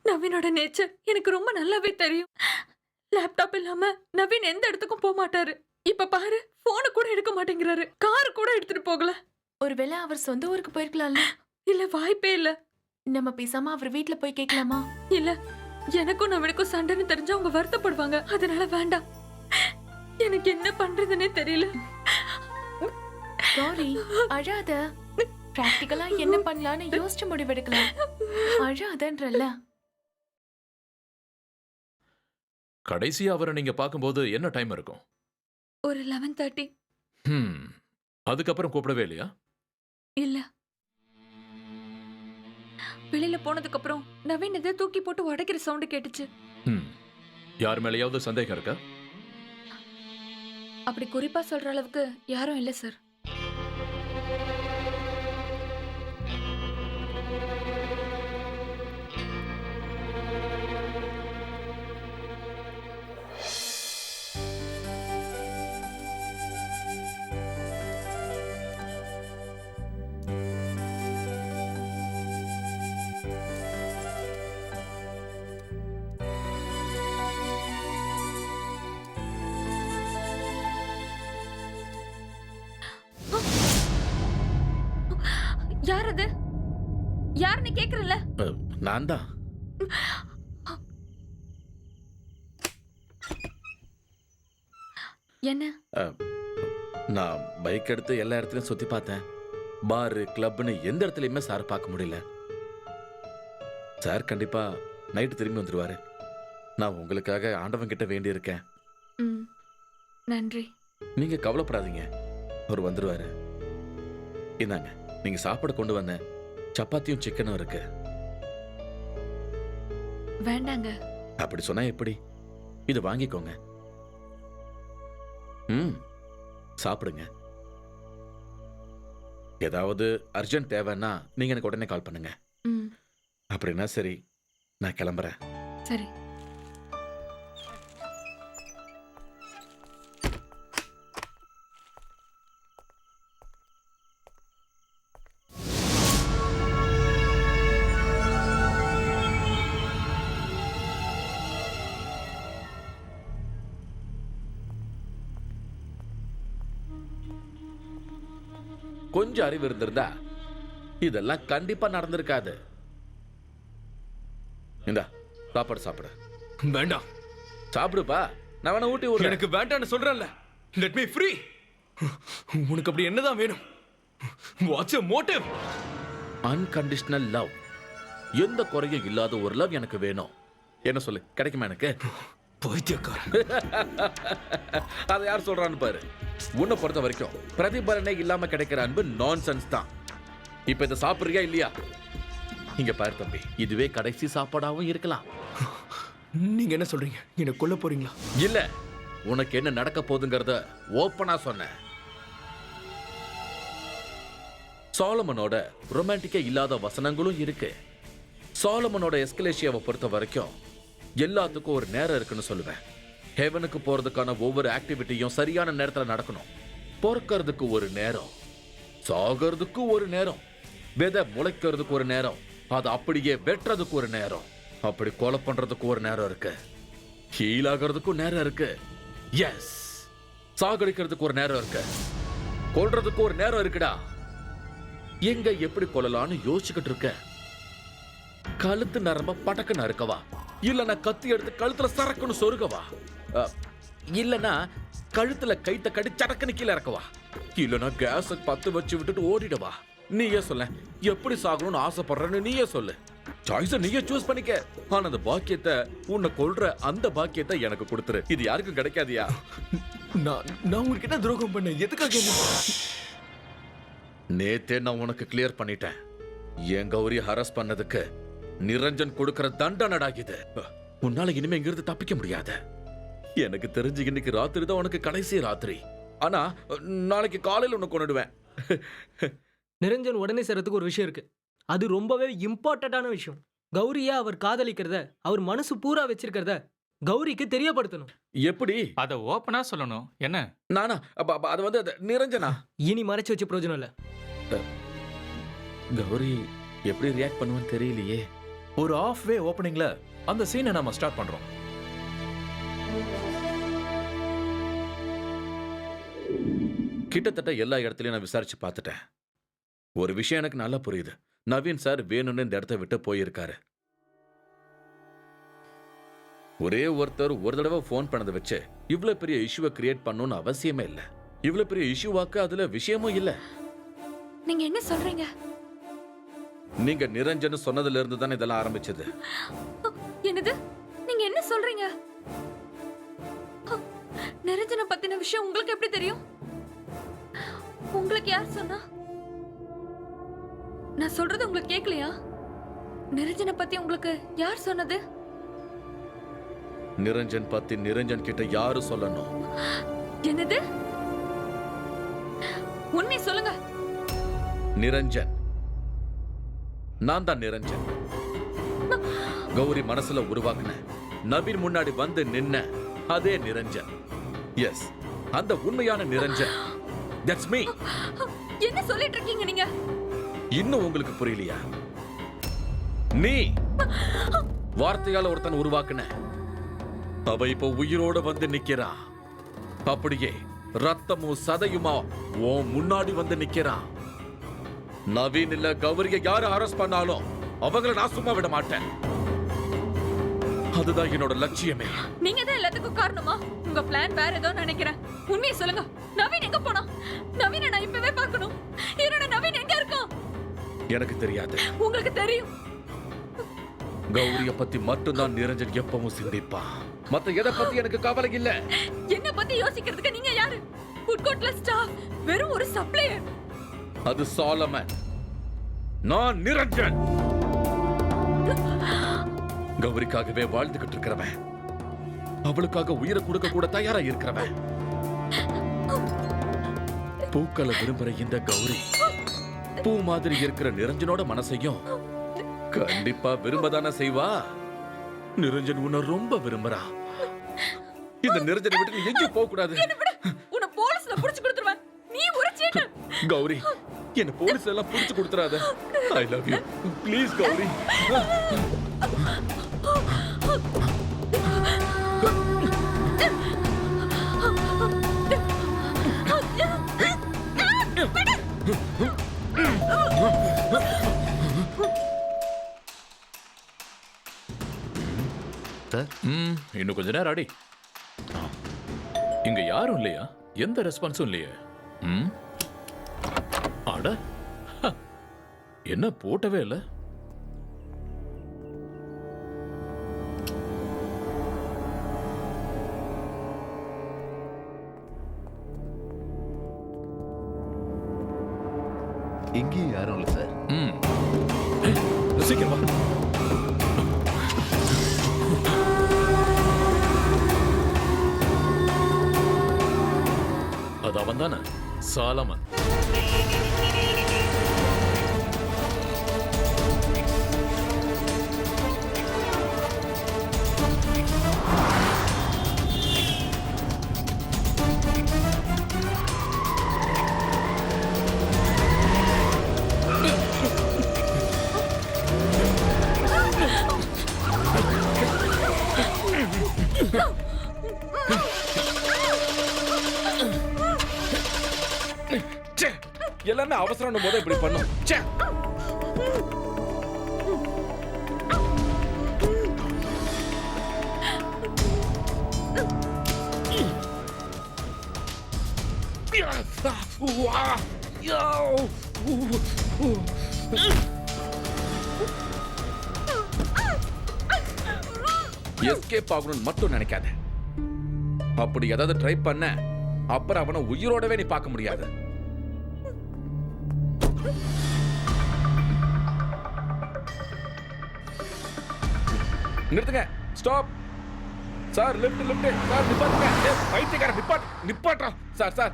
Speaker 13: நவீனோட நேச்சர் எனக்கு ரொம்ப நல்லாவே தெரியும். லேப்டாப் இல்லாம நவீன் எந்த இடத்துக்கும் போக மாட்டாரு. இப்ப பாரு, போனை கூட எடுக்க மாட்டேங்கிறாரு. கார் கூட எடுத்துட்டு போகல.
Speaker 5: ஒருவேளை அவர் சொந்த ஊருக்கு போயிருக்கலாம்ல.
Speaker 13: இல்ல, வாய்ப்பே இல்ல.
Speaker 5: நம்ம பேசாம அவர் வீட்ல போய் கேட்கலாமா?
Speaker 13: இல்ல, எனக்கும் நவீனுக்கும் சண்டைன்னு தெரிஞ்சா அவங்க வருத்தப்படுவாங்க. அதனால வேண்டாம். எனக்கு என்ன பண்றதுன்னே தெரியல.
Speaker 5: கௌரி, அழாத. பிராக்டிகலா என்ன பண்ணலாம்னு யோசிச்சு முடிவெடுக்கலாம். அழாதன்றல்ல.
Speaker 4: கடைசியா அவரை நீங்க பார்க்கும்போது என்ன டைம் இருக்கும்?
Speaker 13: ஒரு 11:30.
Speaker 4: அதுக்கப்புறம் கூப்பிடவே இல்லையா?
Speaker 13: இல்ல. வெளியில போனதுக்கு அப்புறம் நவீன் எதை தூக்கி போட்டு உடைக்கிற சவுண்ட் கேட்டுச்சு.
Speaker 4: யார் மேலேயாவது சந்தேகம் இருக்கா?
Speaker 13: அப்படி குறிப்பா சொல்ற அளவுக்கு யாரும் இல்ல சார். யார் அது? யாருன்னு கேக்குறல?
Speaker 7: நான் தான்.
Speaker 13: என்ன?
Speaker 7: நான் பைக் எடுத்து எல்லா இடத்துலயும் சுத்தி பார்த்தேன். பார், கிளப்னு எந்த இடத்துலயுமே சார் பார்க்க முடியல. சார் கண்டிப்பா நைட்டு திரும்பி வந்துருவாரு. நான் உங்களுக்காக ஆண்டவன் கிட்ட வேண்டி இருக்கேன்.
Speaker 13: நன்றி.
Speaker 7: நீங்க கவலைப்படாதீங்க, அவர் வந்துருவாரு. இந்தாங்க, நீங்க சாப்பாடு கொண்டு வந்த சப்பாத்தியும் சிக்கனும் இருக்கு.
Speaker 13: வேண்டாங்க.
Speaker 7: அப்படி சொன்னா எப்படி? இது வாங்கிக்கோங்க. சாப்பிடுங்க. ஏதாவது அர்ஜென்ட் தேவைன்னா நீங்க எனக்கு உடனே கால் பண்ணுங்க. அப்படின்னா சரி, நான் கிளம்புறேன்.
Speaker 13: சரி.
Speaker 7: கொஞ்சம் அறிவு இருந்திருந்தா இதெல்லாம் கண்டிப்பா நடந்திருக்காது. இந்தா சாப்பாடு சாப்பிடு.
Speaker 12: வேண்டாம்.
Speaker 7: சாப்பிடுப்பா, நான் வேணா ஊட்டி விடுறேன்.
Speaker 12: எனக்கு வேண்டான்னு சொல்றேன்ல. Let me free. உனக்கு அப்படி என்னதான் வேணும்? What's your motive?
Speaker 7: Unconditional love. எந்த குறையும் இல்லாத ஒரு லவ் எனக்கு வேணும். என்ன சொல்லு, கிடைக்குமா எனக்கு?
Speaker 12: பைத்தியக்காரன்.
Speaker 7: அதை யார் சொல்றான்னு பாரு. உன்னை பொறுத்த வரைக்கும் பிரதிபலனே இல்லாம கிடைக்கிற அன்பு நான்சென்ஸ் தான். இப்ப இதை சாப்பிடுறியா இல்லையா? இங்க பாரு தம்பி, இதுவே கடைசி சாப்பாடாவும் இருக்கலாம்.
Speaker 12: நீங்க என்ன சொல்றீங்க? என்ன கொல்ல போறீங்களா?
Speaker 7: இல்ல, உனக்கு என்ன நடக்க போகுதுங்கிறத ஓப்பனா சொன்னேன். சாலமனோட ரொமான்டிக்கா இல்லாத வசனங்களும் இருக்கு. சாலமனோட எஸ்கலேஷியாவை பொறுத்த வரைக்கும் எல்லாத்துக்கும் ஒரு நேரம் இருக்குன்னு சொல்லுவேன். ஹெவனுக்கு போறதுக்கான ஒவ்வொரு ஆக்டிவிட்டியும் சரியான நேரத்துல நடக்கணும். பொறுக்கிறதுக்கு ஒரு நேரம், சாகிறதுக்கு ஒரு நேரம், விதை முளைக்கிறதுக்கு ஒரு நேரம், அது அப்படியே வெட்டுறதுக்கு ஒரு நேரம், அப்படி கொலை பண்றதுக்கு ஒரு நேரம் இருக்கு, ஹீல் ஆகிறதுக்கும் நேரம் இருக்கு, எஸ் சாகடிக்கிறதுக்கு ஒரு நேரம் இருக்கு, கொல்றதுக்கு ஒரு நேரம் இருக்குடா. எங்க எப்படி கொல்லலாம்னு யோசிச்சுக்கிட்டு இருக்க. கழுத்து நரம்ப படக்குன்னு இருக்கவா, இல்லனா கத்தி எடுத்து கழுத்துல சரக்குன்னு சொருகவா, இல்லனா கழுத்துல கைத்த கடி சடக்குன்னு கீழே இறக்கவா, இல்லனா கேஸ் பத்து வச்சு விட்டுட்டு ஓடிடவா. நீயே சொல்ல, எப்படி சாகணும்னு ஆசைப்படுறன்னு நீயே சொல்லு. சாய்ஸ நீயே சூஸ் பண்ணிக்க. ஆனா அந்த பாக்கியத்தை, உன்னை கொல்ற அந்த பாக்கியத்தை எனக்கு கொடுத்துரு. இது யாருக்கும் கிடைக்காதியா?
Speaker 12: நான் உங்களுக்கு என்ன துரோகம் பண்ண? எதுக்காக?
Speaker 7: நேத்தே நான் உனக்கு கிளியர் பண்ணிட்டேன். என் கௌரி ஹரஸ் பண்ணதுக்கு நிரஞ்சன் கொடுக்கிற தண்டனடா இது. உன்னால இனிமே இங்கிருந்து தப்பிக்க முடியாது. எனக்கு தெரிஞ்சு இன்னைக்கு ராத்திரி தான் உனக்கு கடைசி ராத்திரி. ஆனா நாளைக்கு காலையில உன்னை கொண்டுடுவேன்.
Speaker 8: நிரஞ்சன் உடனே செய்யறதுக்கு ஒரு விஷயம் இருக்கு. அது ரொம்பவே இம்பார்ட்டன்டான விஷயம். கௌரியா அவர் காதலிக்கிறத, அவர் மனசு பூரா வச்சிருக்கிறத கௌரிக்கு தெரியப்படுத்தணும்.
Speaker 7: எப்படி?
Speaker 9: அத ஓபனா சொல்லணும். என்ன?
Speaker 7: நானா? அது நிரஞ்சனா?
Speaker 8: இனி மறைச்சு வச்சு பிரயோஜனம் இல்ல.
Speaker 7: கௌரி எப்படி ரியாக்ட் பண்ணுவேன்னு தெரியலையே.
Speaker 4: ஒரு ஆஃப் வே ஓப்பனிங்ல அந்த சீனை நாம ஸ்டார்ட் பண்றோம்.
Speaker 7: கிட்டத்தட்ட எல்லா இடத்துலயும் நான் விசாரிச்சு பார்த்துட்டேன். ஒரு விஷயம் எனக்கு நல்லா புரியுது. நவீன் சார் வேணும்னு இந்த இடத்த விட்டு போயிருக்காரு. ஒரே ஒருத்தர் ஒரு தடவை ஃபோன் பண்ணதை வச்சு இவ்வளவு பெரிய இஷ்யூவை கிரியேட் பண்ணணும்னு அவசியமே இல்லை. இவ்வளவு பெரிய இஷ்யூவாக்கு அதுல விஷயமும் இல்லை.
Speaker 13: நீங்க என்ன சொல்றீங்க?
Speaker 7: நீங்க நிரஞ்சன் சொன்னதுல இருந்து தானே இதெல்லாம் ஆரம்பிச்சது.
Speaker 13: என்னது? நீங்க என்ன சொல்றீங்க? நிரஞ்சனை பத்தின விஷயம் உங்களுக்கு எப்படி தெரியும்? உங்களுக்கு யார் சொன்னா? நான் சொல்றது உங்களுக்கு கேட்கலையா? நிரஞ்சனை பத்தி உங்களுக்கு யார் சொன்னது?
Speaker 7: நிரஞ்சன் பத்தி நிரஞ்சன் கிட்ட யாரு சொல்லணும்?
Speaker 13: என்னது? உண்மை சொல்லுங்க.
Speaker 7: நிரஞ்சன், நான் தான் நிரஞ்சன். கௌரி மனசுல உருவாக்குன, நவீன் முன்னாடி வந்து நின்ன அதே நிரஞ்சன். எஸ், அந்த உண்மையான நிரஞ்சன். That's me.
Speaker 13: என்ன சொல்லிட்டு இருக்கீங்க நீங்க?
Speaker 7: இன்னும் உங்களுக்கு புரியலையா? நீ வார்த்தையால ஒருத்தன் உருவாக்குன, அவ இப்ப உயிரோட வந்து நிக்கிறா. அப்படியே ரத்தமும் சதையுமா உன் முன்னாடி வந்து நிக்கிறா. நவீன் இல்ல கௌரிய யாரு அரெஸ்ட் பண்ணாலும் அவங்களை நான் சும்மா விட மாட்டேன். அதுதான் என்னோட லட்சியமே.
Speaker 13: நீங்க தான் எல்லாத்துக்கும் காரணமா? உங்க பிளான் வேற ஏதோ நினைக்கிறேன். உண்மையை சொல்லுங்க. நவீன் எங்க போனா? நவீனை நான் இப்பவே பார்க்கணும். என்னோட நவீன் எங்க இருக்கான்?
Speaker 7: எனக்கு தெரியாது.
Speaker 13: உங்களுக்கு தெரியும்.
Speaker 7: கௌரிய பத்தி மட்டும்தான் நிரஞ்சன் எப்பவும் சிந்திப்பான். மத்த எதை பத்தி எனக்கு கவலை இல்ல.
Speaker 13: என்ன பத்தி யோசிக்கிறதுக்கு நீங்க யாரு? ஃபுட் கோர்ட்ல ஸ்டாஃப், வெறும் ஒரு சப்ளையர்.
Speaker 7: அது சாலமன், நான் நிரஞ்சன். கௌரிக்காகவே வாழ்ந்துகிட்டு இருக்கிறவன், அவளுக்காக உயிரை கொடுக்க கூட தயாரா இருக்கிறவன். பூக்களை விரும்புற இந்த கௌரி பூ மாதிரி இருக்கிற நிரஞ்சனோட மனசையும் கண்டிப்பா விரும்பதானே செய்வா. நிரஞ்சன் உன்னை ரொம்ப விரும்புறா. இந்த நிரஞ்சனை விட்டு நீ எங்கேயும் போக கூடாது.
Speaker 13: உன்னை போலீஸ்ல புடிச்சு கொடுத்துருவேன். நீ ஒரு சீட்டர்.
Speaker 7: கௌரி, என்ன போலீஸ் எல்லாம் புடிச்சு கொடுத்துறாத. I love you. Please Gowri.
Speaker 4: இன்னும் கொஞ்ச நேரம் அடி. இங்க யாரும் இல்லையா? எந்த ரெஸ்பான்ஸும் இல்லையே. அட, என்ன போட்டவே இல்ல.
Speaker 2: இங்கேயும் யாரும் இல்லை சார்.
Speaker 4: சீக்கிரம் வா. அது அவன் தானே, சாலமன்.
Speaker 7: எல்லாமே அவசரம் போது இப்படி பண்ணும். எஸ்கேப் ஆகணும்னு மட்டும் நினைக்காத. அப்படி ஏதாவது ட்ரை பண்ண அப்புறம் அவனை உயிரோடவே நீ பார்க்க முடியாது. நிறுத்துங்க. Stop sir. Lift lift sir. நிப்பாட்டுங்க. பைத்தியக்கார நிப்பாட்றா sir. Sir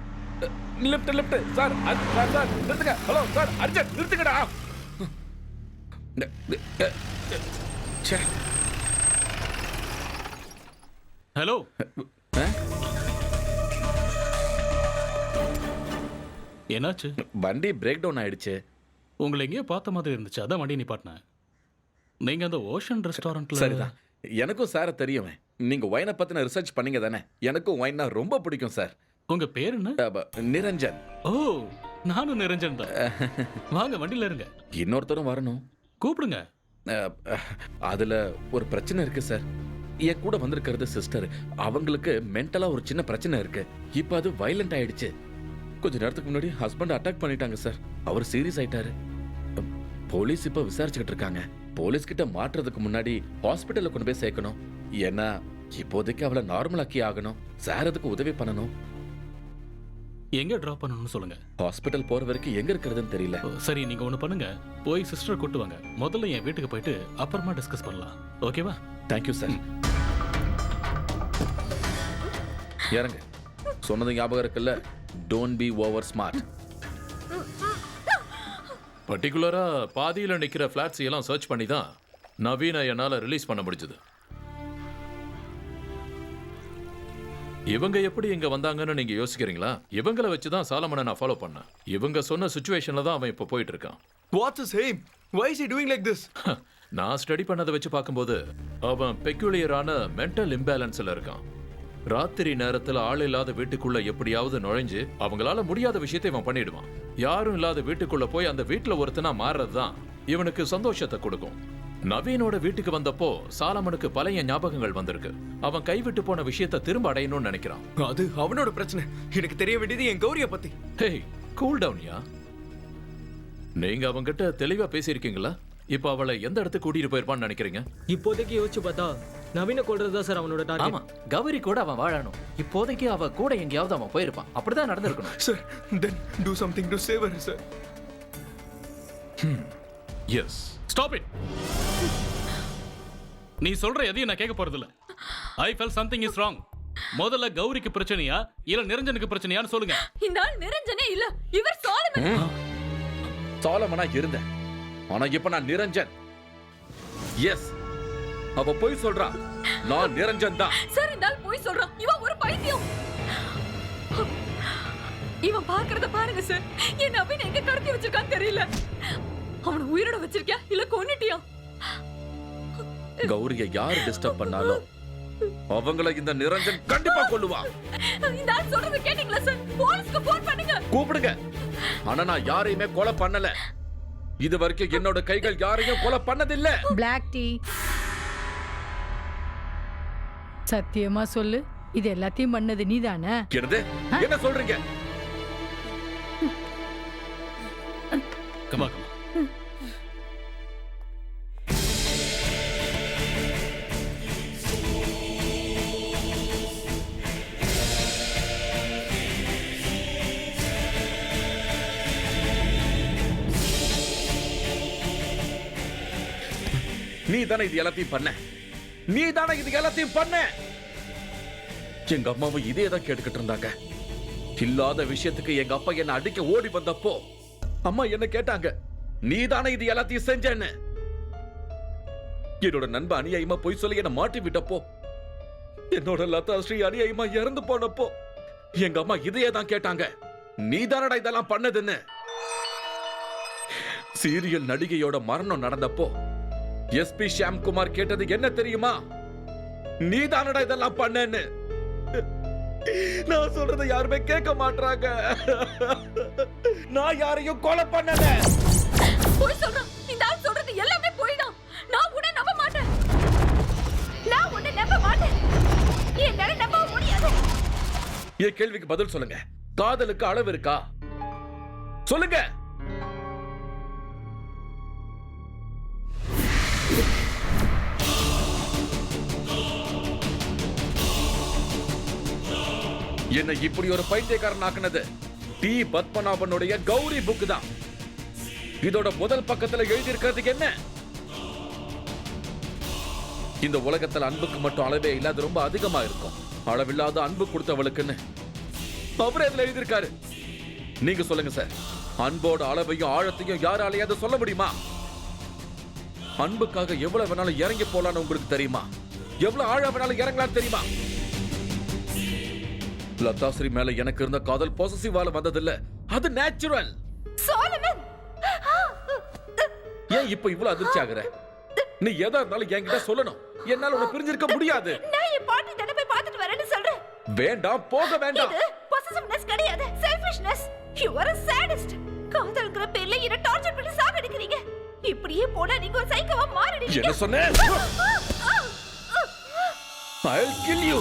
Speaker 7: lift lift sir. Sir sir நிறுத்துங்க. ஹலோ சார், அர்ஜென்ட் நிறுத்துங்கடா.
Speaker 6: ஹலோ. என்னாச்சு?
Speaker 7: வண்டி பிரேக் டவுன் ஆயிடுச்சு.
Speaker 11: உங்களை எங்கேயோ பார்த்த மாதிரி இருந்துச்சு, அதான் வண்டி நிப்பாட்டினேன். நீங்க அந்த ஓஷன் ரெஸ்டாரண்ட்ல.
Speaker 7: சரிதான், எனக்கும் சார தெரியும். நீங்க ஒயினை பத்தின ரிசர்ச் பண்ணீங்க தானே? எனக்கும் ஒயின்னா ரொம்ப பிடிக்கும் சார்.
Speaker 11: உங்க பேர் என்ன?
Speaker 7: நிரஞ்சன்.
Speaker 11: ஓ, நானும் நிரஞ்சன் தான். வாங்க வண்டியில இருங்க.
Speaker 7: இன்னொருத்தரும் வரணும்.
Speaker 11: கூப்பிடுங்க.
Speaker 7: அதுல ஒரு பிரச்சனை இருக்கு சார். என் கூட வந்திருக்கிறது சிஸ்டர். அவங்களுக்கு மென்டலா ஒரு சின்ன பிரச்சனை இருக்கு. இப்ப அது வயலண்ட் ஆயிடுச்சு. கொஞ்ச நேரத்துக்கு முன்னாடி ஹஸ்பண்ட் அட்டாக் பண்ணிட்டாங்க சார். அவர் சீரியஸ் ஆயிட்டாரு. போலீஸ் இப்ப விசாரிச்சுக்கிட்டு இருக்காங்க. போலீஸ் கிட்ட மாட்டுறதுக்கு முன்னாடி ஹாஸ்பிட்டல்ல கொண்டு போய் சேர்க்கணும். ஏன்னா இப்போதைக்கு அவளை நார்மலாக்கி ஆகணும். சார் அதுக்கு உதவி பண்ணணும்.
Speaker 11: எங்க டிராப் பண்ணணும்னு சொல்லுங்க.
Speaker 7: ஹாஸ்பிட்டல் போற வரைக்கும் எங்க இருக்கிறதுன்னு தெரியல.
Speaker 11: சரி, நீங்க ஒண்ணு பண்ணுங்க. போய் சிஸ்டர் கூட்டு வாங்க. முதல்ல என் வீட்டுக்கு போயிட்டு அப்புறமா டிஸ்கஸ் பண்ணலாம். ஓகேவா?
Speaker 7: Thank you sir. இறங்க. சொன்னது ஞாபகம் இருக்குல்ல? Don't be over smart.
Speaker 4: பர்டிகுலரா பாதியில நிக்கிற பிளாட்ஸ் எல்லாம் சர்ச் பண்ணி தான் நவீன என்னால ரிலீஸ் பண்ண முடிஞ்சது. இவங்க எப்படி இங்க வந்தாங்கன்னு நீங்க யோசிக்கிறீங்களா? இவங்கள வச்சு தான் சாலமனை நான் ஃபாலோ பண்ணேன். இவங்க சொன்ன சிச்சுவேஷன்ல தான் அவன் இப்ப போயிட்டு இருக்கான்.
Speaker 12: What's his aim? Why is he doing like this?
Speaker 4: நான் ஸ்டடி பண்ணதை வச்சு பார்க்கும்போது அவன் பெக்யூலியரான மென்டல் இம்பேலன்ஸ்ல இருக்கான். ராத்திரி நேரத்துல ஆள் இல்லாத வீட்டுக்குள்ள எப்படியாவது நுழைஞ்சு அவங்களால முடியாத விஷயத்தை இவன் பண்ணிடுவான். யாரும் இல்லாத வீட்டுக்குள்ள போய் அந்த வீட்டுல ஒருத்தனா மாறுறதுதான் இவனுக்கு சந்தோஷத்தை கொடுக்கும். நவீனோட வீட்டுக்கு வந்தப்போ சாலமனுக்கு பழைய ஞாபகங்கள் வந்திருக்கு. அவன் கைவிட்டு போன விஷயத்தை திரும்ப அடையணும்னு நினைக்கிறான்.
Speaker 12: அது அவனோட பிரச்சனை. எனக்கு தெரிய வேண்டியது என் கௌரிய பத்தி.
Speaker 4: ஹேய், கூல் டவுன்யா. நீங்க அவங்கிட்ட தெளிவா பேசியிருக்கீங்களா? இப்ப அவளை எந்த இடத்துக்கு கூட்டிட்டு போயிருப்பான்னு நினைக்கிறீங்க?
Speaker 8: இப்போதைக்கு யோசிச்சு பார்த்தா நவீன கொல்றதா சார் அவனோட டார்கெட்.
Speaker 14: ஆமா, கௌரி கூட அவன் வாழணும். இப்போதைக்கு அவ கூட எங்கேயாவது அவன் போயிருப்பான். அப்படிதான் நடந்திருக்கணும்.
Speaker 12: Sir, then do something to save her, sir.
Speaker 4: Yes.
Speaker 11: Stop it. நீ சொல்ற எதையும் நான் கேட்க போறதில்ல. I felt something is wrong. முதல்ல கௌரிக்கு பிரச்சனையா இல்ல நிரஞ்சனுக்கு பிரச்சனையான்னு சொல்லுங்க.
Speaker 13: இந்த ஆள் நிரஞ்சனே இல்ல, இவர் சாலமன்.
Speaker 7: சாலமனா இருந்தேன், ஆனா இப்ப நான் நிரஞ்சன். எஸ், அவ போய் சொல்றா. நான் நிரஞ்சன் தான்.
Speaker 13: சார், இந்த ஆள் போய் சொல்றான். இவன் ஒரு பைத்தியம். இவன் பாக்குறத பாருங்க சார். என் நவீன் எங்க கடத்தி வச்சிருக்கான்னு தெரியல. அவனை உயிரோட வச்சிருக்கியா இல்ல கொன்னுட்டியா?
Speaker 7: கௌரிய யார் டிஸ்டர்ப் பண்ணாலும் அவங்கள இந்த நிரஞ்சன் கண்டிப்பா கொல்லுவா.
Speaker 13: இந்த ஆள் சொல்றது கேட்டீங்களா சார்? போலீஸ்க்கு போன் பண்ணுங்க.
Speaker 7: கூப்பிடுங்க. ஆனா நான் யாரையுமே கொலை பண்ணல. இது வரைக்கும் என்னோட கைகள் யாரையும் கொலை பண்ணதில்லை.
Speaker 3: Black tea. சத்தியமா சொல்லு, இது எல்லாத்தையும் பண்ணது நீதானே?
Speaker 7: என்னது? என்ன சொல்றீங்க?
Speaker 11: Come on, come on.
Speaker 7: நீ தானே இது எல்லாத்தையும் பண்ண. நீ தானே இது எல்லாத்தையும் பண்ண. எங்க அம்மாவும் இதே தான் கேட்டுக்கிட்டு இருந்தாங்க. இல்லாத விஷயத்துக்கு எங்க அப்பா என்ன அடிக்க ஓடி வந்தப்போ அம்மா என்ன கேட்டாங்க, நீ தானே இது எல்லாத்தையும் செஞ்சேன்னு. என்னோட நண்பன் அநியாயமா போய் சொல்லி என்ன மாட்டி விட்டப்போ, என்னோட லதா ஸ்ரீ அநியாயமா இறந்து போனப்போ எங்க அம்மா இதையே தான் கேட்டாங்க, நீ தானடா இதெல்லாம் பண்ணதுன்னு. சீரியல் நடிகையோட மரணம் நடந்தப்போ எஸ்பி ஷியாம்குமார் கேட்டது என்ன தெரியுமா? நீ தானடா இதெல்லாம் பண்ணேன்னு. நான் சொல்றதை யாருமே கேட்க மாட்டாங்க. நான் யாரையும் கொலை பண்ணல.
Speaker 13: போய் சொல்றான். இந்த ஆள் சொல்றது எல்லாமே போய் தான். நான் உன்னை நம்ப மாட்டேன். நான் உன்னை நம்ப மாட்டேன். என்னால நம்ப முடியாது.
Speaker 7: என் கேள்விக்கு பதில் சொல்லுங்க. காதலுக்கு அளவு இருக்கா? சொல்லுங்க. என்ன இப்படி ஒரு பைத்தியக்காரன் ஆக்குனது டி பத்மநாபனுடைய கௌரி புக் தான். இதோட முதல் பக்கத்துல எழுதி இருக்கிறதுக்கு என்ன? இந்த உலகத்துல அன்புக்கு மட்டும் அளவே இல்ல, அது ரொம்ப அதிகமா இருக்கும். அளவில்லாத அன்பு கொடுத்தவளுக்குன்னு அவர் இதுல எழுதியிருக்காரு. நீங்க சொல்லுங்க சார், அன்போட அளவையும் ஆழத்தையும் யாராலையாவது சொல்ல முடியுமா? அன்புக்காக எவ்வளவு வேணாலும் இறங்கி போலான்னு உங்களுக்கு தெரியுமா? எவ்வளவு ஆழம் வேணாலும் இறங்கலான்னு தெரியுமா? லதாஸ்ரீ மேல எனக்கு இருந்த காதல் பொசசிவால வந்ததில்ல, அது நேச்சுரல்.
Speaker 13: சாலமன்,
Speaker 7: ஏன் இப்ப இவ்வளவு அதிர்ச்சி ஆகுற? நீ எதா இருந்தாலும் என்கிட்ட சொல்லணும். என்னால உன்னை பிரிஞ்சிருக்க முடியாது.
Speaker 1: நான் என் பாட்டி தானே போய் பார்த்துட்டு வரேன்னு சொல்றேன்.
Speaker 7: வேண்டாம், போக வேண்டாம்.
Speaker 1: இது பொசசிவ்னஸ் கிடையாது, selfishness. You are a sadist. காதல்ங்கற பேர்ல என்ன டார்ச்சர் பண்ணி சாகடிக்கிறீங்க. இப்படியே போனா நீங்க ஒரு சைக்கோவா மாறிடுவீங்க.
Speaker 7: என்ன சொன்னே? I'll kill you.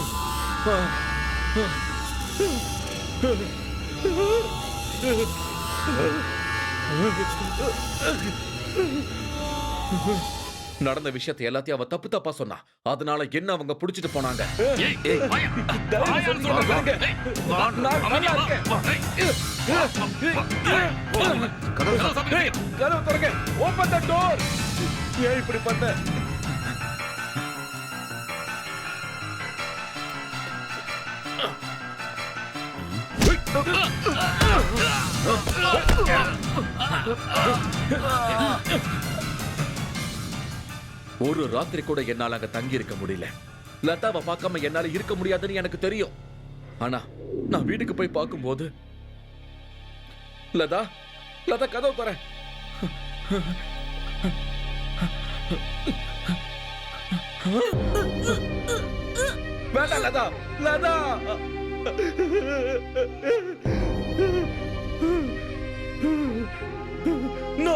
Speaker 7: நடந்த விஷயத்தை எல்லாத்தையும் அவ தப்பு தப்பா சொன்னா. அதனால என்ன அவங்க புடிச்சிட்டு போனாங்க. கதவு திறங்க. Open the door. ஏன் இப்படி பண்ண? ஒரு ராத்திரி கூட என்னால அங்க தங்கி இருக்க முடியல. லதாவை பார்க்காம என்னால இருக்க முடியாதுன்னு எனக்கு தெரியும். ஆனா நான் வீட்டுக்கு போய் பார்க்கும்போது லதா லதா கதவு தர. வேண்டாம் லதா, லதா. No!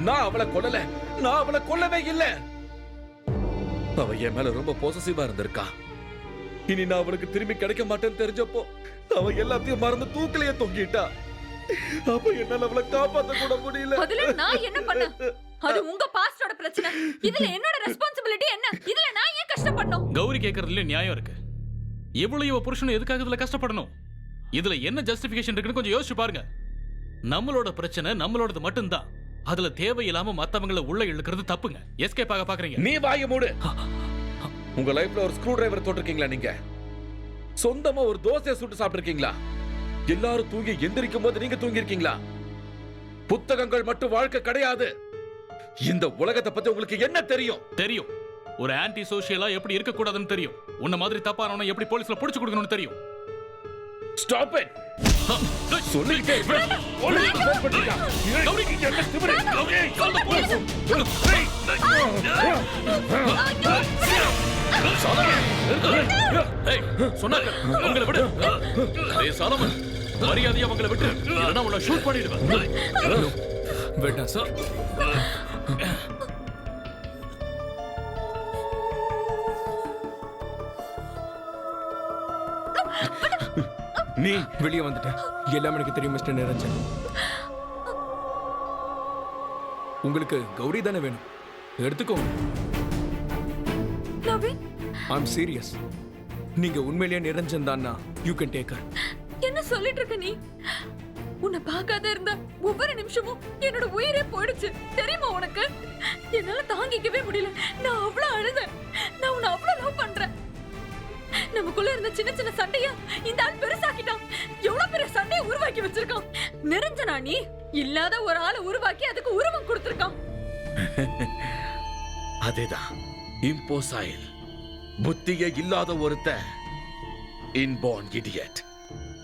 Speaker 7: நான் அவளை கொல்லல. நான் அவளை கொல்லவே இல்லை. அவ என் மேல ரொம்ப பொசசிவா இருந்திருக்கா. இனி நான் அவளுக்கு திரும்பி கிடைக்க மாட்டேன்னு தெரிஞ்சப்போ அவ எல்லாத்தையும் மறந்து தூக்கிலேயே தொங்கிட்டா. அப்ப என்னால அவளை காப்பாத்த கூட முடியல.
Speaker 13: அதுல நான் என்ன பண்ண? அது உங்க பாஸ்டோட பிரச்சனை. இதுல என்னோட ரெஸ்பான்சிபிலிட்டி என்ன? இதுல நான் ஏன் கஷ்டப்படணும்?
Speaker 11: கௌரி கேக்குறதுல நியாயம் இருக்கு. இவ்வளவு புருஷனும் எதுக்காக இதுல கஷ்டப்படணும்? இதுல என்ன ஜஸ்டிபிகேஷன் இருக்குன்னு கொஞ்சம் யோசிச்சு பாருங்க. நம்மளோட பிரச்சனை நம்மளோடது மட்டும்தான். அதுல தேவையில்லாம மத்தவங்கள உள்ள இழுக்கிறது தப்புங்க. எஸ்கேப் ஆக பாக்குறீங்க.
Speaker 7: நீ வாய மூடு. உங்க லைஃப்ல ஒரு ஸ்க்ரூ டிரைவர் தொட்டிருக்கீங்களா? நீங்க சொந்தமா ஒரு தோசையை சுட்டு சாப்பிட்டிருக்கீங்களா? எல்லாரும் தூங்கி எந்திரிக்கும் போது நீங்க தூங்கி இருக்கீங்களா? புத்தகங்கள் மட்டும் வாழ்க்கை கிடையாது. இந்த உலகத்தை பத்தி உங்களுக்கு என்ன தெரியும்?
Speaker 11: தெரியும். ஒரு ஆன்டி சோஷியலா எப்படி இருக்க கூடாதுன்னு தெரியும். உன்ன மாதிரி தப்பானவன எப்படி போலீஸ்ல புடிச்சு கொடுக்கணும்னு தெரியும்.
Speaker 7: Stop it. சொல்லிட்டே இருக்கேன். போலீஸ் ஃபோன் பண்ணிட்டா. கௌரிக்கு என்ன திமிரு? Gowri call police.
Speaker 11: ஏய் சொன்னாங்க அவங்கள விடு. ஏய் சாலமன் மரியாதையா அவங்கள விட்டு. இல்லனா உன்னை ஷூட் பண்ணிடுவேன்.
Speaker 12: வேண்டாம் சார்.
Speaker 7: நீ
Speaker 12: வெளியே வந்துட்ட. எல்லாம் எனக்கு தெரியும் மிஸ்டர் நிரஞ்சன். உங்களுக்கு கௌரி தானே வேணும், எடுத்துக்கோ. I'm serious. நீங்க உண்மையிலேயே நிரஞ்சன் தான்னா யூ கேன் டேக் ஹர்.
Speaker 13: என்ன சொல்லிட்டு இருக்க நீ? உன்னை பார்க்காத இருந்த ஒவ்வொரு நிமிஷமும் என்னோட உயிரே போயிடுச்சு தெரியுமா உனக்கு? என்னால தாங்கிக்கவே முடியல. நான் அவ்வளவு அழுதேன். நான் உன்னை அவ்வளவு லவ் பண்றேன். நமக்குள்ள இருந்த சின்ன சின்ன சண்டைய இந்த ஆள் பெருசாக்கிட்டான். எவ்வளவு பெரிய சண்டையை உருவாக்கி வச்சிருக்கான். நிரஞ்சனா நீ இல்லாத ஒரு ஆளை உருவாக்கி அதுக்கு உருவம் கொடுத்திருக்கான்.
Speaker 7: அதேதான் இம்போசைல். புத்தியே இல்லாத ஒருத்த இன்பார்ன் இடியட்.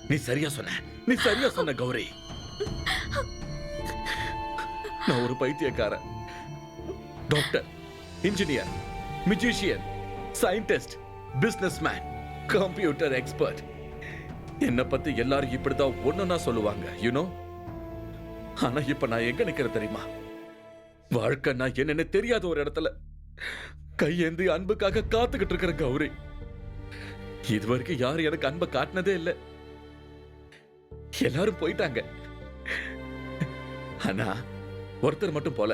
Speaker 7: நீ சரியா சொன்ன. நீ சரியா சொன்ன கௌரி. நான் ஒரு பைத்தியக்காரன். Doctor, engineer, musician, scientist, businessman, computer expert. என்ன பத்தி எல்லாரும் இப்படிதான் ஒண்ணுன்னா சொல்லுவாங்க, யூனோ. ஆனா இப்ப நான் எங்க நிக்கிறேன் தெரியுமா? வாழ்க்கை நான் என்னன்னு தெரியாத ஒரு இடத்துல கையேந்தி அன்புக்காக காத்துக்கிட்டு இருக்கிற கௌரி. இதுவரைக்கும் யாரும் எனக்கு அன்பை காட்டினதே இல்லை. எல்லாரும் போயிட்டாங்க. ஆனா ஒருத்தர் மட்டும் போல.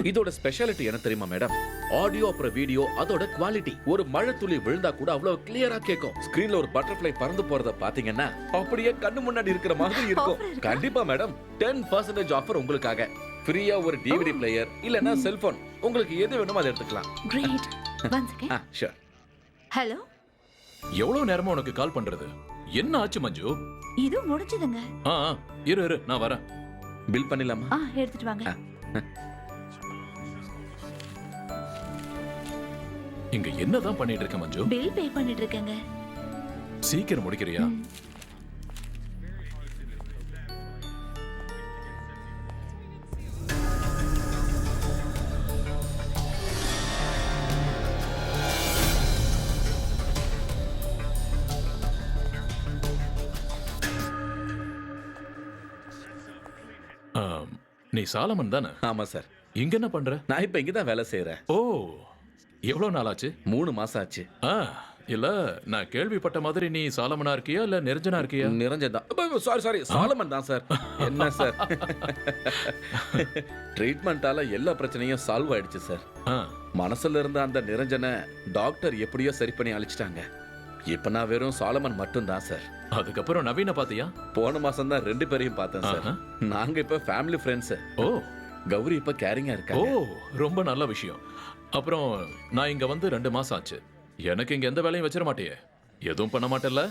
Speaker 7: இதோட ஸ்பெஷாலிட்டி என்ன தெரியுமா மேடம்? ஆடியோ அப்புறம் வீடியோ, அதோட குவாலிட்டி. ஒரு மழை துளி விழுந்தா கூட அவ்வளவு கிளியரா கேட்கும். ஸ்கிரீன்ல ஒரு பட்டர்ஃப்ளை பறந்து போறத பாத்தீங்கன்னா அப்படியே கண்ணு முன்னாடி இருக்கிற மாதிரி இருக்கும். கண்டிப்பா மேடம், 10% ஆஃபர் உங்களுக்காக. ஃப்ரீயா ஒரு டிவிடி பிளேயர் இல்லனா செல்போன் உங்களுக்கு எது வேணுமோ அதை எடுத்துக்கலாம்.
Speaker 1: Great. One second.
Speaker 7: Sure.
Speaker 1: Hello.
Speaker 4: எவ்வளவு நேரமா உனக்கு கால் பண்றது? என்ன ஆச்சு மஞ்சு?
Speaker 1: இது முடிஞ்சதுங்க.
Speaker 4: இரு நான் வரேன்.
Speaker 7: பில் பண்ணிடலாமா?
Speaker 1: எடுத்துட்டு வாங்க.
Speaker 4: இங்க என்னதான் பண்ணிட்டு இருக்க மஞ்சு?
Speaker 1: பில் பே பண்ணிட்டு இருக்கேங்க.
Speaker 4: சீக்கிரம் முடிக்கிறியா? நீ சாலமன் தானே?
Speaker 7: ஆமா சார்.
Speaker 4: இங்க என்ன பண்ற?
Speaker 7: நான் இப்ப இங்க தான் வேலை செய்யறேன்.
Speaker 4: ஓ, எவ்வளவு நாள் ஆச்சு?
Speaker 7: 3 மாசம் ஆச்சு.
Speaker 4: இல்ல, நான் கேள்விப்பட்ட மாதிரி நீ சாலமனா இருக்கியா இல்ல நிரஞ்சனா இருக்கியா?
Speaker 7: நிரஞ்சன் தான். சாரி சாலமன் தான் சார். என்ன சார், ட்ரீட்மெண்டால எல்லா பிரச்சனையும் சால்வ் ஆயிடுச்சு சார். மனசுல இருந்த அந்த நிரஞ்சனை டாக்டர் எப்படியோ சரி பண்ணி அழிச்சிட்டாங்க. இப்ப நான் வெறும் சாலமன் மட்டும் தான் சார்.
Speaker 4: அதுக்கப்புறம் நவீன பாத்தியா?
Speaker 7: போன மாசம் தான் 2 பேரையும் பார்த்தேன் சார். நாங்க இப்ப ஃபேமிலி ஃப்ரெண்ட்ஸ்.
Speaker 4: ஓ,
Speaker 7: கௌரி இப்ப கேரிங்கா இருக்காங்க.
Speaker 4: ஓ, ரொம்ப நல்ல விஷயம். அப்புறம் நான் இங்க வந்து 2 மாசம் ஆச்சு. எனக்கு இங்க எந்த வேலையும் வச்சிட மாட்டியே? எதுவும் பண்ண மாட்டேல்ல?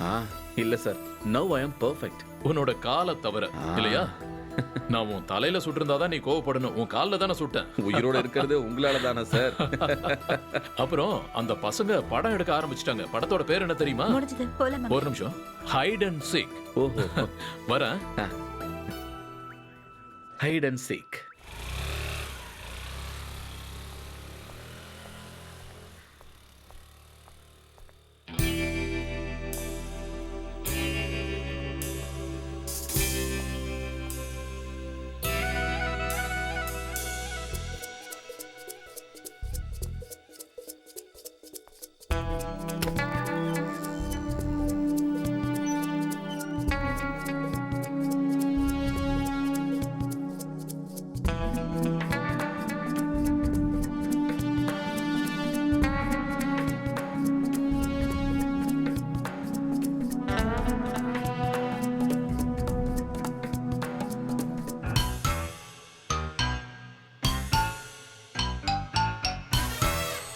Speaker 7: இல்ல sir. Now I am perfect.
Speaker 4: உன்னோட காலை தவிர இல்லையா? நான் உன் தலையில சுட்டிருந்தாதான் நீ கோவப்படணும். உன் கால்ல தானே சுட்டேன்.
Speaker 7: உயிரோட இருக்கிறது உங்களால தானே சார்.
Speaker 4: அப்புறம் அந்த பசங்க படம் எடுக்க ஆரம்பிச்சிட்டாங்க. படத்தோட பேர் என்ன தெரியுமா? ஒரு நிமிஷம். Hide and seek.
Speaker 7: ஓஹோ,
Speaker 4: வரேன்.
Speaker 7: Hide and seek.